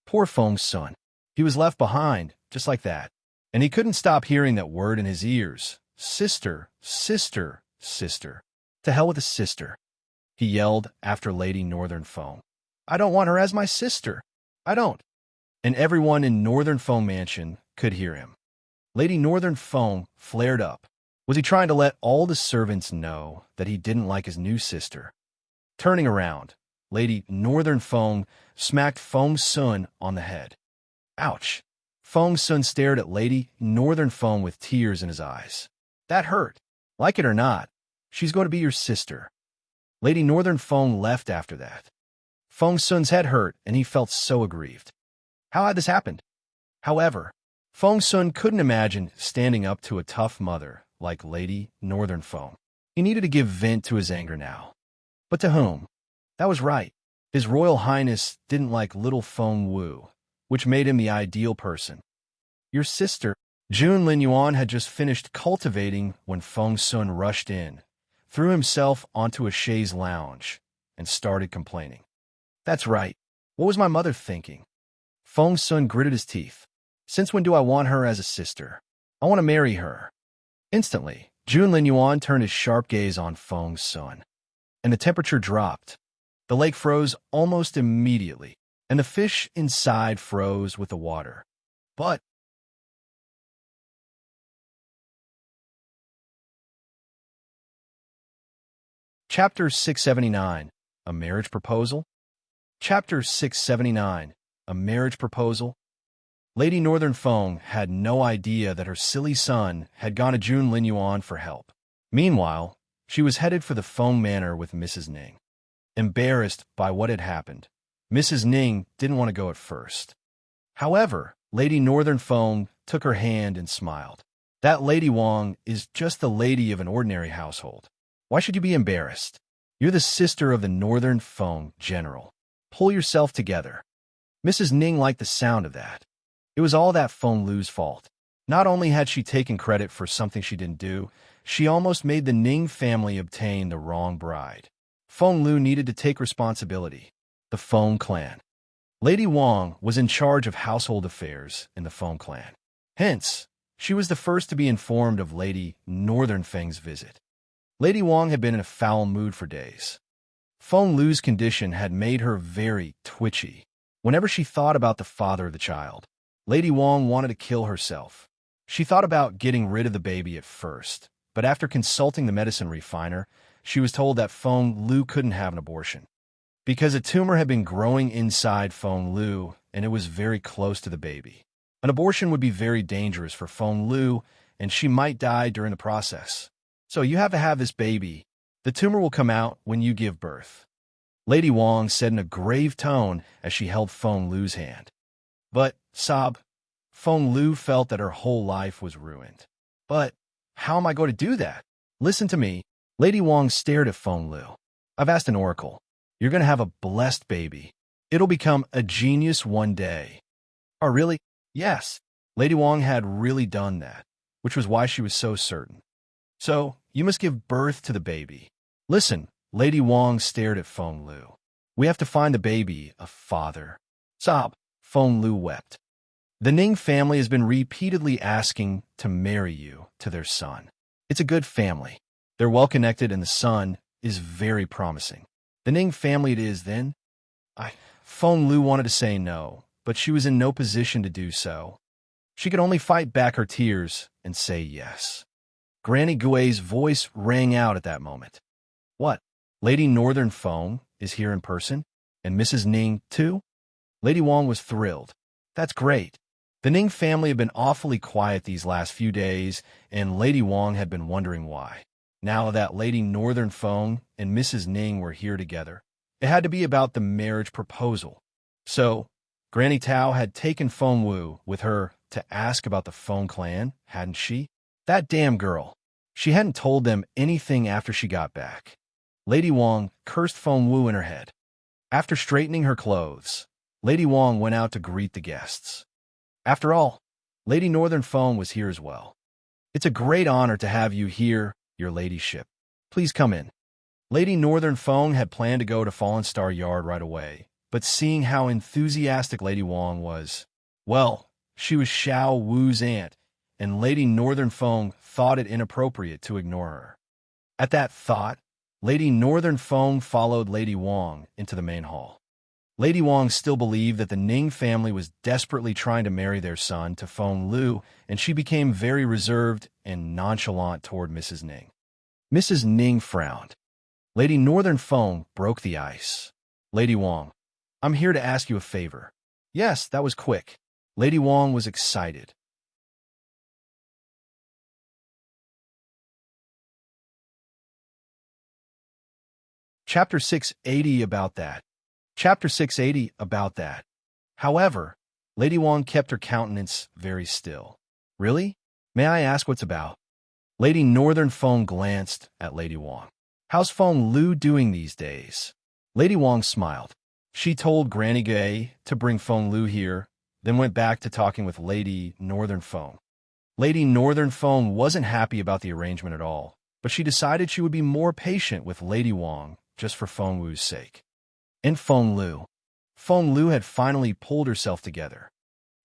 Poor Feng's son. He was left behind, just like that. And he couldn't stop hearing that word in his ears. Sister, sister, sister. To hell with a sister. He yelled after Lady Northern Fong. I don't want her as my sister. I don't. And everyone in Northern Fong Mansion could hear him. Lady Northern Fong flared up. Was he trying to let all the servants know that he didn't like his new sister? Turning around, Lady Northern Fong smacked Feng Sun on the head. Ouch! Feng Sun stared at Lady Northern Fong with tears in his eyes. That hurt. Like it or not, she's going to be your sister. Lady Northern Fong left after that. Feng Sun's head hurt, and he felt so aggrieved. How had this happened? However, Feng Sun couldn't imagine standing up to a tough mother like Lady Northern Fong. He needed to give vent to his anger now. But to whom? That was right. His Royal Highness didn't like little Feng Wu, which made him the ideal person. Your sister, Jun Lin Yuan, had just finished cultivating when Feng Sun rushed in, threw himself onto a chaise lounge, and started complaining. That's right. What was my mother thinking? Feng Sun gritted his teeth. Since when do I want her as a sister? I want to marry her. Instantly, Jun Lin Yuan turned his sharp gaze on Feng Sun, and the temperature dropped. The lake froze almost immediately, and the fish inside froze with the water. But Chapter 679, A Marriage Proposal? Chapter 679, A Marriage Proposal? Lady Northern Fong had no idea that her silly son had gone to Jun Lin Yuan for help. Meanwhile, she was headed for the Fong Manor with Mrs. Ning. Embarrassed by what had happened, Mrs. Ning didn't want to go at first. However, Lady Northern Fong took her hand and smiled. That Lady Wang is just the lady of an ordinary household. Why should you be embarrassed? You're the sister of the Northern Fong General. Pull yourself together. Mrs. Ning liked the sound of that. It was all that Feng Lu's fault. Not only had she taken credit for something she didn't do, she almost made the Ning family obtain the wrong bride. Feng Lu needed to take responsibility. The Feng clan. Lady Wang was in charge of household affairs in the Feng clan. Hence, she was the first to be informed of Lady Northern Feng's visit. Lady Wang had been in a foul mood for days. Feng Lu's condition had made her very twitchy. Whenever she thought about the father of the child, Lady Wang wanted to kill herself. She thought about getting rid of the baby at first, but after consulting the medicine refiner, she was told that Feng Lu couldn't have an abortion, because a tumor had been growing inside Feng Lu, and it was very close to the baby. An abortion would be very dangerous for Feng Lu, and she might die during the process. So you have to have this baby. The tumor will come out when you give birth. Lady Wang said in a grave tone as she held Feng Lu's hand. But, sob, Feng Lu felt that her whole life was ruined. But, how am I going to do that? Listen to me. Lady Wang stared at Feng Lu. I've asked an oracle. You're going to have a blessed baby. It'll become a genius one day. Oh, really? Yes. Lady Wang had really done that, which was why she was so certain. So, you must give birth to the baby. Listen, Lady Wang stared at Feng Lu. We have to find the baby a father. Sob, Feng Lu wept. The Ning family has been repeatedly asking to marry you to their son. It's a good family. They're well-connected and the son is very promising. The Ning family it is, then? Feng Lu wanted to say no, but she was in no position to do so. She could only fight back her tears and say yes. Granny Gui's voice rang out at that moment. What? Lady Northern Fong is here in person? And Mrs. Ning, too? Lady Wang was thrilled. That's great. The Ning family had been awfully quiet these last few days, and Lady Wang had been wondering why. Now that Lady Northern Fong and Mrs. Ning were here together, it had to be about the marriage proposal. So, Granny Tao had taken Feng Wu with her to ask about the Feng clan, hadn't she? That damn girl. She hadn't told them anything after she got back. Lady Wang cursed Feng Wu in her head. After straightening her clothes, Lady Wang went out to greet the guests. After all, Lady Northern Fong was here as well. It's a great honor to have you here, your ladyship. Please come in. Lady Northern Fong had planned to go to Fallen Star Yard right away, but seeing how enthusiastic Lady Wong was, well, she was Xiao Wu's aunt, and Lady Northern Fong thought it inappropriate to ignore her. At that thought, Lady Northern Fong followed Lady Wong into the main hall. Lady Wong still believed that the Ning family was desperately trying to marry their son to Feng Lu, and she became very reserved and nonchalant toward Mrs. Ning. Mrs. Ning frowned. Lady Northern Fong broke the ice. Lady Wong, I'm here to ask you a favor. Yes, that was quick. Lady Wong was excited. Chapter 680 about that. Chapter 680 about that. However, Lady Wong kept her countenance very still. Really? May I ask what's about? Lady Northern Fong glanced at Lady Wong. How's Feng Lu doing these days? Lady Wong smiled. She told Granny Gay to bring Feng Lu here, then went back to talking with Lady Northern Fong. Lady Northern Fong wasn't happy about the arrangement at all, but she decided she would be more patient with Lady Wong just for Feng Lu's sake. And Feng Lu had finally pulled herself together.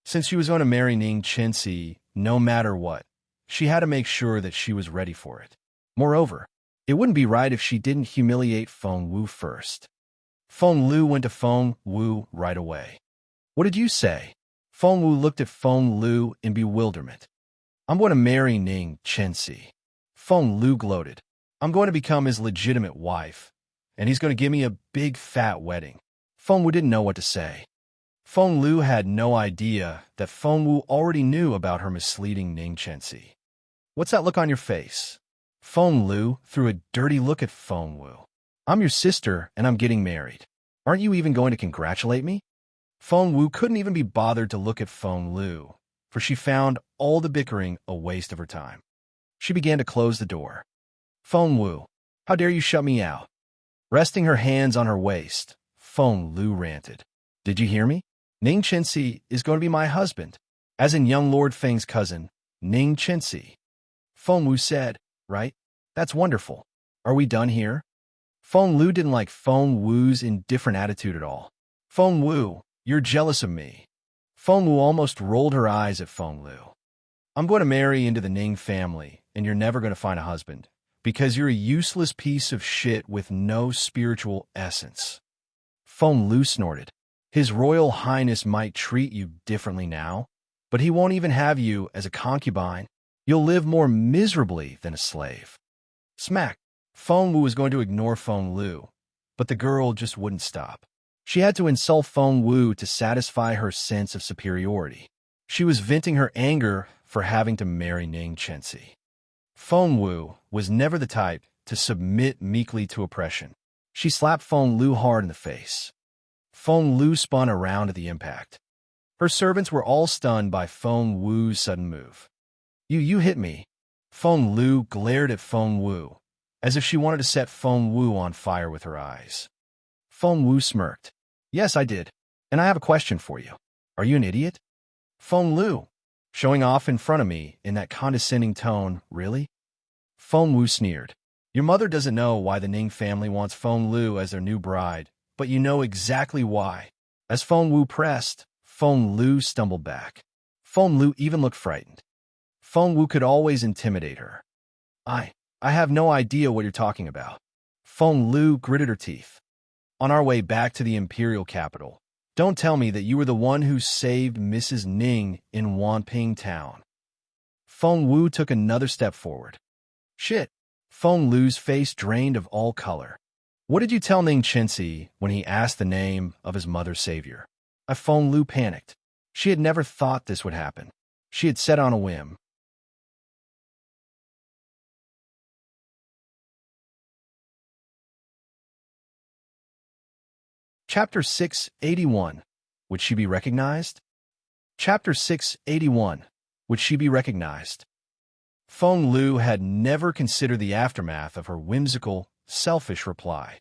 Since she was going to marry Ning Chenxi, no matter what, she had to make sure that she was ready for it. Moreover, it wouldn't be right if she didn't humiliate Feng Wu first. Feng Lu went to Feng Wu right away. What did you say? Feng Wu looked at Feng Lu in bewilderment. I'm going to marry Ning Chenxi. Feng Lu gloated. I'm going to become his legitimate wife, and he's going to give me a big fat wedding. Feng Wu didn't know what to say. Feng Lu had no idea that Feng Wu already knew about her misleading Ning Chenxi. What's that look on your face? Feng Lu threw a dirty look at Feng Wu. I'm your sister, and I'm getting married. Aren't you even going to congratulate me? Feng Wu couldn't even be bothered to look at Feng Lu, for she found all the bickering a waste of her time. She began to close the door. Feng Wu, how dare you shut me out? Resting her hands on her waist, Feng Lu ranted. Did you hear me? Ning Chenxi is going to be my husband, as in young Lord Feng's cousin, Ning Chenxi. Feng Wu said, right? That's wonderful. Are we done here? Feng Lu didn't like Feng Wu's indifferent attitude at all. Feng Wu, you're jealous of me. Feng Wu almost rolled her eyes at Feng Lu. I'm going to marry into the Ning family, and you're never going to find a husband, because you're a useless piece of shit with no spiritual essence. Feng Lu snorted. His Royal Highness might treat you differently now, but he won't even have you as a concubine. You'll live more miserably than a slave. Smack. Feng Wu was going to ignore Feng Lu, but the girl just wouldn't stop. She had to insult Feng Wu to satisfy her sense of superiority. She was venting her anger for having to marry Ning Chenxi. Feng Wu was never the type to submit meekly to oppression. She slapped Feng Lu hard in the face. Feng Lu spun around at the impact. Her servants were all stunned by Feng Wu's sudden move. You hit me. Feng Lu glared at Feng Wu, as if she wanted to set Feng Wu on fire with her eyes. Feng Wu smirked. Yes, I did. And I have a question for you. Are you an idiot? Feng Lu, showing off in front of me in that condescending tone, really? Feng Wu sneered. Your mother doesn't know why the Ning family wants Feng Lu as their new bride, but you know exactly why. As Feng Wu pressed, Feng Lu stumbled back. Feng Lu even looked frightened. Feng Wu could always intimidate her. I have no idea what you're talking about. Feng Lu gritted her teeth. On our way back to the Imperial capital, don't tell me that you were the one who saved Mrs. Ning in Wanping Town. Feng Wu took another step forward. Shit. Feng Lu's face drained of all color. What did you tell Ning Chenxi when he asked the name of his mother's savior? Feng Lu panicked. She had never thought this would happen. She had said on a whim. Chapter 681. Would she be recognized? Chapter 681. Would she be recognized? Feng Lu had never considered the aftermath of her whimsical, selfish reply.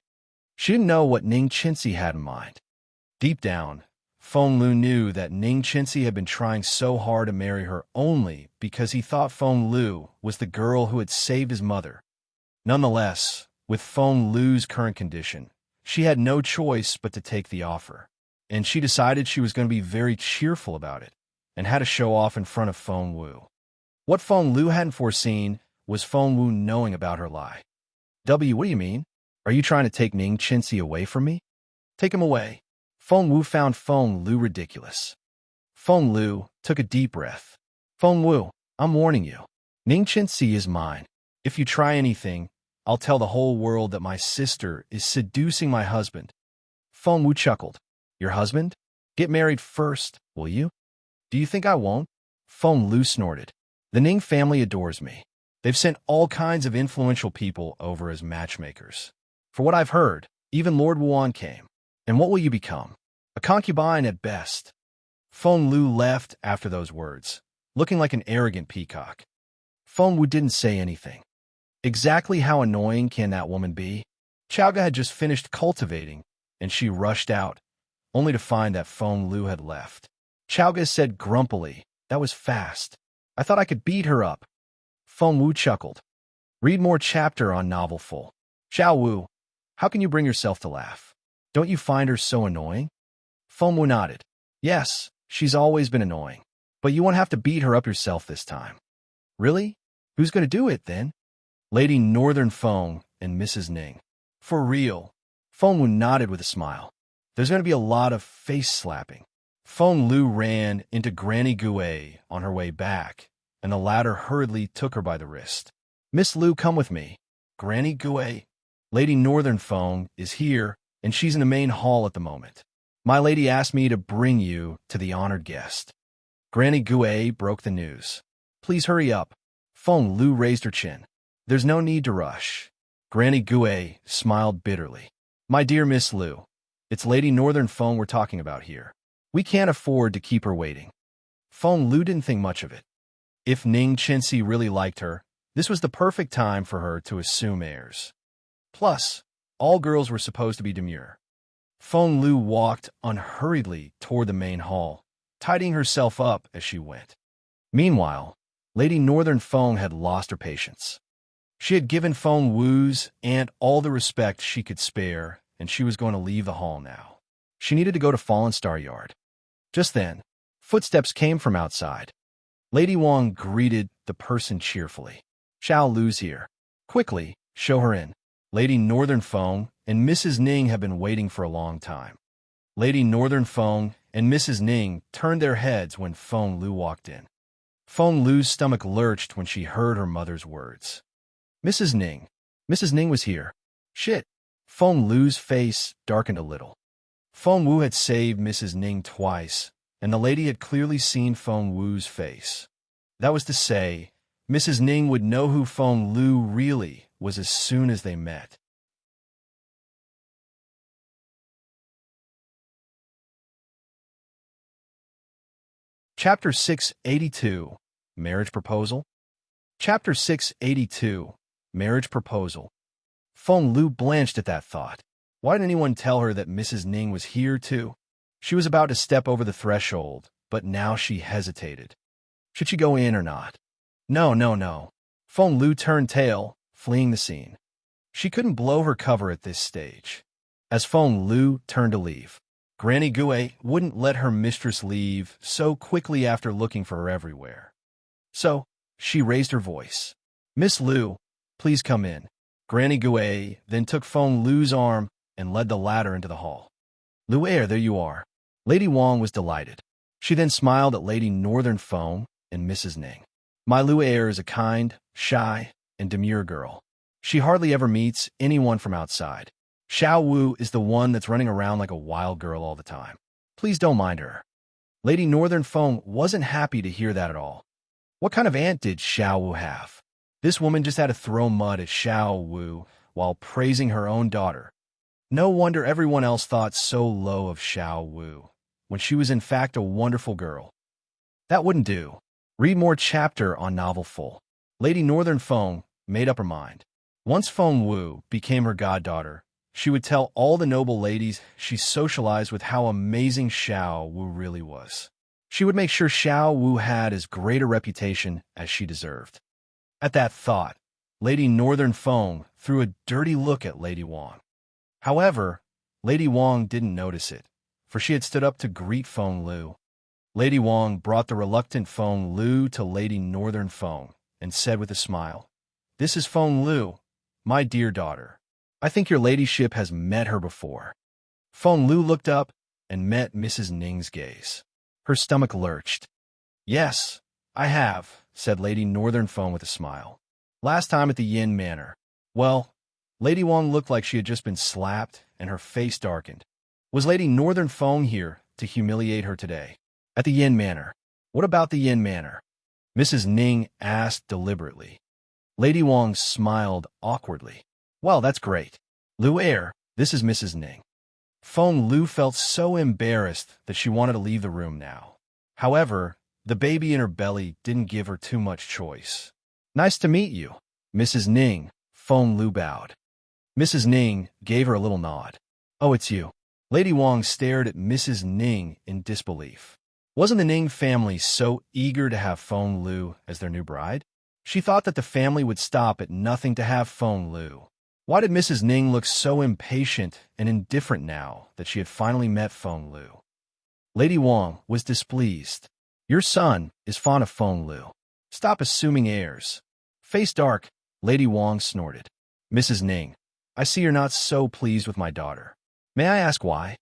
She didn't know what Ning Chenxi had in mind. Deep down, Feng Lu knew that Ning Chenxi had been trying so hard to marry her only because he thought Feng Lu was the girl who had saved his mother. Nonetheless, With Feng Lu's current condition, she had no choice but to take the offer, and she decided she was going to be very cheerful about it and had to show off in front of Feng Wu. What Feng Lu hadn't foreseen was Feng Wu knowing about her lie. What do you mean? Are you trying to take Ning Qinxi away from me? Take him away. Feng Wu found Feng Lu ridiculous. Feng Lu took a deep breath. Feng Wu, I'm warning you. Ning Qinxi is mine. If you try anything, I'll tell the whole world that my sister is seducing my husband. Feng Wu chuckled. Your husband? Get married first, will you? Do you think I won't? Feng Lu snorted. The Ning family adores me. They've sent all kinds of influential people over as matchmakers. For what I've heard, even Lord Wuan came. And what will you become? A concubine at best. Feng Lu left after those words, looking like an arrogant peacock. Feng Wu didn't say anything. Exactly how annoying can that woman be? Chaoga had just finished cultivating, and she rushed out, only to find that Feng Lu had left. Chaoga said grumpily, "That was fast. I thought I could beat her up." Feng Wu chuckled. Read more chapter on novel full. Xiao Wu, how can you bring yourself to laugh? Don't you find her so annoying? Feng Wu nodded. Yes, she's always been annoying. But you won't have to beat her up yourself this time. Really? Who's going to do it, then? Lady Northern Feng and Mrs. Ning. For real. Feng Wu nodded with a smile. There's going to be a lot of face slapping. Feng Lu ran into Granny Gui on her way back, and the latter hurriedly took her by the wrist. Miss Lu, come with me. Granny Gui. Lady Northern Feng is here, and she's in the main hall at the moment. My lady asked me to bring you to the honored guest. Granny Gui broke the news. Please hurry up. Feng Lu raised her chin. There's no need to rush. Granny Gui smiled bitterly. My dear Miss Lu, it's Lady Northern Feng we're talking about here. We can't afford to keep her waiting. Feng Lu didn't think much of it. If Ning Qinxi really liked her, this was the perfect time for her to assume airs. Plus, all girls were supposed to be demure. Feng Lu walked unhurriedly toward the main hall, tidying herself up as she went. Meanwhile, Lady Northern Feng had lost her patience. She had given Feng Wu's aunt all the respect she could spare, and she was going to leave the hall now. She needed to go to Fallen Star Yard. Just then, footsteps came from outside. Lady Wang greeted the person cheerfully. Xiao Lu's here. Quickly, show her in. Lady Northern Feng and Mrs. Ning have been waiting for a long time. Lady Northern Feng and Mrs. Ning turned their heads when Feng Lu walked in. Feng Lu's stomach lurched when she heard her mother's words. Mrs. Ning. Mrs. Ning was here. Shit. Feng Lu's face darkened a little. Feng Wu had saved Mrs. Ning twice, and the lady had clearly seen Feng Wu's face. That was to say, Mrs. Ning would know who Feng Lu really was as soon as they met. Chapter 682, Marriage Proposal. Chapter 682, Marriage Proposal. Feng Lu blanched at that thought. Why didn't anyone tell her that Mrs. Ning was here, too? She was about to step over the threshold, but now she hesitated. Should she go in or not? No. Feng Lu turned tail, fleeing the scene. She couldn't blow her cover at this stage. As Feng Lu turned to leave, Granny Gui wouldn't let her mistress leave so quickly after looking for her everywhere. So, she raised her voice. Miss Lu, please come in. Granny Gui then took Feng Lu's arm and led the latter into the hall. Lu'er, there you are. Lady Wang was delighted. She then smiled at Lady Northern Feng and Mrs. Ning. My Lu'er is a kind, shy, and demure girl. She hardly ever meets anyone from outside. Xiao Wu is the one that's running around like a wild girl all the time. Please don't mind her. Lady Northern Feng wasn't happy to hear that at all. What kind of aunt did Xiao Wu have? This woman just had to throw mud at Xiao Wu while praising her own daughter. No wonder everyone else thought so low of Xiao Wu, when she was in fact a wonderful girl. That wouldn't do. Read more chapter on novel full. Lady Northern Feng made up her mind. Once Feng Wu became her goddaughter, she would tell all the noble ladies she socialized with how amazing Xiao Wu really was. She would make sure Xiao Wu had as great a reputation as she deserved. At that thought, Lady Northern Feng threw a dirty look at Lady Wong. However, Lady Wong didn't notice it, for she had stood up to greet Feng Lu. Lady Wong brought the reluctant Feng Lu to Lady Northern Feng and said with a smile, "This is Feng Lu, my dear daughter. I think your ladyship has met her before." Feng Lu looked up and met Mrs. Ning's gaze. Her stomach lurched. "Yes, I have," said Lady Northern Feng with a smile. "Last time at the Yin Manor." Well, Lady Wong looked like she had just been slapped, and her face darkened. Was Lady Northern Feng here to humiliate her today? At the Yin Manor. What about the Yin Manor? Mrs. Ning asked deliberately. Lady Wong smiled awkwardly. "Well, that's great. Lu Air, this is Mrs. Ning." Feng Lu felt so embarrassed that she wanted to leave the room now. However, the baby in her belly didn't give her too much choice. "Nice to meet you, Mrs. Ning," Feng Lu bowed. Mrs. Ning gave her a little nod. "Oh, it's you." Lady Wong stared at Mrs. Ning in disbelief. Wasn't the Ning family so eager to have Feng Lu as their new bride? She thought that the family would stop at nothing to have Feng Lu. Why did Mrs. Ning look so impatient and indifferent now that she had finally met Feng Lu? Lady Wong was displeased. "Your son is fond of Feng Lu. Stop assuming airs." Face dark, Lady Wong snorted. "Mrs. Ning, I see you're not so pleased with my daughter. May I ask why?"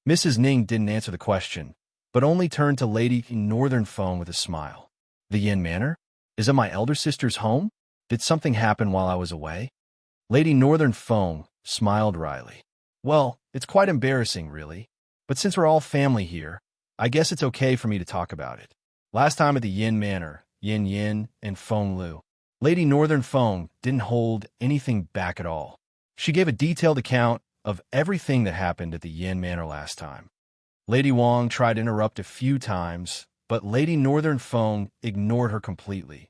Mrs. Ning didn't answer the question, but only turned to Lady Northern Feng with a smile. "The Yin Manor? Is it my elder sister's home? Did something happen while I was away?" Lady Northern Feng smiled wryly. "Well, it's quite embarrassing, really. But since we're all family here, I guess it's okay for me to talk about it. Last time at the Yin Manor, Yin Yin and Feng Lu, Lady Northern Feng didn't hold anything back at all. She gave a detailed account of everything that happened at the Yin Manor last time. Lady Wong tried to interrupt a few times, but Lady Northern Feng ignored her completely.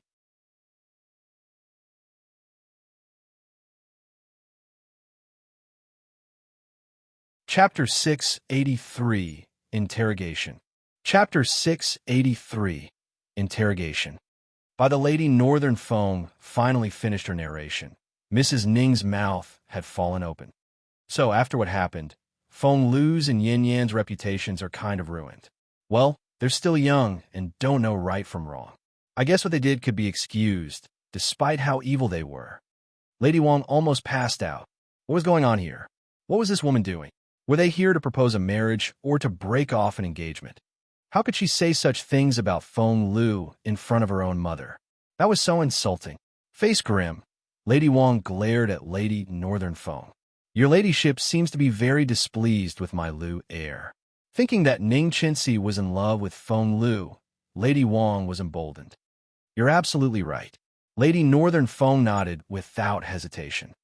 Chapter 683, Interrogation. Chapter 683, Interrogation. By the Lady Northern Feng finally finished her narration, Mrs. Ning's mouth had fallen open. "So, after what happened, Feng Lu's and Yin Yan's reputations are kind of ruined. Well, they're still young and don't know right from wrong. I guess what they did could be excused, despite how evil they were." Lady Wong almost passed out. What was going on here? What was this woman doing? Were they here to propose a marriage or to break off an engagement? How could she say such things about Feng Lu in front of her own mother? That was so insulting. Face grim, Lady Wong glared at Lady Northern Feng. "Your ladyship seems to be very displeased with my Lu heir." Thinking that Ning Chinsi was in love with Feng Lu, Lady Wong was emboldened. "You're absolutely right." Lady Northern Feng nodded without hesitation.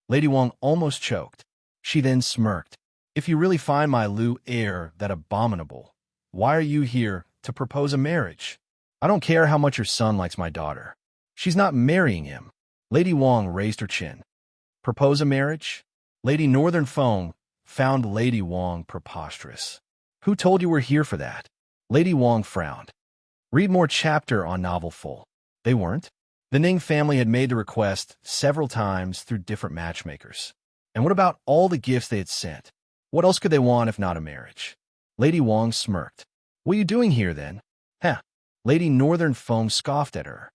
Lady Wong almost choked. She then smirked. "If you really find my Lu heir that abominable, why are you here to propose a marriage? I don't care how much your son likes my daughter. She's not marrying him." Lady Wong raised her chin. "Propose a marriage?" Lady Northern Feng found Lady Wong preposterous. "Who told you we're here for that?" Lady Wong frowned. Read more chapter on novel full. They weren't. The Ning family had made the request several times through different matchmakers. And what about all the gifts they had sent? What else could they want if not a marriage? Lady Wong smirked. "What are you doing here, then?" "Heh." Lady Northern Feng scoffed at her.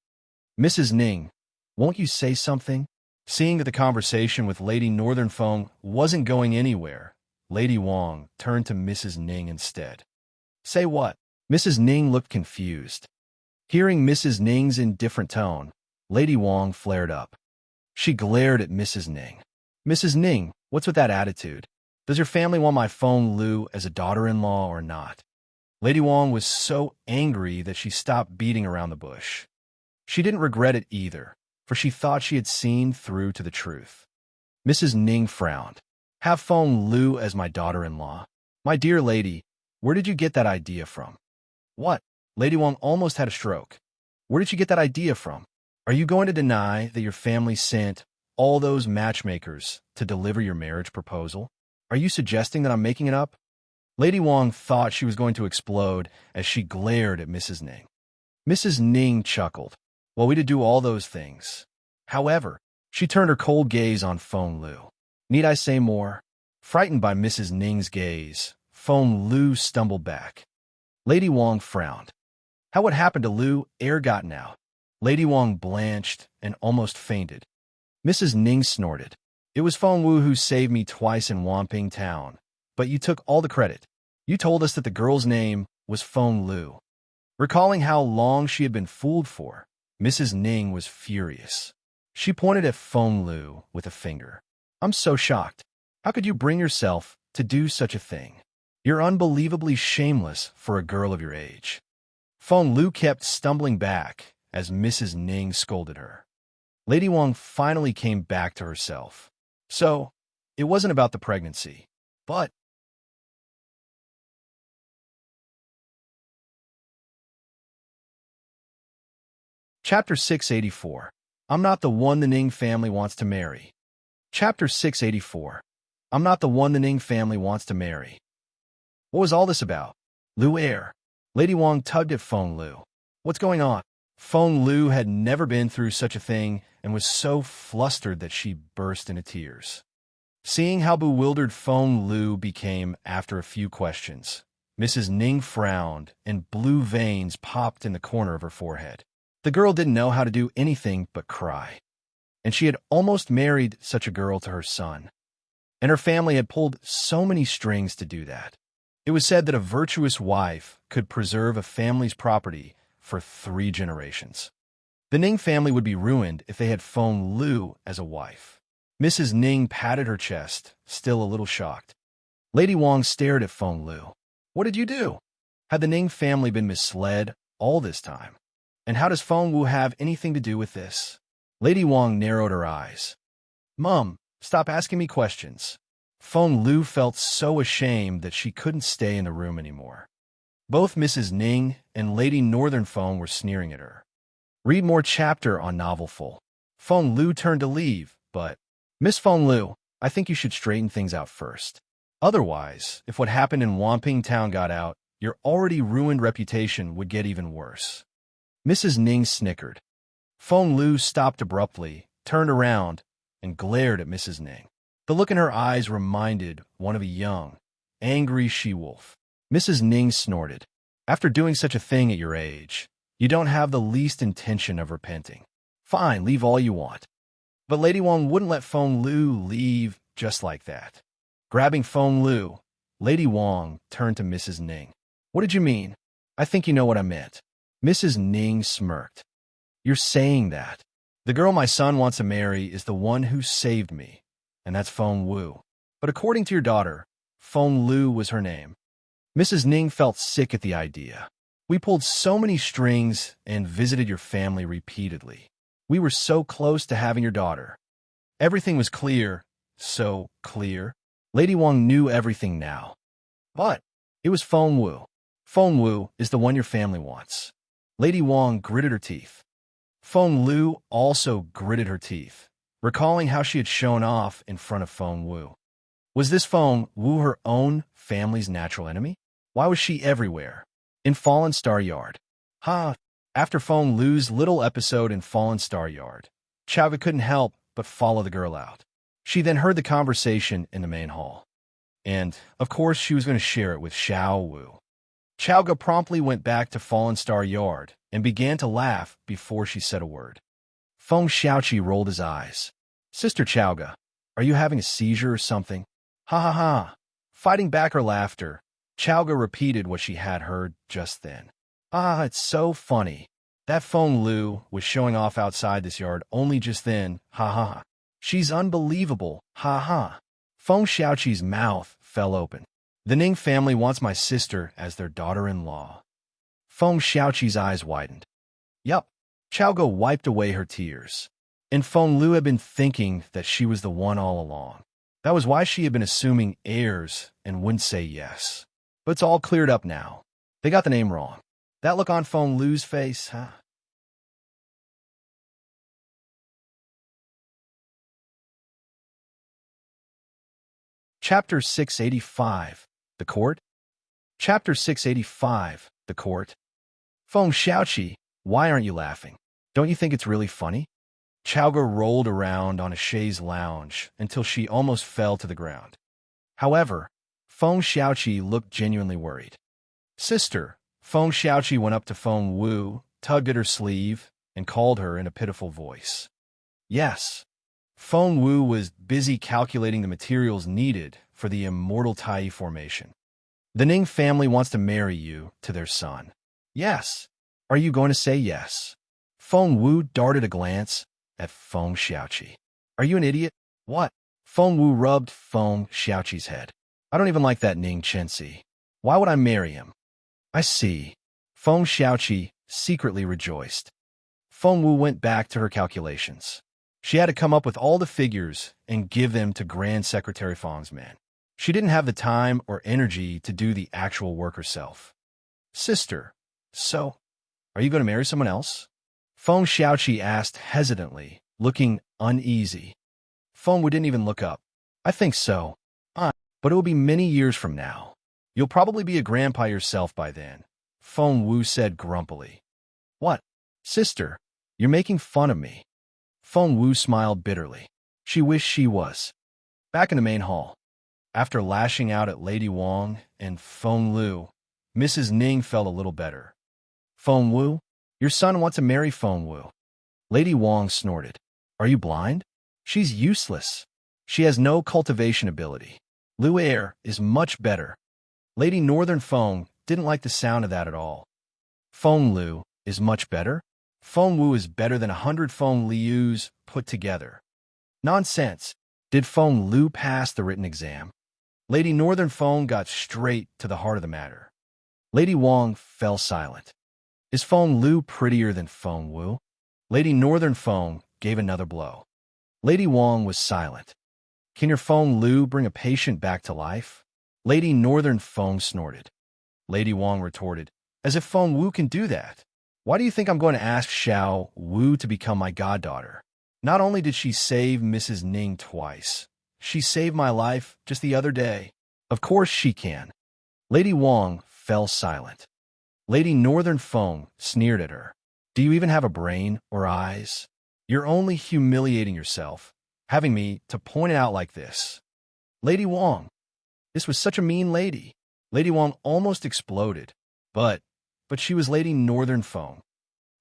"Mrs. Ning, won't you say something?" Seeing that the conversation with Lady Northern Feng wasn't going anywhere, Lady Wong turned to Mrs. Ning instead. "Say what?" Mrs. Ning looked confused. Hearing Mrs. Ning's indifferent tone, Lady Wong flared up. She glared at Mrs. Ning. "Mrs. Ning, what's with that attitude? Does your family want my Feng Lu as a daughter-in-law or not?" Lady Wong was so angry that she stopped beating around the bush. She didn't regret it either, for she thought she had seen through to the truth. Mrs. Ning frowned. "Have Feng Lu as my daughter-in-law? My dear lady, where did you get that idea from?" "What?" Lady Wong almost had a stroke. "Where did you get that idea from? Are you going to deny that your family sent all those matchmakers to deliver your marriage proposal? Are you suggesting that I'm making it up?" Lady Wong thought she was going to explode as she glared at Mrs. Ning. Mrs. Ning chuckled. "Well, we did do all those things. However, She turned her cold gaze on Feng Lu. Need I say more? Frightened by Mrs. Ning's gaze, Feng Lu stumbled back. Lady Wong frowned. How what happened to Lu ere gotten out? Lady Wong blanched and almost fainted. Mrs. Ning snorted. It was Feng Wu who saved me twice in Wamping Town, but you took all the credit. You told us that the girl's name was Feng Lu. Recalling how long she had been fooled for, Mrs. Ning was furious. She pointed at Feng Lu with a finger. I'm so shocked. How could you bring yourself to do such a thing? You're unbelievably shameless for a girl of your age. Feng Lu kept stumbling back as Mrs. Ning scolded her. Lady Wong finally came back to herself. So, it wasn't about the pregnancy, but... Chapter 684. I'm not the one the Ning family wants to marry. Chapter 684. I'm not the one the Ning family wants to marry. What was all this about? Lu Air. Lady Wong tugged at Feng Lu. What's going on? Feng Lu had never been through such a thing and was so flustered that she burst into tears. Seeing how bewildered Feng Lu became after a few questions, Mrs. Ning frowned and blue veins popped in the corner of her forehead. The girl didn't know how to do anything but cry. And she had almost married such a girl to her son. And her family had pulled so many strings to do that. It was said that a virtuous wife could preserve a family's property for 3 generations. The Ning family would be ruined if they had Feng Lu as a wife. Mrs. Ning patted her chest, still a little shocked. Lady Wong stared at Feng Lu. What did you do? Had the Ning family been misled all this time? And how does Feng Wu have anything to do with this? Lady Wong narrowed her eyes. Mum, stop asking me questions. Feng Lu felt so ashamed that she couldn't stay in the room anymore. Both Mrs. Ning and Lady Northern Feng were sneering at her. Read more chapter on novel full. Feng Lu turned to leave, but, Miss Feng Lu, I think you should straighten things out first. Otherwise, if what happened in Wamping Town got out, your already ruined reputation would get even worse. Mrs. Ning snickered. Feng Lu stopped abruptly, turned around, and glared at Mrs. Ning. The look in her eyes reminded one of a young, angry she-wolf. Mrs. Ning snorted. After doing such a thing at your age, you don't have the least intention of repenting. Fine, leave all you want. But Lady Wong wouldn't let Feng Lu leave just like that. Grabbing Feng Lu, Lady Wong turned to Mrs. Ning. What did you mean? I think you know what I meant. Mrs. Ning smirked. You're saying that. The girl my son wants to marry is the one who saved me, and that's Feng Wu. But according to your daughter, Feng Lu was her name. Mrs. Ning felt sick at the idea. We pulled so many strings and visited your family repeatedly. We were so close to having your daughter. Everything was clear, so clear. Lady Wong knew everything now. But it was Feng Wu. Feng Wu is the one your family wants. Lady Wong gritted her teeth. Feng Lu also gritted her teeth, recalling how she had shown off in front of Feng Wu. Was this Feng Wu her own family's natural enemy? Why was she everywhere? In Fallen Star Yard. After Feng Lu's little episode in Fallen Star Yard, Chowga couldn't help but follow the girl out. She then heard the conversation in the main hall. And, of course, she was going to share it with Xiao Wu. Chowga promptly went back to Fallen Star Yard and began to laugh before she said a word. Feng Xiaoqi rolled his eyes. Sister Chowga, are you having a seizure or something? Ha ha ha. Fighting back her laughter, Chowga repeated what she had heard just then. It's so funny. That Feng Lu was showing off outside this yard only just then, ha ha ha. She's unbelievable, ha ha. Feng Xiaoqi's mouth fell open. The Ning family wants my sister as their daughter-in-law. Feng Xiaoqi's eyes widened. Yup. Chowga wiped away her tears. And Feng Lu had been thinking that she was the one all along. That was why she had been assuming heirs and wouldn't say yes. But it's all cleared up now. They got the name wrong. That look on Feng Lu's face, huh? Chapter 685. The Court? Chapter 685. The Court. Feng Xiaoqi, why aren't you laughing? Don't you think it's really funny? Chowga rolled around on a chaise lounge until she almost fell to the ground. However, Feng Xiaoqi looked genuinely worried. Sister, Feng Xiaoqi went up to Feng Wu, tugged at her sleeve, and called her in a pitiful voice. Yes. Feng Wu was busy calculating the materials needed for the immortal Tai formation. The Ning family wants to marry you to their son. Yes. Are you going to say yes? Feng Wu darted a glance at Feng Xiaoqi. Are you an idiot? What? Feng Wu rubbed Feng Xiaoqi's head. I don't even like that Ning Chensi. Why would I marry him? I see. Feng Xiaoqi secretly rejoiced. Feng Wu went back to her calculations. She had to come up with all the figures and give them to Grand Secretary Feng's men. She didn't have the time or energy to do the actual work herself. Sister, so, are you going to marry someone else? Feng Xiaoqi asked hesitantly, looking uneasy. Feng Wu didn't even look up. I think so. But it will be many years from now. You'll probably be a grandpa yourself by then, Feng Wu said grumpily. What? Sister, you're making fun of me. Feng Wu smiled bitterly. She wished she was. Back in the main hall. After lashing out at Lady Wang and Feng Lu, Mrs. Ning felt a little better. Feng Wu, your son wants to marry Feng Wu. Lady Wang snorted. Are you blind? She's useless. She has no cultivation ability. Lu Air is much better. Lady Northern Feng didn't like the sound of that at all. Feng Lu is much better? Feng Wu is better than 100 Feng Lius put together. Nonsense. Did Feng Lu pass the written exam? Lady Northern Feng got straight to the heart of the matter. Lady Wang fell silent. Is Feng Lu prettier than Feng Wu? Lady Northern Feng gave another blow. Lady Wang was silent. Can your Feng Lu bring a patient back to life? Lady Northern Feng snorted. Lady Wang retorted, as if Feng Wu can do that. Why do you think I'm going to ask Xiao Wu to become my goddaughter? Not only did she save Mrs. Ning twice, she saved my life just the other day. Of course she can. Lady Wang fell silent. Lady Northern Feng sneered at her. Do you even have a brain or eyes? You're only humiliating yourself, having me to point it out like this. Lady Wang. This was such a mean lady. Lady Wang almost exploded. But she was Lady Northern Feng.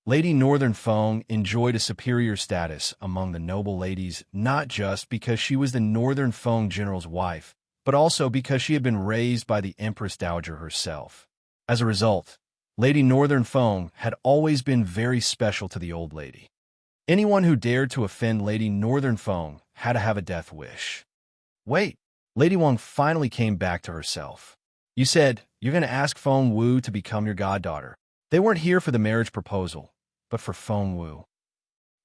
Lady Northern Feng enjoyed a superior status among the noble ladies not just because she was the Northern Feng general's wife, but also because she had been raised by the Empress Dowager herself. As a result, Lady Northern Feng had always been very special to the old lady. Anyone who dared to offend Lady Northern Feng had to have a death wish. Wait, Lady Wang finally came back to herself. You said you're going to ask Feng Wu to become your goddaughter. They weren't here for the marriage proposal, but for Feng Wu.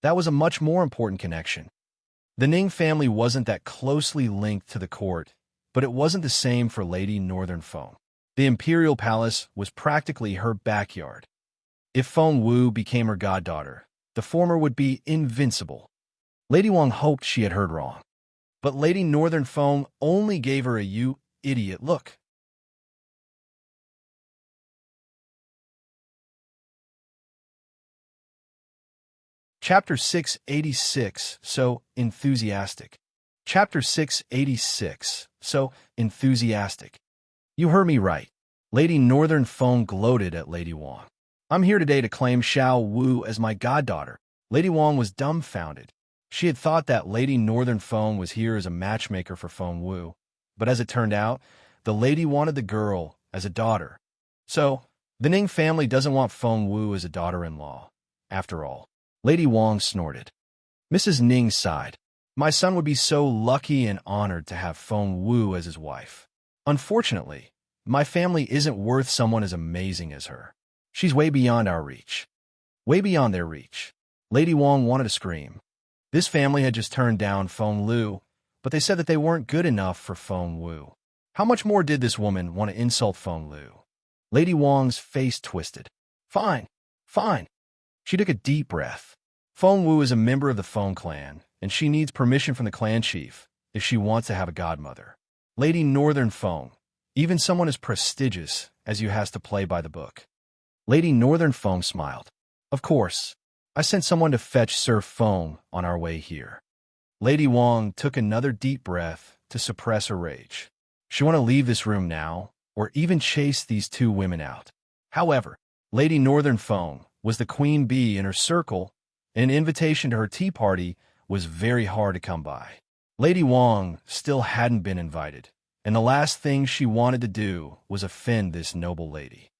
That was a much more important connection. The Ning family wasn't that closely linked to the court, but it wasn't the same for Lady Northern Feng. The Imperial Palace was practically her backyard. If Feng Wu became her goddaughter, the former would be invincible. Lady Wang hoped she had heard wrong. But Lady Northern Feng only gave her a "you idiot" look. Chapter 686, So Enthusiastic. Chapter 686, So Enthusiastic. You heard me right. Lady Northern Feng gloated at Lady Wang. I'm here today to claim Xiao Wu as my goddaughter. Lady Wang was dumbfounded. She had thought that Lady Northern Feng was here as a matchmaker for Feng Wu, but as it turned out, the lady wanted the girl as a daughter. So, the Ning family doesn't want Feng Wu as a daughter-in-law, after all. Lady Wang snorted. Mrs. Ning sighed. My son would be so lucky and honored to have Feng Wu as his wife. Unfortunately, my family isn't worth someone as amazing as her. She's way beyond our reach. Way beyond their reach. Lady Wang wanted to scream. This family had just turned down Feng Lu, but they said that they weren't good enough for Feng Wu. How much more did this woman want to insult Feng Lu? Lady Wang's face twisted. Fine, fine. She took a deep breath. Feng Wu is a member of the Feng clan, and she needs permission from the clan chief if she wants to have a godmother. Lady Northern Feng, even someone as prestigious as you has to play by the book. Lady Northern Feng smiled. Of course, I sent someone to fetch Sir Feng on our way here. Lady Wang took another deep breath to suppress her rage. She wanted to leave this room now, or even chase these two women out. However, Lady Northern Feng was the queen bee in her circle, and an invitation to her tea party was very hard to come by. Lady Wang still hadn't been invited, and the last thing she wanted to do was offend this noble lady.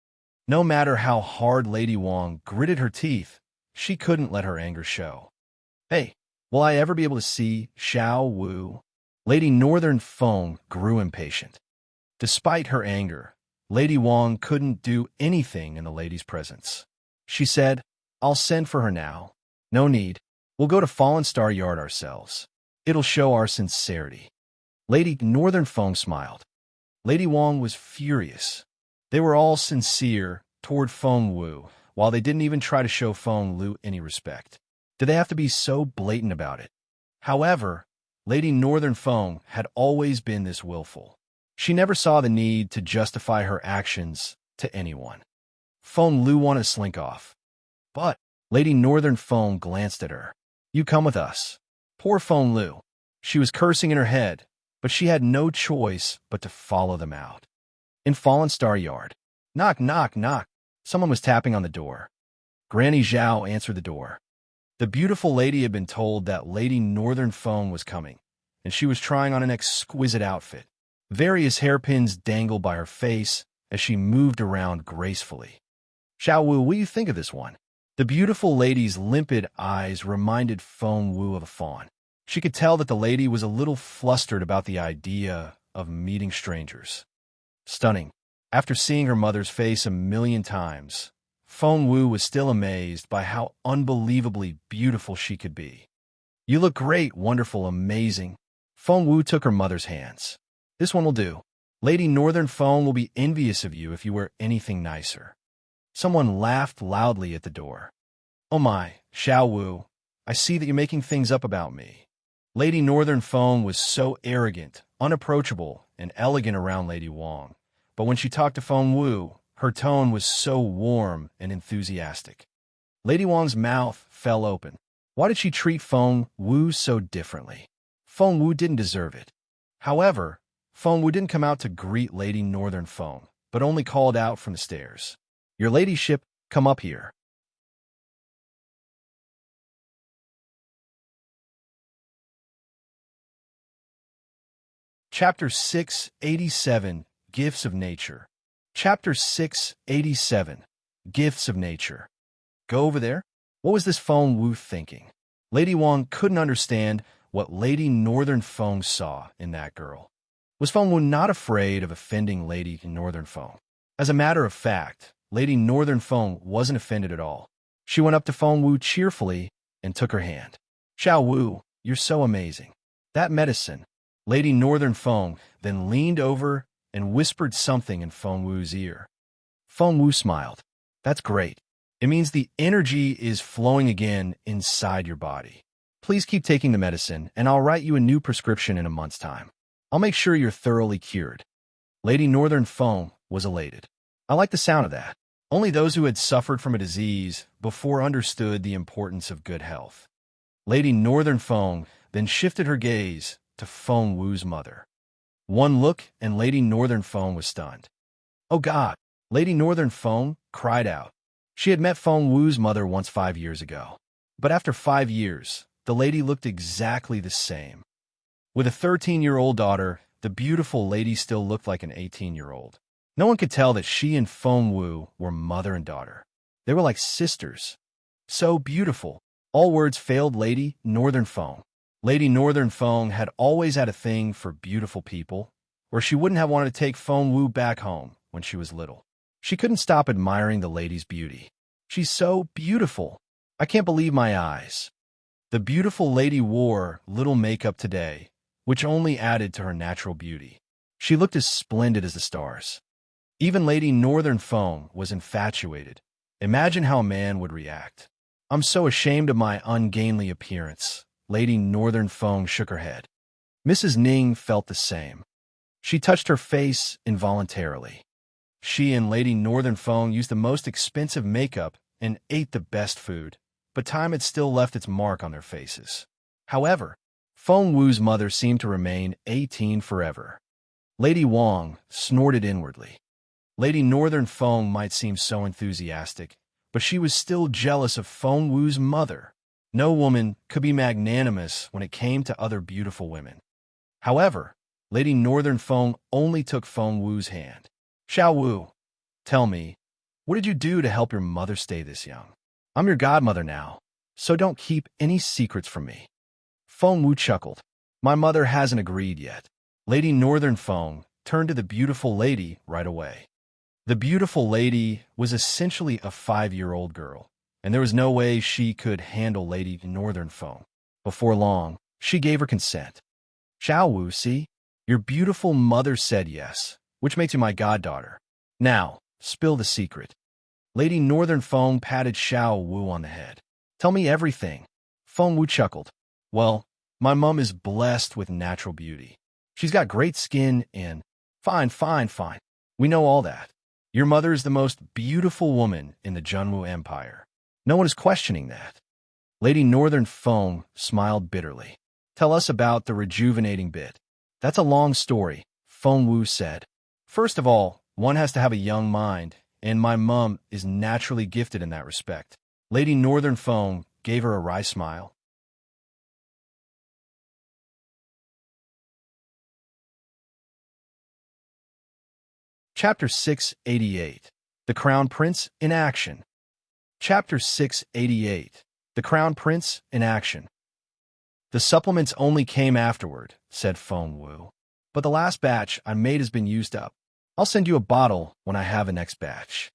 No matter how hard Lady Wang gritted her teeth, she couldn't let her anger show. Hey, will I ever be able to see Xiao Wu? Lady Northern Feng grew impatient. Despite her anger, Lady Wang couldn't do anything in the lady's presence. She said, I'll send for her now. No need. We'll go to Fallen Star Yard ourselves. It'll show our sincerity. Lady Northern Feng smiled. Lady Wang was furious. They were all sincere toward Feng Wu, while they didn't even try to show Feng Lu any respect. Did they have to be so blatant about it? However, Lady Northern Feng had always been this willful. She never saw the need to justify her actions to anyone. Feng Lu wanted to slink off. But Lady Northern Feng glanced at her. You come with us. Poor Feng Lu. She was cursing in her head, but she had no choice but to follow them out. In Fallen Star Yard. Knock, knock, knock. Someone was tapping on the door. Granny Zhao answered the door. The beautiful lady had been told that Lady Northern Feng was coming, and she was trying on an exquisite outfit. Various hairpins dangled by her face as she moved around gracefully. Xiao Wu, what do you think of this one? The beautiful lady's limpid eyes reminded Feng Wu of a fawn. She could tell that the lady was a little flustered about the idea of meeting strangers. Stunning. After seeing her mother's face 1,000,000 times, Feng Wu was still amazed by how unbelievably beautiful she could be. You look great, wonderful, amazing. Feng Wu took her mother's hands. This one will do. Lady Northern Feng will be envious of you if you wear anything nicer. Someone laughed loudly at the door. Oh my, Xiao Wu, I see that you're making things up about me. Lady Northern Feng was so arrogant, unapproachable, and elegant around Lady Wang, but when she talked to Feng Wu, her tone was so warm and enthusiastic. Lady Wang's mouth fell open. Why did she treat Feng Wu so differently? Feng Wu didn't deserve it. However, Feng Wu didn't come out to greet Lady Northern Feng, but only called out from the stairs. Your ladyship, come up here. Chapter 687, Gifts of Nature. Chapter 687, Gifts of Nature. Go over there? What was this Feng Wu thinking? Lady Wang couldn't understand what Lady Northern Feng saw in that girl. Was Feng Wu not afraid of offending Lady Northern Feng? As a matter of fact, Lady Northern Feng wasn't offended at all. She went up to Feng Wu cheerfully and took her hand. Xiao Wu, you're so amazing. That medicine. Lady Northern Feng then leaned over and whispered something in Feng Wu's ear. Feng Wu smiled. That's great. It means the energy is flowing again inside your body. Please keep taking the medicine, and I'll write you a new prescription in a month's time. I'll make sure you're thoroughly cured. Lady Northern Feng was elated. I like the sound of that. Only those who had suffered from a disease before understood the importance of good health. Lady Northern Feng then shifted her gaze to Feng Wu's mother. One look, and Lady Northern Feng was stunned. Oh God! Lady Northern Feng cried out. She had met Feng Wu's mother once 5 years ago. But after 5 years, the lady looked exactly the same. With a 13-year-old daughter, the beautiful lady still looked like an 18-year-old. No one could tell that she and Feng Wu were mother and daughter. They were like sisters. So beautiful. All words failed Lady Northern Feng. Lady Northern Feng had always had a thing for beautiful people, or she wouldn't have wanted to take Feng Wu back home when she was little. She couldn't stop admiring the lady's beauty. She's so beautiful. I can't believe my eyes. The beautiful lady wore little makeup today, which only added to her natural beauty. She looked as splendid as the stars. Even Lady Northern Feng was infatuated. Imagine how a man would react. I'm so ashamed of my ungainly appearance. Lady Northern Feng shook her head. Mrs. Ning felt the same. She touched her face involuntarily. She and Lady Northern Feng used the most expensive makeup and ate the best food, but time had still left its mark on their faces. However, Feng Wu's mother seemed to remain 18 forever. Lady Wang snorted inwardly. Lady Northern Feng might seem so enthusiastic, but she was still jealous of Feng Wu's mother. No woman could be magnanimous when it came to other beautiful women. However, Lady Northern Feng only took Feng Wu's hand. Xiao Wu, tell me, what did you do to help your mother stay this young? I'm your godmother now, so don't keep any secrets from me. Feng Wu chuckled. My mother hasn't agreed yet. Lady Northern Feng turned to the beautiful lady right away. The beautiful lady was essentially a 5-year-old girl, and there was no way she could handle Lady Northern Feng. Before long, she gave her consent. Xiao Wu, see? Your beautiful mother said yes, which makes you my goddaughter. Now, spill the secret. Lady Northern Feng patted Xiao Wu on the head. Tell me everything. Feng Wu chuckled. Well, my mom is blessed with natural beauty. She's got great skin and… Fine. We know all that. Your mother is the most beautiful woman in the Junwu Empire. No one is questioning that. Lady Northern Feng smiled bitterly. Tell us about the rejuvenating bit. That's a long story, Feng Wu said. First of all, one has to have a young mind, and my mum is naturally gifted in that respect. Lady Northern Feng gave her a wry smile. Chapter 688. The Crown Prince in Action. Chapter 688. The Crown Prince in Action. The supplements only came afterward, said Feng Wu. But the last batch I made has been used up. I'll send you a bottle when I have a next batch.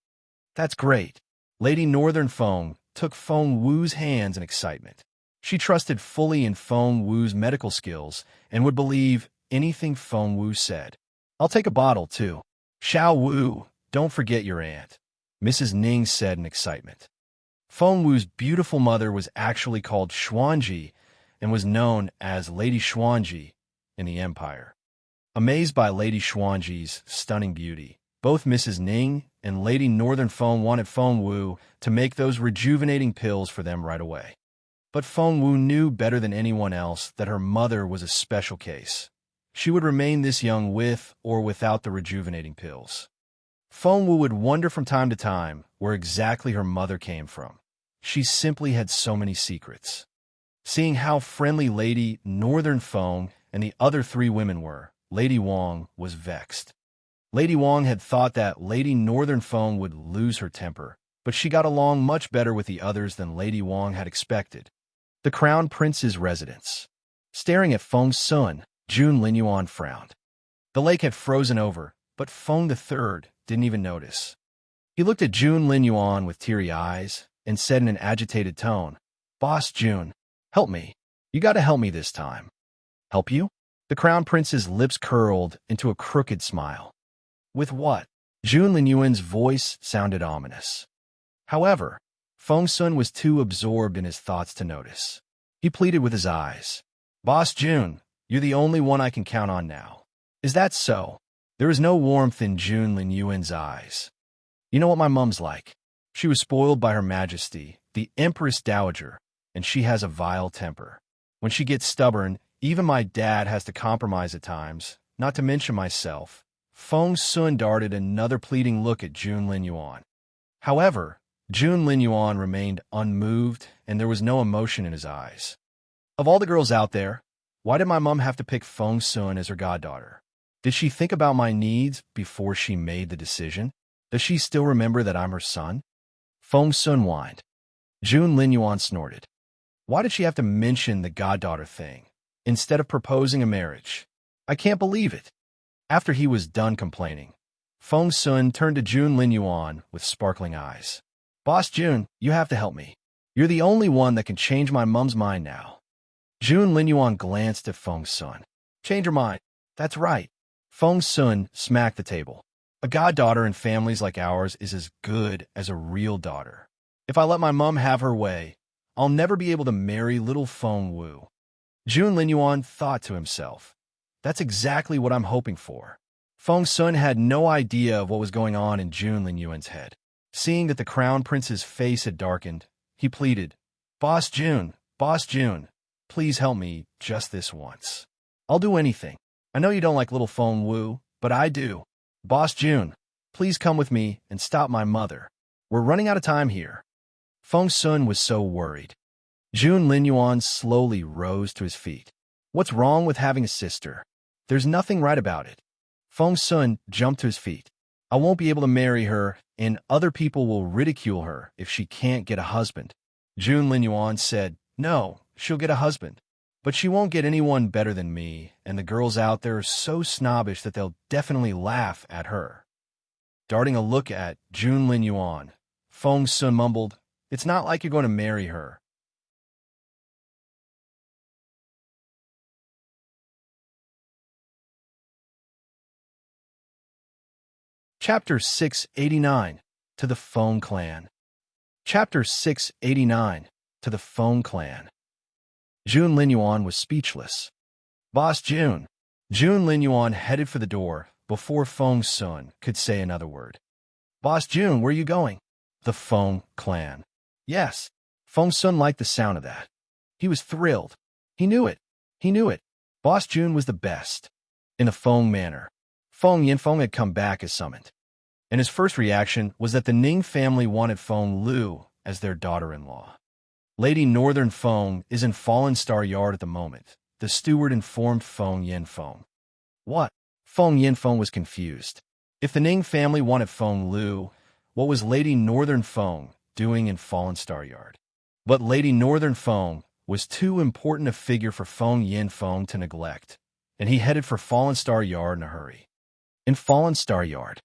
That's great. Lady Northern Feng took Feng Wu's hands in excitement. She trusted fully in Feng Wu's medical skills and would believe anything Feng Wu said. I'll take a bottle, too. Xiao Wu, don't forget your aunt, Mrs. Ning said in excitement. Feng Wu's beautiful mother was actually called Xuanji and was known as Lady Xuanji in the Empire. Amazed by Lady Xuanji's stunning beauty, both Mrs. Ning and Lady Northern Feng wanted Feng Wu to make those rejuvenating pills for them right away. But Feng Wu knew better than anyone else that her mother was a special case. She would remain this young with or without the rejuvenating pills. Feng Wu would wonder from time to time where exactly her mother came from. She simply had so many secrets. Seeing how friendly Lady Northern Feng and the other 3 women were, Lady Wang was vexed. Lady Wang had thought that Lady Northern Feng would lose her temper, but she got along much better with the others than Lady Wang had expected. The Crown Prince's residence. Staring at Feng Sun, Jun Linyuan frowned. The lake had frozen over, but Feng III didn't even notice. He looked at Jun Linyuan with teary eyes and said in an agitated tone, Boss Jun, help me. You gotta help me this time. Help you? The Crown Prince's lips curled into a crooked smile. With what? Jun Linyuan's voice sounded ominous. However, Feng Sun was too absorbed in his thoughts to notice. He pleaded with his eyes. Boss Jun, you're the only one I can count on now. Is that so? There was no warmth in Jun Linyuan's eyes. You know what my mom's like. She was spoiled by Her Majesty, the Empress Dowager, and she has a vile temper. When she gets stubborn, even my dad has to compromise at times, not to mention myself. Feng Sun darted another pleading look at Jun Linyuan. However, Jun Linyuan remained unmoved, and there was no emotion in his eyes. Of all the girls out there, why did my mom have to pick Feng Sun as her goddaughter? Did she think about my needs before she made the decision? Does she still remember that I'm her son? Feng Sun whined. Jun Linyuan snorted. Why did she have to mention the goddaughter thing, instead of proposing a marriage? I can't believe it. After he was done complaining, Feng Sun turned to Jun Linyuan with sparkling eyes. Boss Jun, you have to help me. You're the only one that can change my mom's mind now. Jun Linyuan glanced at Feng Sun. Change her mind. That's right. Feng Sun smacked the table. A goddaughter in families like ours is as good as a real daughter. If I let my mom have her way, I'll never be able to marry little Feng Wu. Jun Linyuan thought to himself. That's exactly what I'm hoping for. Feng Sun had no idea of what was going on in Jun Linyuan's head. Seeing that the Crown Prince's face had darkened, he pleaded, Boss June, please help me just this once. I'll do anything. I know you don't like little Feng Wu, but I do. Boss June, please come with me and stop my mother. We're running out of time here. Feng Sun was so worried. Jun Linyuan slowly rose to his feet. What's wrong with having a sister? There's nothing right about it. Feng Sun jumped to his feet. I won't be able to marry her, and other people will ridicule her if she can't get a husband. Jun Linyuan said, No, she'll get a husband. But she won't get anyone better than me, and the girls out there are so snobbish that they'll definitely laugh at her. Darting a look at Jun Linyuan, Feng Sun mumbled, It's not like you're going to marry her. Chapter 689, To the Feng Clan. Chapter 689, To the Feng Clan. Jun Linyuan was speechless. Boss Jun. Jun Linyuan headed for the door before Feng Sun could say another word. Boss Jun, where are you going? The Feng Clan. Yes. Feng Sun liked the sound of that. He was thrilled. He knew it. He knew it. Boss Jun was the best. In the Feng manner. Feng Yinfeng had come back as summoned. And his first reaction was that the Ning family wanted Feng Lu as their daughter-in-law. Lady Northern Feng is in Fallen Star Yard at the moment, the steward informed Feng Yinfeng. What? Feng Yinfeng was confused. If the Ning family wanted Feng Lu, what was Lady Northern Feng doing in Fallen Star Yard? But Lady Northern Feng was too important a figure for Feng Yinfeng to neglect, and he headed for Fallen Star Yard in a hurry. In Fallen Star Yard,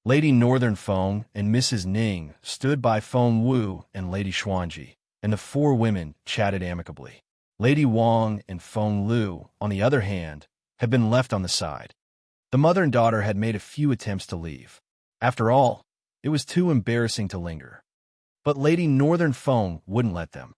Lady Northern Feng and Mrs. Ning stood by Feng Wu and Lady Xuanji, and the four women chatted amicably. Lady Wang and Feng Lu, on the other hand, had been left on the side. The mother and daughter had made a few attempts to leave. After all, it was too embarrassing to linger. But Lady Northern Feng wouldn't let them.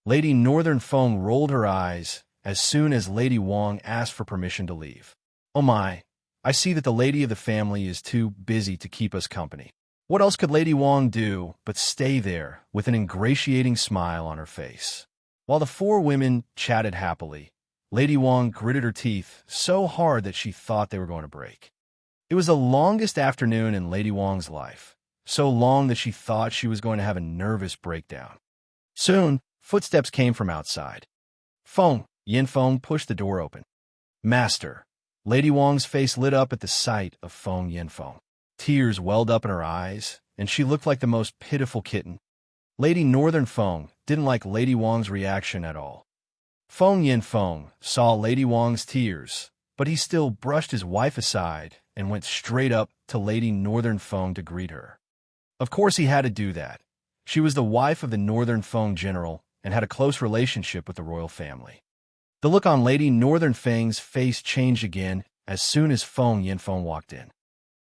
Lady Northern Feng rolled her eyes as soon as Lady Wang asked for permission to leave. Oh my, I see that the lady of the family is too busy to keep us company. What else could Lady Wang do but stay there with an ingratiating smile on her face? While the four women chatted happily, Lady Wang gritted her teeth so hard that she thought they were going to break. It was the longest afternoon in Lady Wang's life, so long that she thought she was going to have a nervous breakdown. Soon, footsteps came from outside. Feng Yinfeng pushed the door open. Master. Lady Wang's face lit up at the sight of Feng Yinfeng. Tears welled up in her eyes, and she looked like the most pitiful kitten. Lady Northern Feng didn't like Lady Wang's reaction at all. Feng Yinfeng saw Lady Wang's tears, but he still brushed his wife aside and went straight up to Lady Northern Feng to greet her. Of course he had to do that. She was the wife of the Northern Feng general and had a close relationship with the royal family. The look on Lady Northern Feng's face changed again as soon as Feng Yinfeng walked in.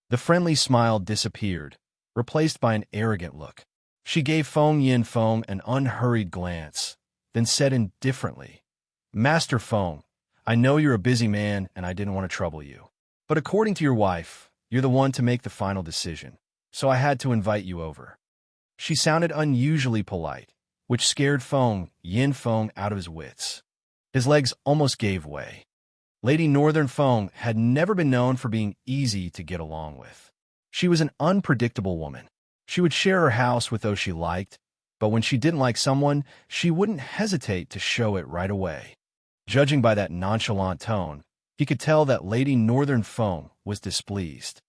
The friendly smile disappeared, replaced by an arrogant look. She gave Feng Yinfeng an unhurried glance, then said indifferently, Master Feng, I know you're a busy man and I didn't want to trouble you. But according to your wife, you're the one to make the final decision, so I had to invite you over. She sounded unusually polite, which scared Feng Yinfeng out of his wits. His legs almost gave way. Lady Northern Feng had never been known for being easy to get along with. She was an unpredictable woman. She would share her house with those she liked, but when she didn't like someone, she wouldn't hesitate to show it right away. Judging by that nonchalant tone, he could tell that Lady Northern Feng was displeased.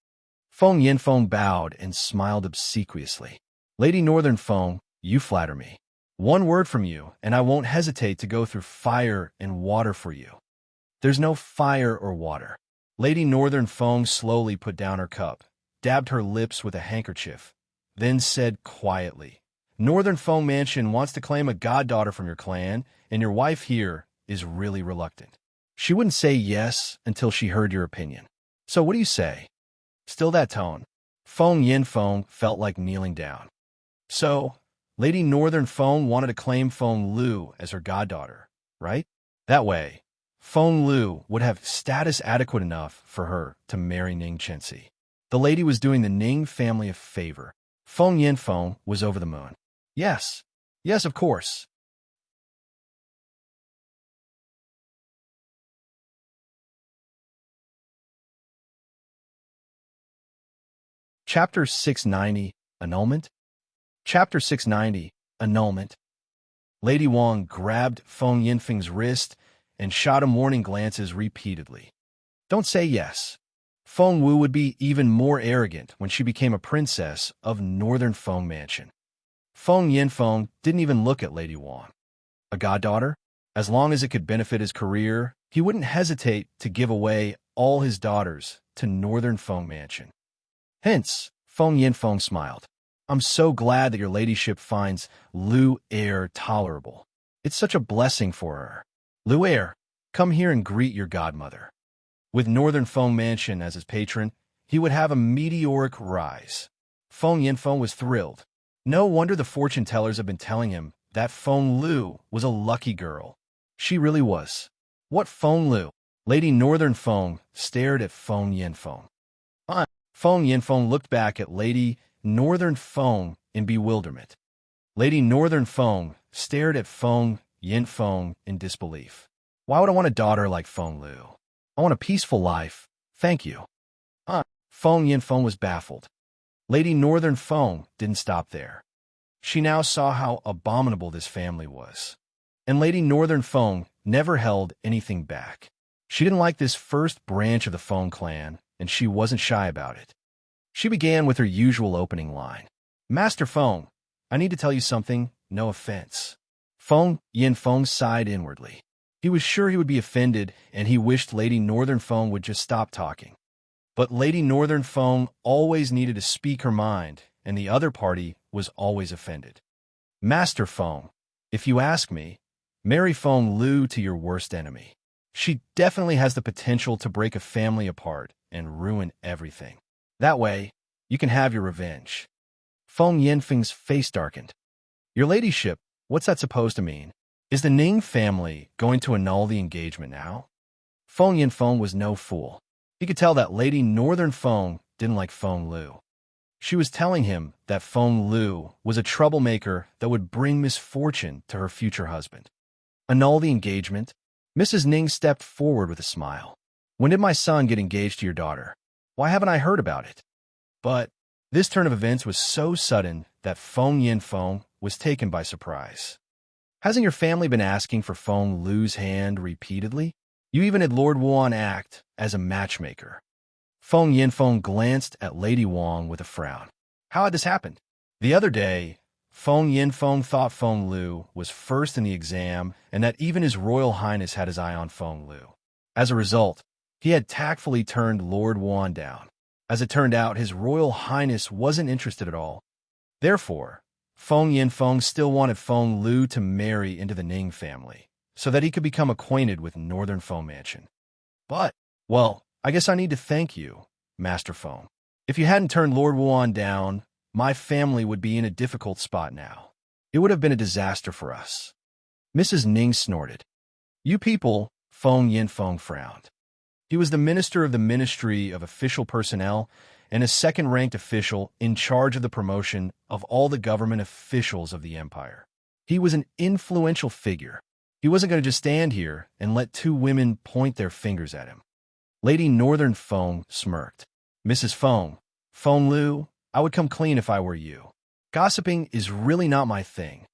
Feng Yinfeng bowed and smiled obsequiously. Lady Northern Feng, you flatter me. One word from you, and I won't hesitate to go through fire and water for you. There's no fire or water. Lady Northern Feng slowly put down her cup, dabbed her lips with a handkerchief, then said quietly, Northern Feng Mansion wants to claim a goddaughter from your clan, and your wife here is really reluctant. She wouldn't say yes until she heard your opinion. So what do you say? Still that tone. Feng Yinfeng felt like kneeling down. So, Lady Northern Feng wanted to claim Feng Lu as her goddaughter, right? That way, Feng Lu would have status adequate enough for her to marry Ning Chenxi. The lady was doing the Ning family a favor. Feng Yinfeng was over the moon. Yes, of course. Chapter 690, Annulment? Chapter 690, Annulment. Lady Wang grabbed Feng Yinfeng's wrist and shot him warning glances repeatedly. Don't say yes. Feng Wu would be even more arrogant when she became a princess of Northern Feng Mansion. Feng Yinfeng didn't even look at Lady Wang. A goddaughter? As long as it could benefit his career, he wouldn't hesitate to give away all his daughters to Northern Feng Mansion. Hence, Feng Yinfeng smiled. I'm so glad that your ladyship finds Lu Er tolerable. It's such a blessing for her. Lu Er, come here and greet your godmother. With Northern Feng Mansion as his patron, he would have a meteoric rise. Feng Yinfeng was thrilled. No wonder the fortune tellers have been telling him that Feng Lu was a lucky girl. She really was. What Feng Lu? Lady Northern Feng stared at Feng Yinfeng. Feng Yinfeng looked back at Lady Northern Feng in bewilderment. Lady Northern Feng stared at Feng Yinfeng in disbelief. Why would I want a daughter like Feng Lu? I want a peaceful life. Thank you. Feng Yinfeng was baffled. Lady Northern Feng didn't stop there. She now saw how abominable this family was. And Lady Northern Feng never held anything back. She didn't like this first branch of the Feng clan, and she wasn't shy about it. She began with her usual opening line. Master Feng, I need to tell you something, no offense. Feng Yinfeng sighed inwardly. He was sure he would be offended, and he wished Lady Northern Feng would just stop talking. But Lady Northern Feng always needed to speak her mind, and the other party was always offended. Master Feng, if you ask me, marry Feng Lu to your worst enemy. She definitely has the potential to break a family apart and ruin everything. That way, you can have your revenge. Feng Yinfeng's face darkened. Your ladyship, what's that supposed to mean? Is the Ning family going to annul the engagement now? Feng Yinfeng was no fool. He could tell that Lady Northern Feng didn't like Feng Lu. She was telling him that Feng Lu was a troublemaker that would bring misfortune to her future husband. Annul the engagement? Mrs. Ning stepped forward with a smile. When did my son get engaged to your daughter? Why haven't I heard about it? But this turn of events was so sudden that Feng Yinfeng was taken by surprise. Hasn't your family been asking for Feng Lu's hand repeatedly? You even had Lord Wuan act as a matchmaker. Feng Yinfeng glanced at Lady Wang with a frown. How had this happened? The other day, Feng Yinfeng thought Feng Lu was first in the exam and that even His Royal Highness had his eye on Feng Lu. As a result, he had tactfully turned Lord Wuan down. As it turned out, His Royal Highness wasn't interested at all. Therefore, Feng Yinfeng still wanted Feng Lu to marry into the Ning family, so that he could become acquainted with Northern Feng Mansion. But, well, I guess I need to thank you, Master Feng. If you hadn't turned Lord Wuan down, my family would be in a difficult spot now. It would have been a disaster for us. Mrs. Ning snorted. You people, Feng Yinfeng frowned. He was the minister of the Ministry of Official Personnel and a second-ranked official in charge of the promotion of all the government officials of the empire. He was an influential figure. He wasn't going to just stand here and let two women point their fingers at him. Lady Northern Feng smirked. Mrs. Feng, Feng Lu, I would come clean if I were you. Gossiping is really not my thing.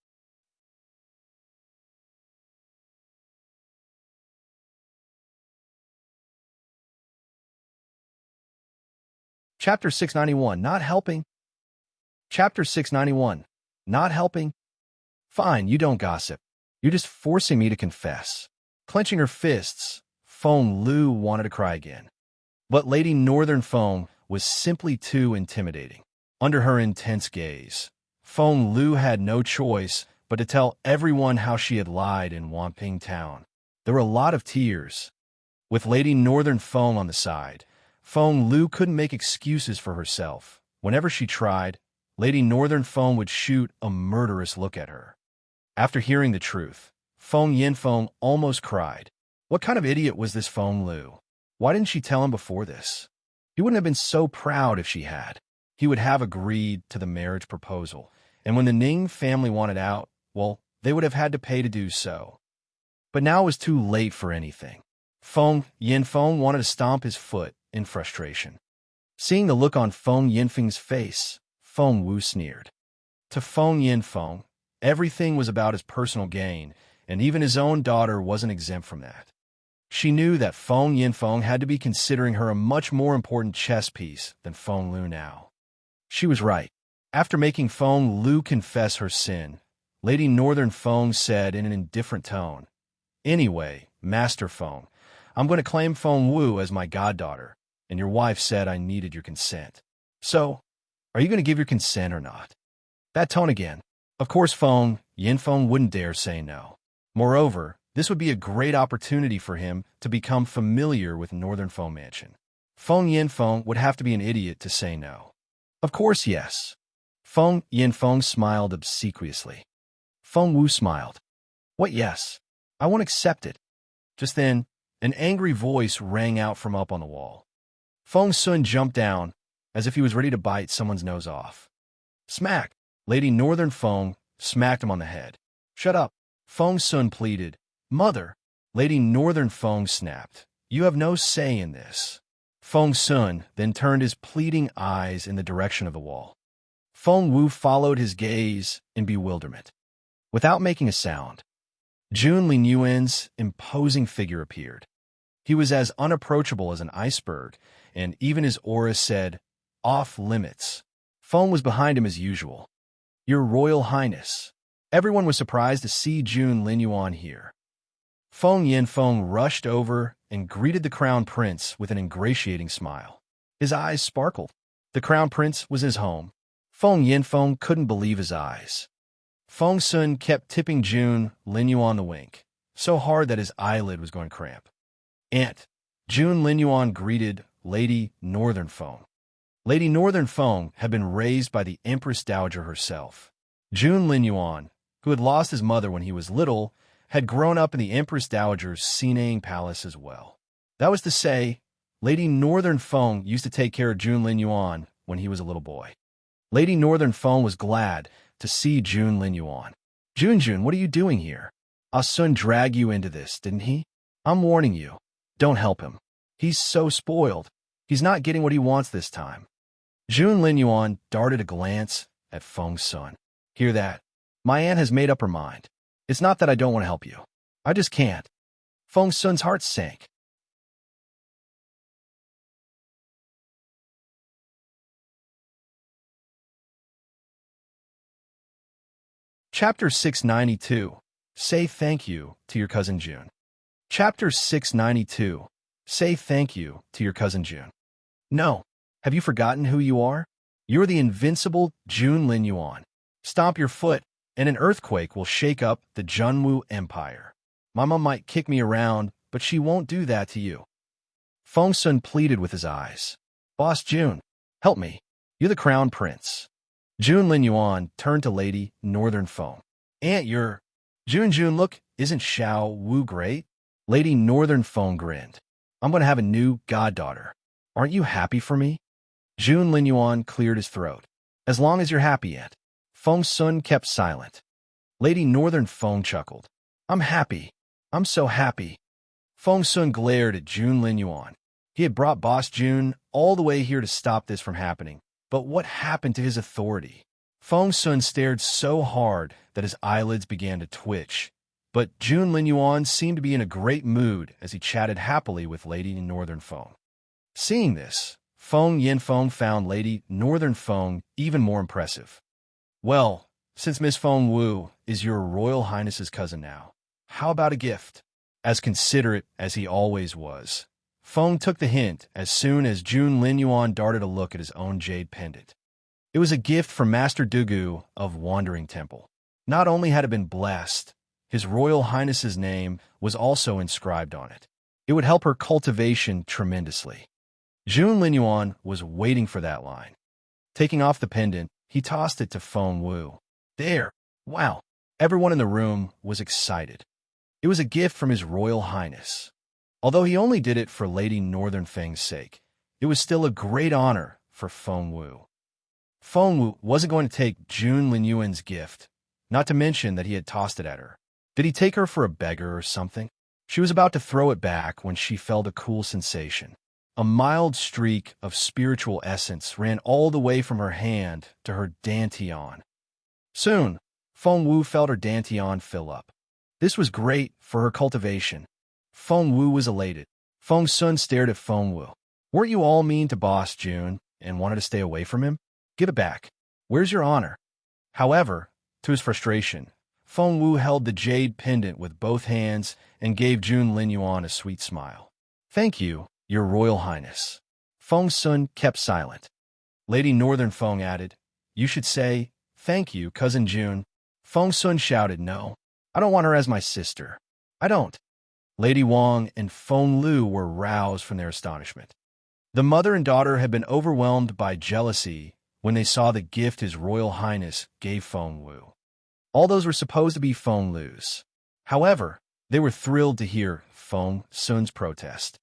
Chapter 691, Not Helping. Chapter 691, Not Helping. Fine, you don't gossip. You're just forcing me to confess. Clenching her fists, Feng Lu wanted to cry again. But Lady Northern Feng was simply too intimidating. Under her intense gaze, Feng Lu had no choice but to tell everyone how she had lied in Wanping Town. There were a lot of tears. With Lady Northern Feng on the side, Feng Lu couldn't make excuses for herself. Whenever she tried, Lady Northern Feng would shoot a murderous look at her. After hearing the truth, Feng Yinfeng almost cried. What kind of idiot was this Feng Lu? Why didn't she tell him before this? He wouldn't have been so proud if she had. He would have agreed to the marriage proposal, and when the Ning family wanted out, well, they would have had to pay to do so. But now it was too late for anything. Feng Yinfeng wanted to stomp his foot in frustration. Seeing the look on Feng Yinfeng's face, Feng Wu sneered. To Feng Yinfeng, everything was about his personal gain, and even his own daughter wasn't exempt from that. She knew that Feng Yinfeng had to be considering her a much more important chess piece than Feng Lu now. She was right. After making Feng Lu confess her sin, Lady Northern Feng said in an indifferent tone, "Anyway, Master Feng, I'm going to claim Feng Wu as my goddaughter, and your wife said I needed your consent. So, are you going to give your consent or not?" That tone again. Of course Feng Yinfeng wouldn't dare say no. Moreover, this would be a great opportunity for him to become familiar with Northern Feng Mansion. Feng Yinfeng would have to be an idiot to say no. Of course, yes. Feng Yinfeng smiled obsequiously. Feng Wu smiled. What yes? I won't accept it. Just then, an angry voice rang out from up on the wall. Feng Sun jumped down, as if he was ready to bite someone's nose off. Smack! Lady Northern Feng smacked him on the head. Shut up! Feng Sun pleaded. Mother! Lady Northern Feng snapped. You have no say in this. Feng Sun then turned his pleading eyes in the direction of the wall. Feng Wu followed his gaze in bewilderment. Without making a sound, Jun Linyuan's imposing figure appeared. He was as unapproachable as an iceberg, and even his aura said, off limits. Feng was behind him as usual. Your Royal Highness. Everyone was surprised to see Jun Linyuan here. Feng Yinfeng rushed over and greeted the Crown Prince with an ingratiating smile. His eyes sparkled. The Crown Prince was his home. Feng Yinfeng couldn't believe his eyes. Feng Sun kept tipping Jun Linyuan the wink, so hard that his eyelid was going cramp. Aunt, Jun Linyuan greeted Lady Northern Feng. Lady Northern Feng had been raised by the Empress Dowager herself. Jun Linyuan, who had lost his mother when he was little, had grown up in the Empress Dowager's senile palace as well. That was to say, Lady Northern Feng used to take care of Jun Linyuan when he was a little boy. Lady Northern Feng was glad to see Jun Linyuan. Jun, what are you doing here? Ah Sun dragged you into this, didn't he? I'm warning you. Don't help him. He's so spoiled. He's not getting what he wants this time. Jun Linyuan darted a glance at Feng Sun. Hear that? My aunt has made up her mind. It's not that I don't want to help you. I just can't. Feng Sun's heart sank. Chapter 692. Say thank you to your cousin Jun. Chapter 692. Say thank you to your cousin Jun. No. Have you forgotten who you are? You're the invincible Jun Linyuan. Stomp your foot, and an earthquake will shake up the Junwu Empire. Mama might kick me around, but she won't do that to you. Feng Sun pleaded with his eyes. Boss Jun, help me. You're the crown prince. Jun Linyuan turned to Lady Northern Feng. Aunt, you're... Jun, look, isn't Xiao Wu great? Lady Northern Feng grinned. I'm going to have a new goddaughter. Aren't you happy for me? Jun Linyuan cleared his throat. As long as you're happy, Aunt. Feng Sun kept silent. Lady Northern Feng chuckled. I'm happy. I'm so happy. Feng Sun glared at Jun Linyuan. He had brought Boss Jun all the way here to stop this from happening. But what happened to his authority? Feng Sun stared so hard that his eyelids began to twitch. But Jun Linyuan seemed to be in a great mood as he chatted happily with Lady Northern Feng. Seeing this, Feng Yinfeng found Lady Northern Feng even more impressive. Well, since Miss Feng Wu is your Royal Highness's cousin now, how about a gift? As considerate as he always was, Feng took the hint as soon as Jun Linyuan darted a look at his own jade pendant. It was a gift from Master Dugu of Wandering Temple. Not only had it been blessed, His Royal Highness's name was also inscribed on it. It would help her cultivation tremendously. Jun Linyuan was waiting for that line. Taking off the pendant, he tossed it to Feng Wu. There! Wow! Everyone in the room was excited. It was a gift from His Royal Highness. Although he only did it for Lady Northern Feng's sake, it was still a great honor for Feng Wu. Feng Wu wasn't going to take Jun Linyuan's gift, not to mention that he had tossed it at her. Did he take her for a beggar or something? She was about to throw it back when she felt a cool sensation. A mild streak of spiritual essence ran all the way from her hand to her dantian. Soon, Feng Wu felt her dantian fill up. This was great for her cultivation. Feng Wu was elated. Feng Sun stared at Feng Wu. Weren't you all mean to Boss Jun and wanted to stay away from him? Give it back. Where's your honor? However, to his frustration, Feng Wu held the jade pendant with both hands and gave Jun Linyuan a sweet smile. Thank you, your royal highness. Feng Sun kept silent. Lady Northern Feng added, you should say, thank you, cousin Jun. Feng Sun shouted, no, I don't want her as my sister. I don't. Lady Wang and Feng Lu were roused from their astonishment. The mother and daughter had been overwhelmed by jealousy when they saw the gift His Royal Highness gave Feng Wu. All those were supposed to be Feng Lu's. However, they were thrilled to hear Feng Sun's protest.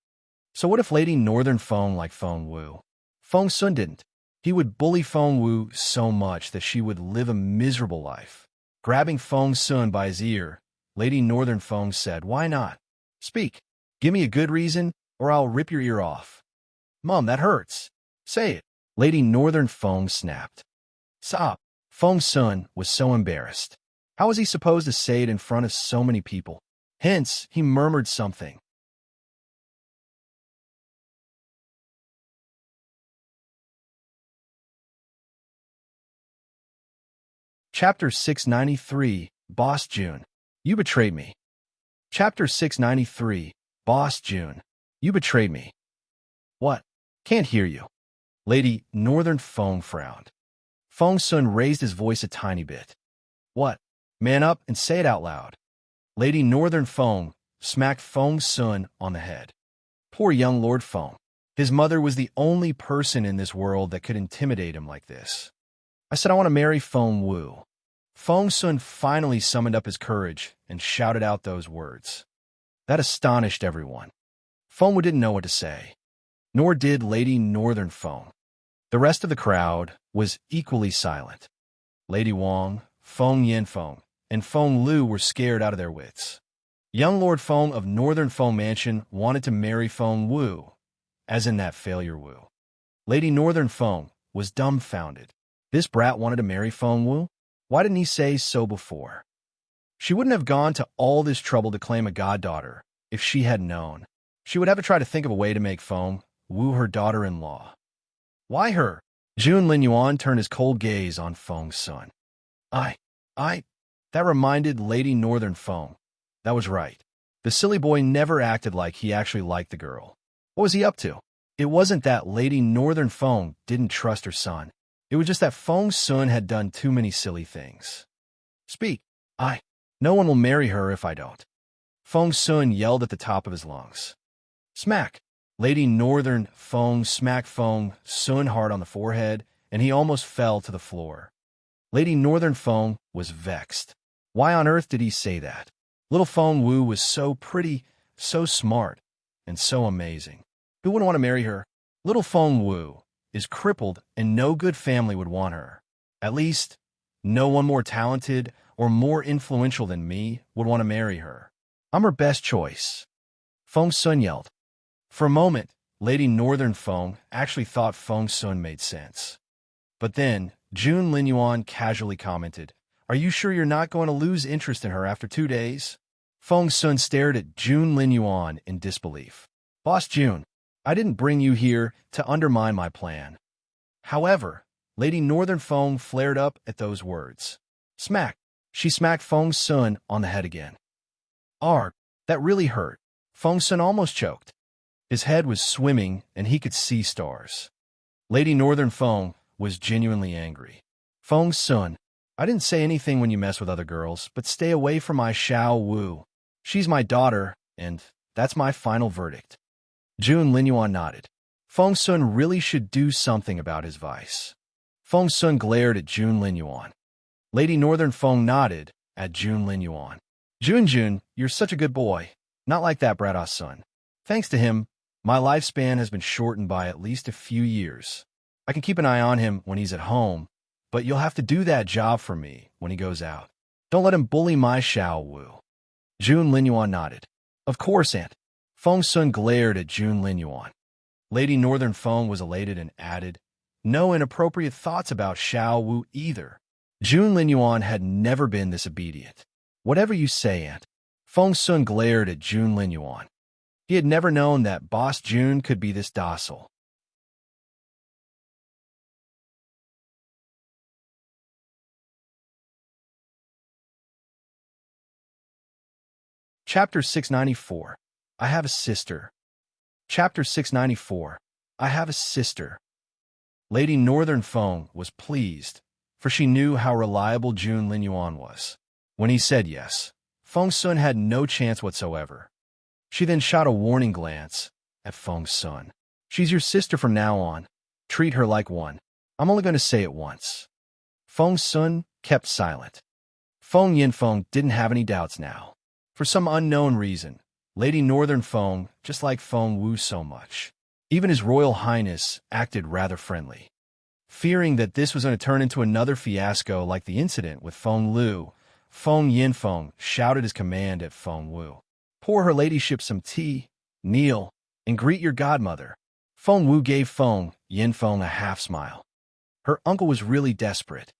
So what if Lady Northern Feng liked Feng Wu? Feng Sun didn't. He would bully Feng Wu so much that she would live a miserable life. Grabbing Feng Sun by his ear, Lady Northern Feng said, why not? Speak. Give me a good reason, or I'll rip your ear off. Mom, that hurts. Say it. Lady Northern Feng snapped. Stop. Feng Sun was so embarrassed. How was he supposed to say it in front of so many people? Hence, he murmured something. Chapter 693, Boss Jun. You betrayed me. Chapter 693, Boss Jun. You betrayed me. What? Can't hear you. Lady Northern Feng frowned. Feng Sun raised his voice a tiny bit. What? Man up and say it out loud. Lady Northern Feng smacked Feng Sun on the head. Poor young Lord Feng. His mother was the only person in this world that could intimidate him like this. I said I want to marry Feng Wu. Feng Sun finally summoned up his courage and shouted out those words. That astonished everyone. Feng Wu didn't know what to say. Nor did Lady Northern Feng. The rest of the crowd was equally silent. Lady Wang, Feng Yanfeng, and Feng Lu were scared out of their wits. Young Lord Feng of Northern Feng Mansion wanted to marry Feng Wu, as in that failure Wu. Lady Northern Feng was dumbfounded. This brat wanted to marry Feng Wu? Why didn't he say so before? She wouldn't have gone to all this trouble to claim a goddaughter if she had known. She would have to try to think of a way to make Feng Wu her daughter-in-law. Why her? Jun Linyuan turned his cold gaze on Feng Sun. That reminded Lady Northern Feng. That was right. The silly boy never acted like he actually liked the girl. What was he up to? It wasn't that Lady Northern Feng didn't trust her son. It was just that Feng Sun had done too many silly things. Speak. No one will marry her if I don't. Feng Sun yelled at the top of his lungs. Smack. Lady Northern Feng smacked Feng Sun hard on the forehead, and he almost fell to the floor. Lady Northern Feng was vexed. Why on earth did he say that? Little Feng Wu was so pretty, so smart, and so amazing. Who wouldn't want to marry her? Little Feng Wu is crippled, and no good family would want her. At least, no one more talented or more influential than me would want to marry her. I'm her best choice. Feng Sun yelled. For a moment, Lady Northern Feng actually thought Feng Sun made sense. But then, Jun Linyuan casually commented, Are you sure you're not going to lose interest in her after 2 days? Feng Sun stared at Jun Linyuan in disbelief. Boss Jun, I didn't bring you here to undermine my plan. However, Lady Northern Feng flared up at those words. Smack! She smacked Feng Sun on the head again. Arg! That really hurt. Feng Sun almost choked. His head was swimming, and he could see stars. Lady Northern Feng was genuinely angry. Feng Sun, I didn't say anything when you mess with other girls, but stay away from my Xiao Wu. She's my daughter, and that's my final verdict. Jun Linyuan nodded. Feng Sun really should do something about his vice. Feng Sun glared at Jun Linyuan. Lady Northern Feng nodded at Jun Linyuan. Jun, you're such a good boy. Not like that Brada's son. Thanks to him, my lifespan has been shortened by at least a few years. I can keep an eye on him when he's at home, but you'll have to do that job for me when he goes out. Don't let him bully my Xiao Wu. Jun Linyuan nodded. Of course, Aunt. Feng Sun glared at Jun Linyuan. Lady Northern Feng was elated and added, "No inappropriate thoughts about Xiao Wu either." Jun Linyuan had never been this obedient. "Whatever you say, Aunt." Feng Sun glared at Jun Linyuan. He had never known that Boss Jun could be this docile. Chapter 694. I have a sister. Chapter 694. I have a sister. Lady Northern Feng was pleased, for she knew how reliable Jun Linyuan was. When he said yes, Feng Sun had no chance whatsoever. She then shot a warning glance at Feng Sun. "She's your sister from now on. Treat her like one. I'm only going to say it once." Feng Sun kept silent. Feng Yinfeng didn't have any doubts now. For some unknown reason, Lady Northern Feng just liked Feng Wu so much. Even His Royal Highness acted rather friendly. Fearing that this was going to turn into another fiasco like the incident with Feng Lu, Feng Yinfeng shouted his command at Feng Wu. "Pour her ladyship some tea, kneel, and greet your godmother." Feng Wu gave Feng Yinfeng a half-smile. Her uncle was really desperate.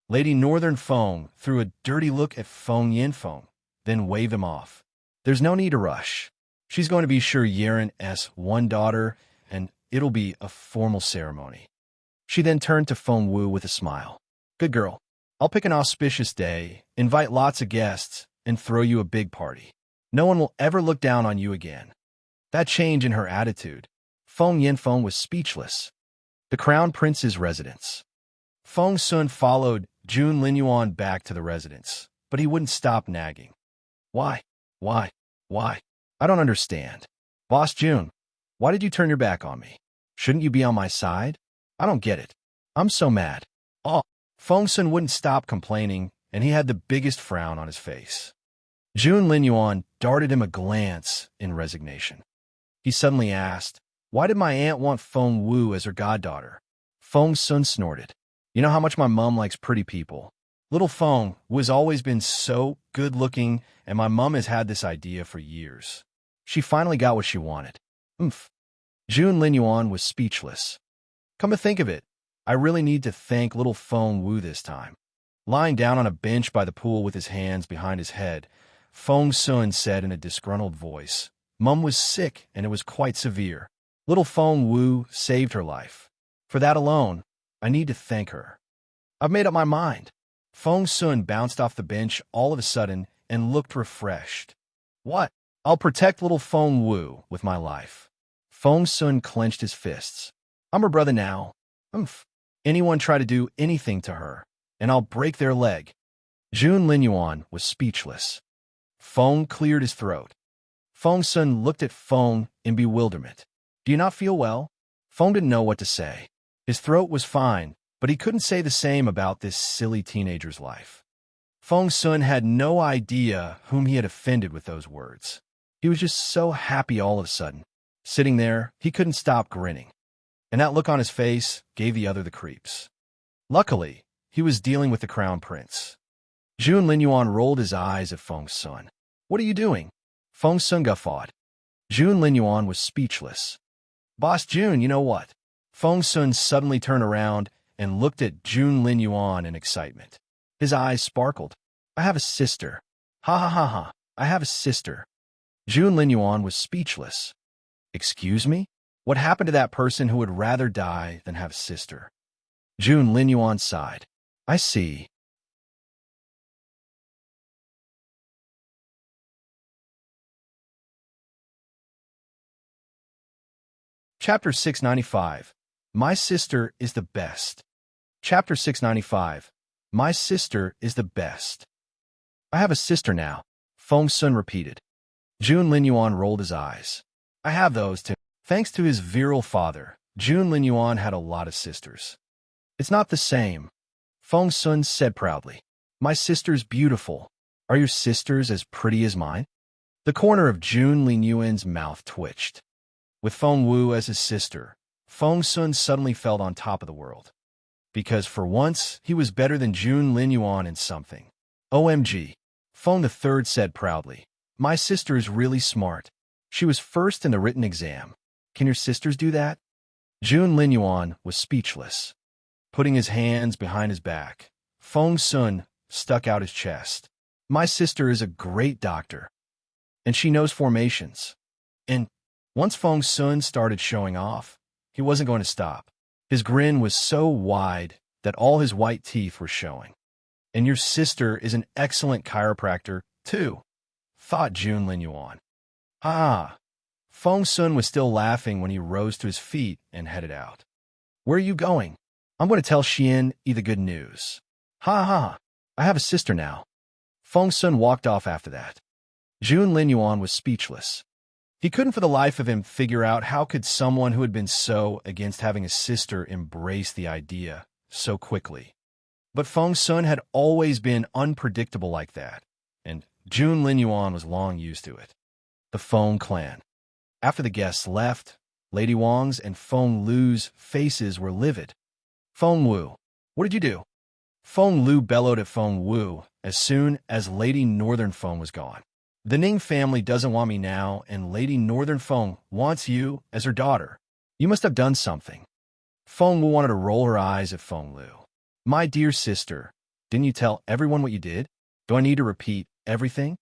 Lady Northern Feng threw a dirty look at Feng Yinfeng, then waved him off. "There's no need to rush. She's going to be sure Yaren's one daughter, and it'll be a formal ceremony." She then turned to Feng Wu with a smile. "Good girl. I'll pick an auspicious day, invite lots of guests, and throw you a big party. No one will ever look down on you again." That change in her attitude, Feng Yinfeng was speechless. The Crown Prince's residence. Feng Sun followed Jun Linyuan back to the residence, but he wouldn't stop nagging. Why? Why? I don't understand. Boss Jun, why did you turn your back on me? Shouldn't you be on my side? I don't get it. I'm so mad." Oh, Feng Sun wouldn't stop complaining, and he had the biggest frown on his face. Jun Linyuan darted him a glance in resignation. He suddenly asked, "Why did my aunt want Feng Wu as her goddaughter?" Feng Sun snorted. "You know how much my mom likes pretty people. Little Feng Wu has always been so good-looking, and my mom has had this idea for years. She finally got what she wanted." Oomph. Jun Linyuan was speechless. "Come to think of it, I really need to thank little Feng Wu this time." Lying down on a bench by the pool with his hands behind his head, Feng Sun said in a disgruntled voice, "Mum was sick, and it was quite severe. Little Feng Wu saved her life. For that alone, I need to thank her. I've made up my mind." Feng Sun bounced off the bench all of a sudden and looked refreshed. "What? I'll protect little Feng Wu with my life." Feng Sun clenched his fists. "I'm her brother now. Oomph. Anyone try to do anything to her, and I'll break their leg." Jun Linyuan was speechless. Feng cleared his throat. Feng Sun looked at Feng in bewilderment. "Do you not feel well?" Feng didn't know what to say. His throat was fine, but he couldn't say the same about this silly teenager's life. Feng Sun had no idea whom he had offended with those words. He was just so happy all of a sudden. Sitting there, he couldn't stop grinning. And that look on his face gave the other the creeps. Luckily, he was dealing with the Crown Prince. Jun Linyuan rolled his eyes at Feng Sun. "What are you doing?" Feng Sun guffawed. Jun Linyuan was speechless. "Boss Jun, you know what?" Feng Sun suddenly turned around and looked at Jun Linyuan in excitement. His eyes sparkled. "I have a sister. Ha ha ha ha, I have a sister." Jun Linyuan was speechless. "Excuse me? What happened to that person who would rather die than have a sister?" Jun Linyuan sighed. "I see." Chapter 695. My sister is the best. Chapter 695. My sister is the best. "I have a sister now," Feng Sun repeated. Jun Linyuan rolled his eyes. "I have those too." Thanks to his virile father, Jun Linyuan had a lot of sisters. "It's not the same," Feng Sun said proudly. "My sister's beautiful. Are your sisters as pretty as mine?" The corner of Jun Linyuan's mouth twitched. With Feng Wu as his sister, Feng Sun suddenly felt on top of the world. Because for once, he was better than Jun Linyuan in something. "OMG," Feng III said proudly. "My sister is really smart. She was first in the written exam. Can your sisters do that? Jun Linyuan was speechless. Putting his hands behind his back, Feng Sun stuck out his chest. My sister is a great doctor, and she knows formations. And once Feng Sun started showing off, he wasn't going to stop. His grin was so wide that all his white teeth were showing. And your sister is an excellent chiropractor, too, thought Jun Linyuan. Ah! Feng Sun was still laughing when he rose to his feet and headed out. Where are you going? I'm going to tell Xian Yi the good news. Ha ha! I have a sister now. Feng Sun walked off after that. Jun Linyuan was speechless. He couldn't for the life of him figure out how could someone who had been so against having a sister embrace the idea so quickly. But Feng Sun had always been unpredictable like that, and Jun Linyuan was long used to it. The Feng clan. After the guests left, Lady Wang's and Feng Lu's faces were livid. Feng Wu, what did you do? Feng Lu bellowed at Feng Wu as soon as Lady Northern Feng was gone. The Ning family doesn't want me now, and Lady Northern Feng wants you as her daughter. You must have done something. Feng Wu wanted to roll her eyes at Feng Lu. My dear sister, didn't you tell everyone what you did? Do I need to repeat everything?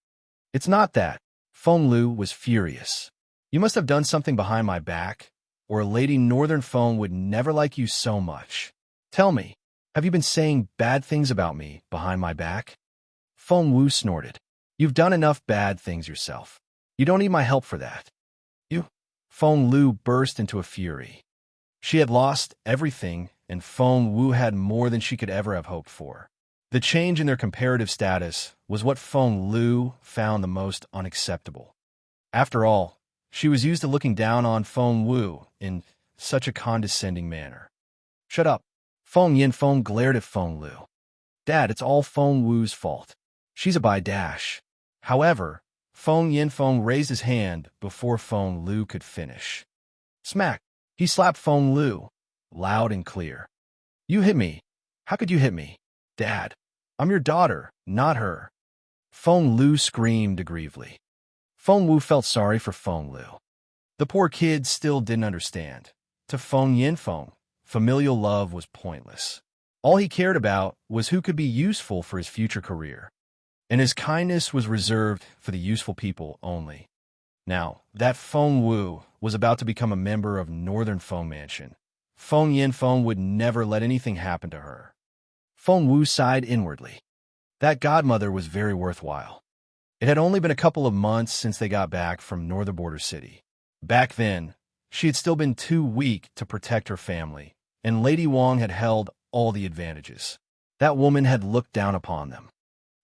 It's not that. Feng Lu was furious. You must have done something behind my back, or Lady Northern Feng would never like you so much. Tell me, have you been saying bad things about me behind my back? Feng Wu snorted. You've done enough bad things yourself. You don't need my help for that. You? Feng Lu burst into a fury. She had lost everything, and Feng Wu had more than she could ever have hoped for. The change in their comparative status was what Feng Lu found the most unacceptable. After all, she was used to looking down on Feng Wu in such a condescending manner. Shut up. Feng Yinfeng glared at Feng Lu. Dad, it's all Feng Wu's fault. She's a dash. However, Feng Yinfeng raised his hand before Feng Lu could finish. Smack! He slapped Feng Lu, loud and clear. You hit me. How could you hit me? Dad, I'm your daughter, not her. Feng Lu screamed aggrievedly. Feng Wu felt sorry for Feng Lu. The poor kid still didn't understand. To Feng Yinfeng, familial love was pointless. All he cared about was who could be useful for his future career. And his kindness was reserved for the useful people only. Now, that Feng Wu was about to become a member of Northern Feng Mansion. Feng Yinfeng would never let anything happen to her. Feng Wu sighed inwardly. That godmother was very worthwhile. It had only been a couple of months since they got back from Northern Border City. Back then, she had still been too weak to protect her family, and Lady Wang had held all the advantages. That woman had looked down upon them.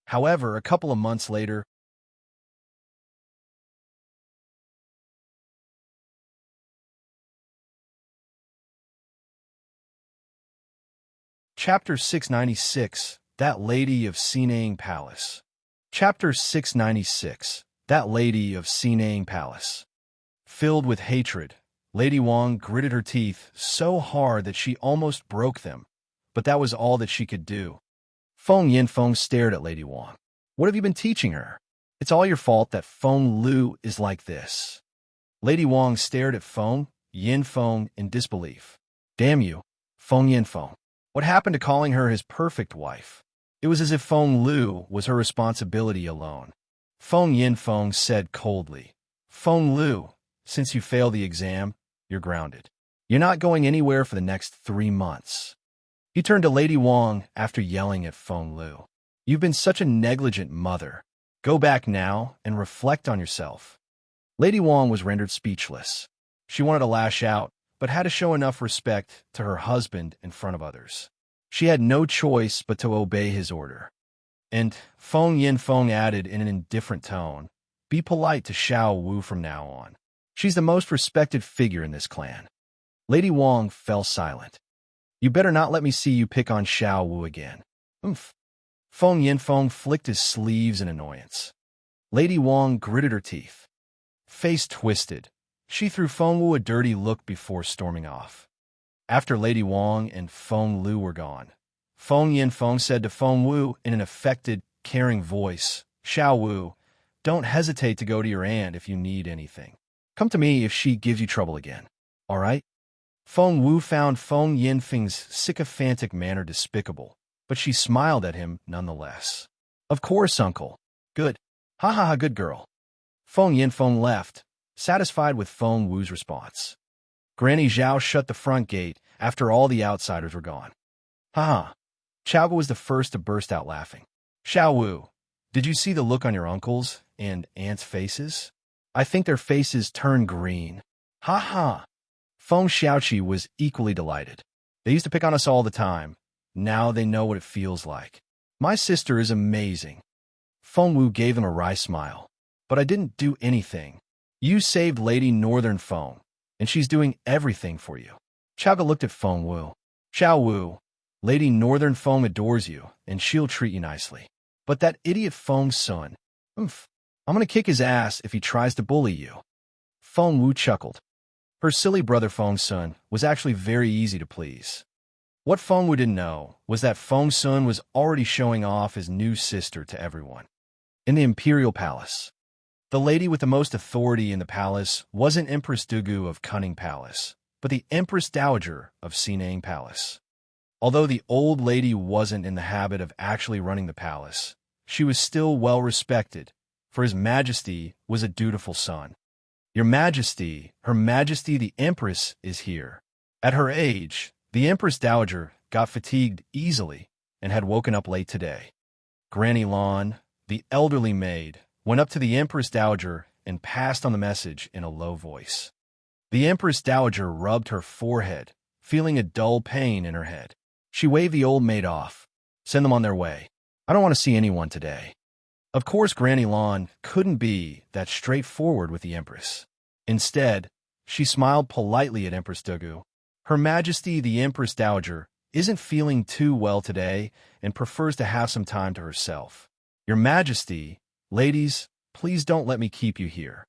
However, a couple of months later, Chapter 696, That Lady of Sinang Palace. Chapter 696, That Lady of Sinang Palace. Filled with hatred, Lady Wang gritted her teeth so hard that she almost broke them, but that was all that she could do. Feng Yinfeng stared at Lady Wang. What have you been teaching her? It's all your fault that Feng Lu is like this. Lady Wang stared at Feng Yinfeng in disbelief. Damn you, Feng Yinfeng. What happened to calling her his perfect wife? It was as if Feng Lu was her responsibility alone. Feng Yinfeng said coldly, Feng Lu, since you failed the exam, you're grounded. You're not going anywhere for the next 3 months. He turned to Lady Wang after yelling at Feng Lu. You've been such a negligent mother. Go back now and reflect on yourself. Lady Wang was rendered speechless. She wanted to lash out, but had to show enough respect to her husband in front of others. She had no choice but to obey his order. And Feng Yinfeng added in an indifferent tone, Be polite to Xiao Wu from now on. She's the most respected figure in this clan. Lady Wang fell silent. You better not let me see you pick on Xiao Wu again. Oomph. Feng Yinfeng flicked his sleeves in annoyance. Lady Wang gritted her teeth. Face twisted, she threw Feng Wu a dirty look before storming off. After Lady Wang and Feng Lu were gone, Feng Yinfeng said to Feng Wu in an affected, caring voice, Xiao Wu, don't hesitate to go to your aunt if you need anything. Come to me if she gives you trouble again. all right? Feng Wu found Feng Yinfeng's sycophantic manner despicable, but she smiled at him nonetheless. Of course, uncle. Good. Ha ha ha, good girl. Feng Yinfeng left, satisfied with Feng Wu's response. Granny Zhao shut the front gate after all the outsiders were gone. Ha ha. Chao was the first to burst out laughing. Xiao Wu, did you see the look on your uncle's and aunt's faces? I think their faces turned green. Ha ha. Feng Xiaoqi was equally delighted. They used to pick on us all the time. Now they know what it feels like. My sister is amazing. Feng Wu gave them a wry smile. But I didn't do anything. You saved Lady Northern Feng, and she's doing everything for you. Chao looked at Feng Wu. Xiao Wu, Lady Northern Feng adores you, and she'll treat you nicely. But that idiot Feng's son, I'm gonna kick his ass if he tries to bully you. Feng Wu chuckled. Her silly brother Feng's son was actually very easy to please. What Feng Wu didn't know was that Feng's son was already showing off his new sister to everyone. In the Imperial Palace, the lady with the most authority in the palace wasn't Empress Dugu of Cunning Palace, but the Empress Dowager of Sinang Palace. Although the old lady wasn't in the habit of actually running the palace, she was still well respected, for His Majesty was a dutiful son. Your Majesty, Her Majesty the Empress is here. At her age, the Empress Dowager got fatigued easily and had woken up late today. Granny Lan, the elderly maid, went up to the Empress Dowager and passed on the message in a low voice. The Empress Dowager rubbed her forehead, feeling a dull pain in her head. She waved the old maid off. Send them on their way. I don't want to see anyone today. Of course, Granny Lan couldn't be that straightforward with the Empress. Instead, she smiled politely at Empress Dugu. Her Majesty the Empress Dowager isn't feeling too well today and prefers to have some time to herself. Your Majesty, ladies, please don't let me keep you here.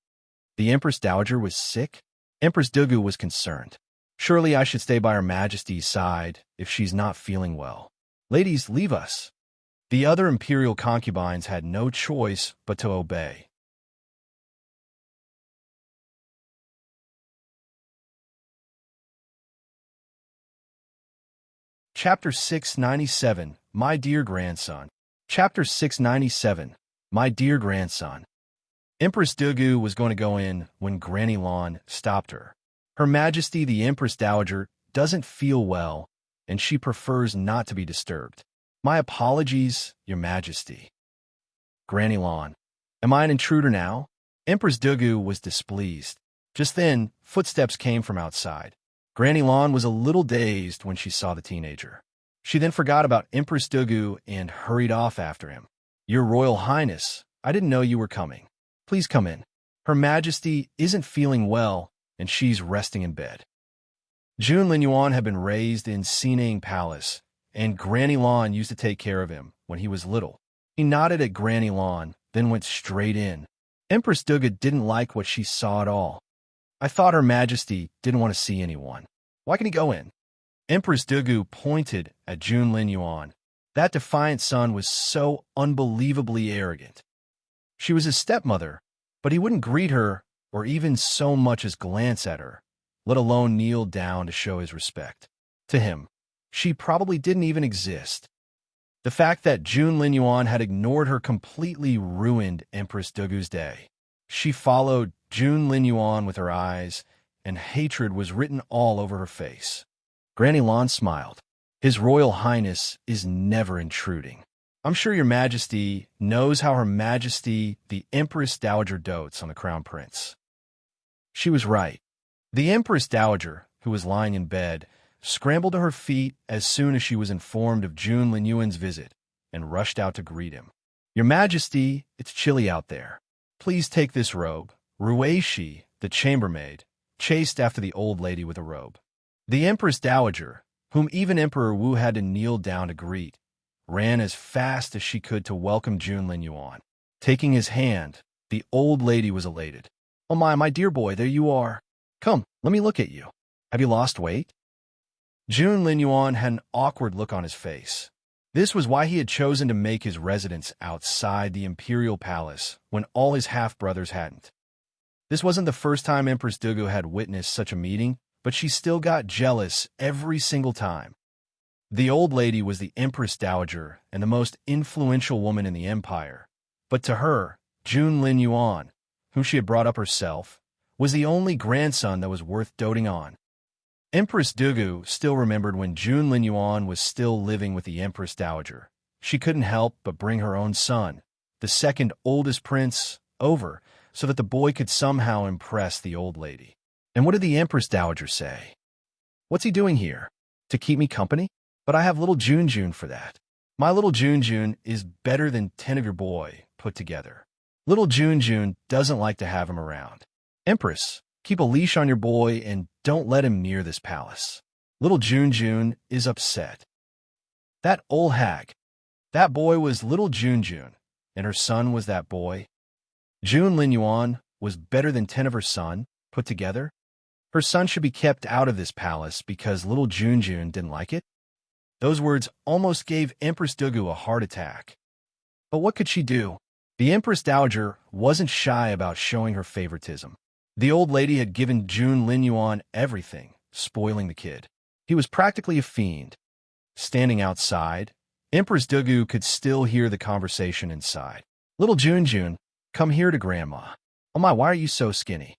The Empress Dowager was sick? Empress Dugu was concerned. Surely I should stay by Her Majesty's side if she's not feeling well. Ladies, leave us. The other imperial concubines had no choice but to obey. Chapter 697, My Dear Grandson. Chapter 697, My Dear Grandson. Empress Dugu was going to go in when Granny Lan stopped her. Her Majesty the Empress Dowager doesn't feel well, and she prefers not to be disturbed. My apologies, Your Majesty. Granny Lan. Am I an intruder now? Empress Dugu was displeased. Just then, footsteps came from outside. Granny Lan was a little dazed when she saw the teenager. She then forgot about Empress Dugu and hurried off after him. Your Royal Highness, I didn't know you were coming. Please come in. Her Majesty isn't feeling well, and she's resting in bed. Jun Linyuan had been raised in Sinang Palace, and Granny Lan used to take care of him when he was little. He nodded at Granny Lan, then went straight in. Empress Dugu didn't like what she saw at all. I thought Her Majesty didn't want to see anyone. Why can he go in? Empress Dugu pointed at Jun Linyuan. That defiant son was so unbelievably arrogant. She was his stepmother, but he wouldn't greet her or even so much as glance at her, let alone kneel down to show his respect. To him, she probably didn't even exist. The fact that Jun Linyuan had ignored her completely ruined Empress Dugu's day. She followed Jun Linyuan with her eyes, and hatred was written all over her face. Granny Lan smiled. His Royal Highness is never intruding. I'm sure Your Majesty knows how Her Majesty the Empress Dowager dotes on the Crown Prince. She was right. The Empress Dowager, who was lying in bed, scrambled to her feet as soon as she was informed of Jun Linyuan's visit and rushed out to greet him. Your Majesty, it's chilly out there. Please take this robe. Ruishi, the chambermaid, chased after the old lady with a robe. The Empress Dowager, whom even Emperor Wu had to kneel down to greet, ran as fast as she could to welcome Jun Linyuan. Taking his hand, the old lady was elated. Oh my dear boy, there you are. Come, let me look at you. Have you lost weight? Jun Linyuan had an awkward look on his face. This was why he had chosen to make his residence outside the Imperial Palace when all his half-brothers hadn't. This wasn't the first time Empress Dugu had witnessed such a meeting but she still got jealous every single time. The old lady was the Empress Dowager and the most influential woman in the empire, but to her, Jun Lin Yuan, whom she had brought up herself, was the only grandson that was worth doting on. Empress Dugu still remembered when Jun Lin Yuan was still living with the Empress Dowager. She couldn't help but bring her own son, the second oldest prince, over so that the boy could somehow impress the old lady. And what did the Empress Dowager say? "What's he doing here? To keep me company? But I have little Jun for that. My little Jun is better than 10 of your boy put together. Little Jun doesn't like to have him around. Empress, keep a leash on your boy and don't let him near this palace. Little Jun is upset." That old hag. That boy was little Jun, and her son was that boy. Jun Lin Yuan was better than 10 of her son put together. Her son should be kept out of this palace because little Jun didn't like it. Those words almost gave Empress Dugu a heart attack. But what could she do? The Empress Dowager wasn't shy about showing her favoritism. The old lady had given Jun Lin Yuan everything, spoiling the kid. He was practically a fiend. Standing outside, Empress Dugu could still hear the conversation inside. "Little Jun, come here to Grandma. Oh my, why are you so skinny?"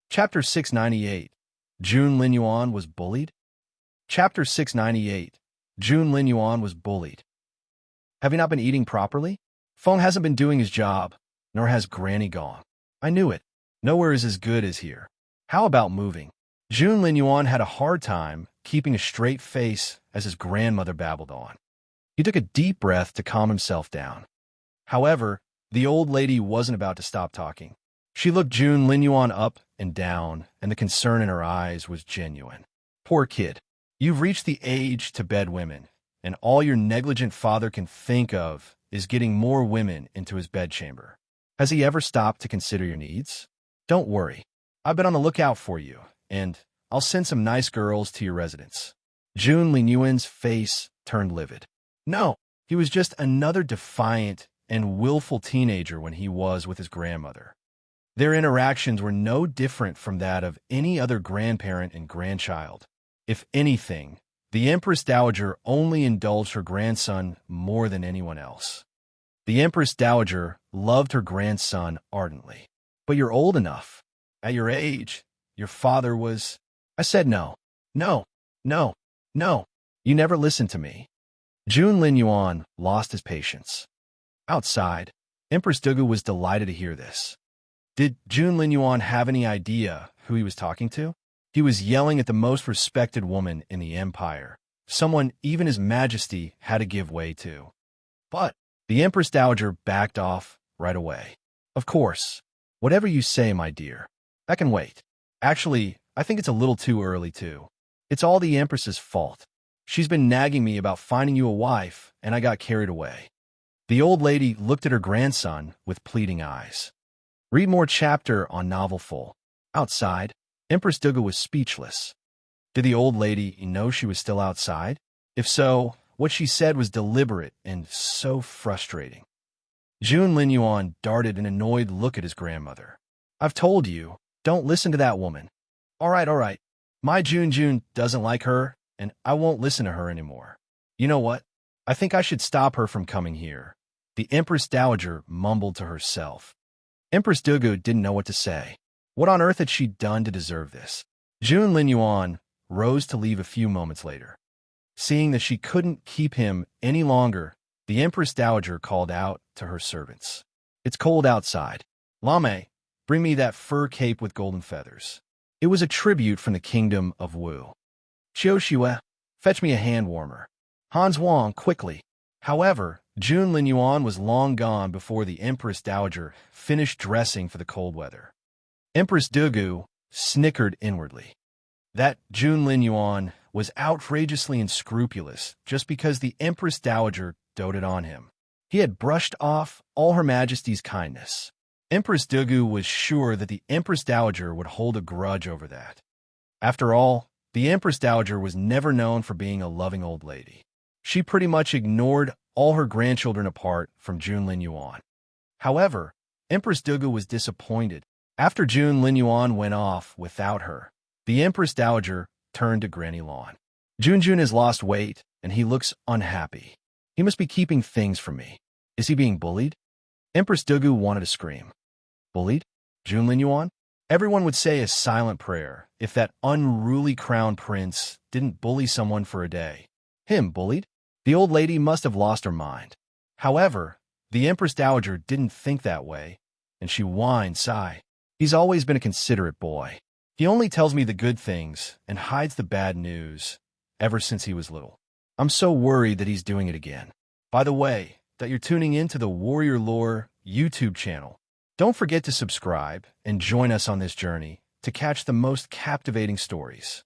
Chapter 698. Jun Lin Yuan was bullied? Chapter 698. Jun Lin Yuan was bullied. "Have you not been eating properly? Feng hasn't been doing his job, nor has Granny Gong. I knew it. Nowhere is as good as here. How about moving?" Jun Lin Yuan had a hard time keeping a straight face as his grandmother babbled on. He took a deep breath to calm himself down. However, the old lady wasn't about to stop talking. She looked Jun Lin Yuan up and down, and the concern in her eyes was genuine. "Poor kid. You've reached the age to bed women, and all your negligent father can think of is getting more women into his bedchamber. Has he ever stopped to consider your needs? Don't worry. I've been on the lookout for you, and I'll send some nice girls to your residence." Jun Lin Yuan's face turned livid. No, he was just another defiant and willful teenager when he was with his grandmother. Their interactions were no different from that of any other grandparent and grandchild. If anything, the Empress Dowager only indulged her grandson more than anyone else. The Empress Dowager loved her grandson ardently. "But you're old enough. At your age, your father was—" I said no. No, no, no. You never listened to me. Jun Lin Yuan lost his patience. Outside, Empress Dugu was delighted to hear this. Did Jun Lin Yuan have any idea who he was talking to? He was yelling at the most respected woman in the empire, someone even His Majesty had to give way to. But the Empress Dowager backed off right away. "Of course. Whatever you say, my dear. That can wait. Actually, I think it's a little too early, too. It's all the Empress's fault. She's been nagging me about finding you a wife, and I got carried away." The old lady looked at her grandson with pleading eyes. Read more chapter on novel full. Outside, Empress Dugu was speechless. Did the old lady know she was still outside? If so, what she said was deliberate and so frustrating. Jun Lin Yuan darted an annoyed look at his grandmother. "I've told you, don't listen to that woman. All right. My Jun doesn't like her, and I won't listen to her anymore. You know what? I think I should stop her from coming here." The Empress Dowager mumbled to herself. Empress Dugu didn't know what to say. What on earth had she done to deserve this? Jun Lin Yuan rose to leave a few moments later. Seeing that she couldn't keep him any longer, the Empress Dowager called out to her servants. "It's cold outside. Lame, bring me that fur cape with golden feathers." It was a tribute from the kingdom of Wu. "Xiao Xue, fetch me a hand warmer. Hans Wang, quickly." However, Jun Lin Yuan was long gone before the Empress Dowager finished dressing for the cold weather. Empress Dugu snickered inwardly. That Jun Lin Yuan was outrageously unscrupulous just because the Empress Dowager doted on him. He had brushed off all Her Majesty's kindness. Empress Dugu was sure that the Empress Dowager would hold a grudge over that. After all, the Empress Dowager was never known for being a loving old lady. She pretty much ignored all her grandchildren apart from Jun Lin Yuan. However, Empress Dugu was disappointed. After Jun Lin Yuan went off without her, the Empress Dowager turned to Granny Lan. Junjun has lost weight, and he looks unhappy. He must be keeping things from me. Is he being bullied? Empress Dugu wanted to scream. Bullied? Jun Lin Yuan? Everyone would say a silent prayer if that unruly crown prince didn't bully someone for a day. Him bullied? The old lady must have lost her mind. However, the Empress Dowager didn't think that way, and she whined, sigh. He's always been a considerate boy. He only tells me the good things and hides the bad news ever since he was little. I'm so worried that he's doing it again. By the way, that you're tuning in to the Warrior Lore YouTube channel. Don't forget to subscribe and join us on this journey to catch the most captivating stories.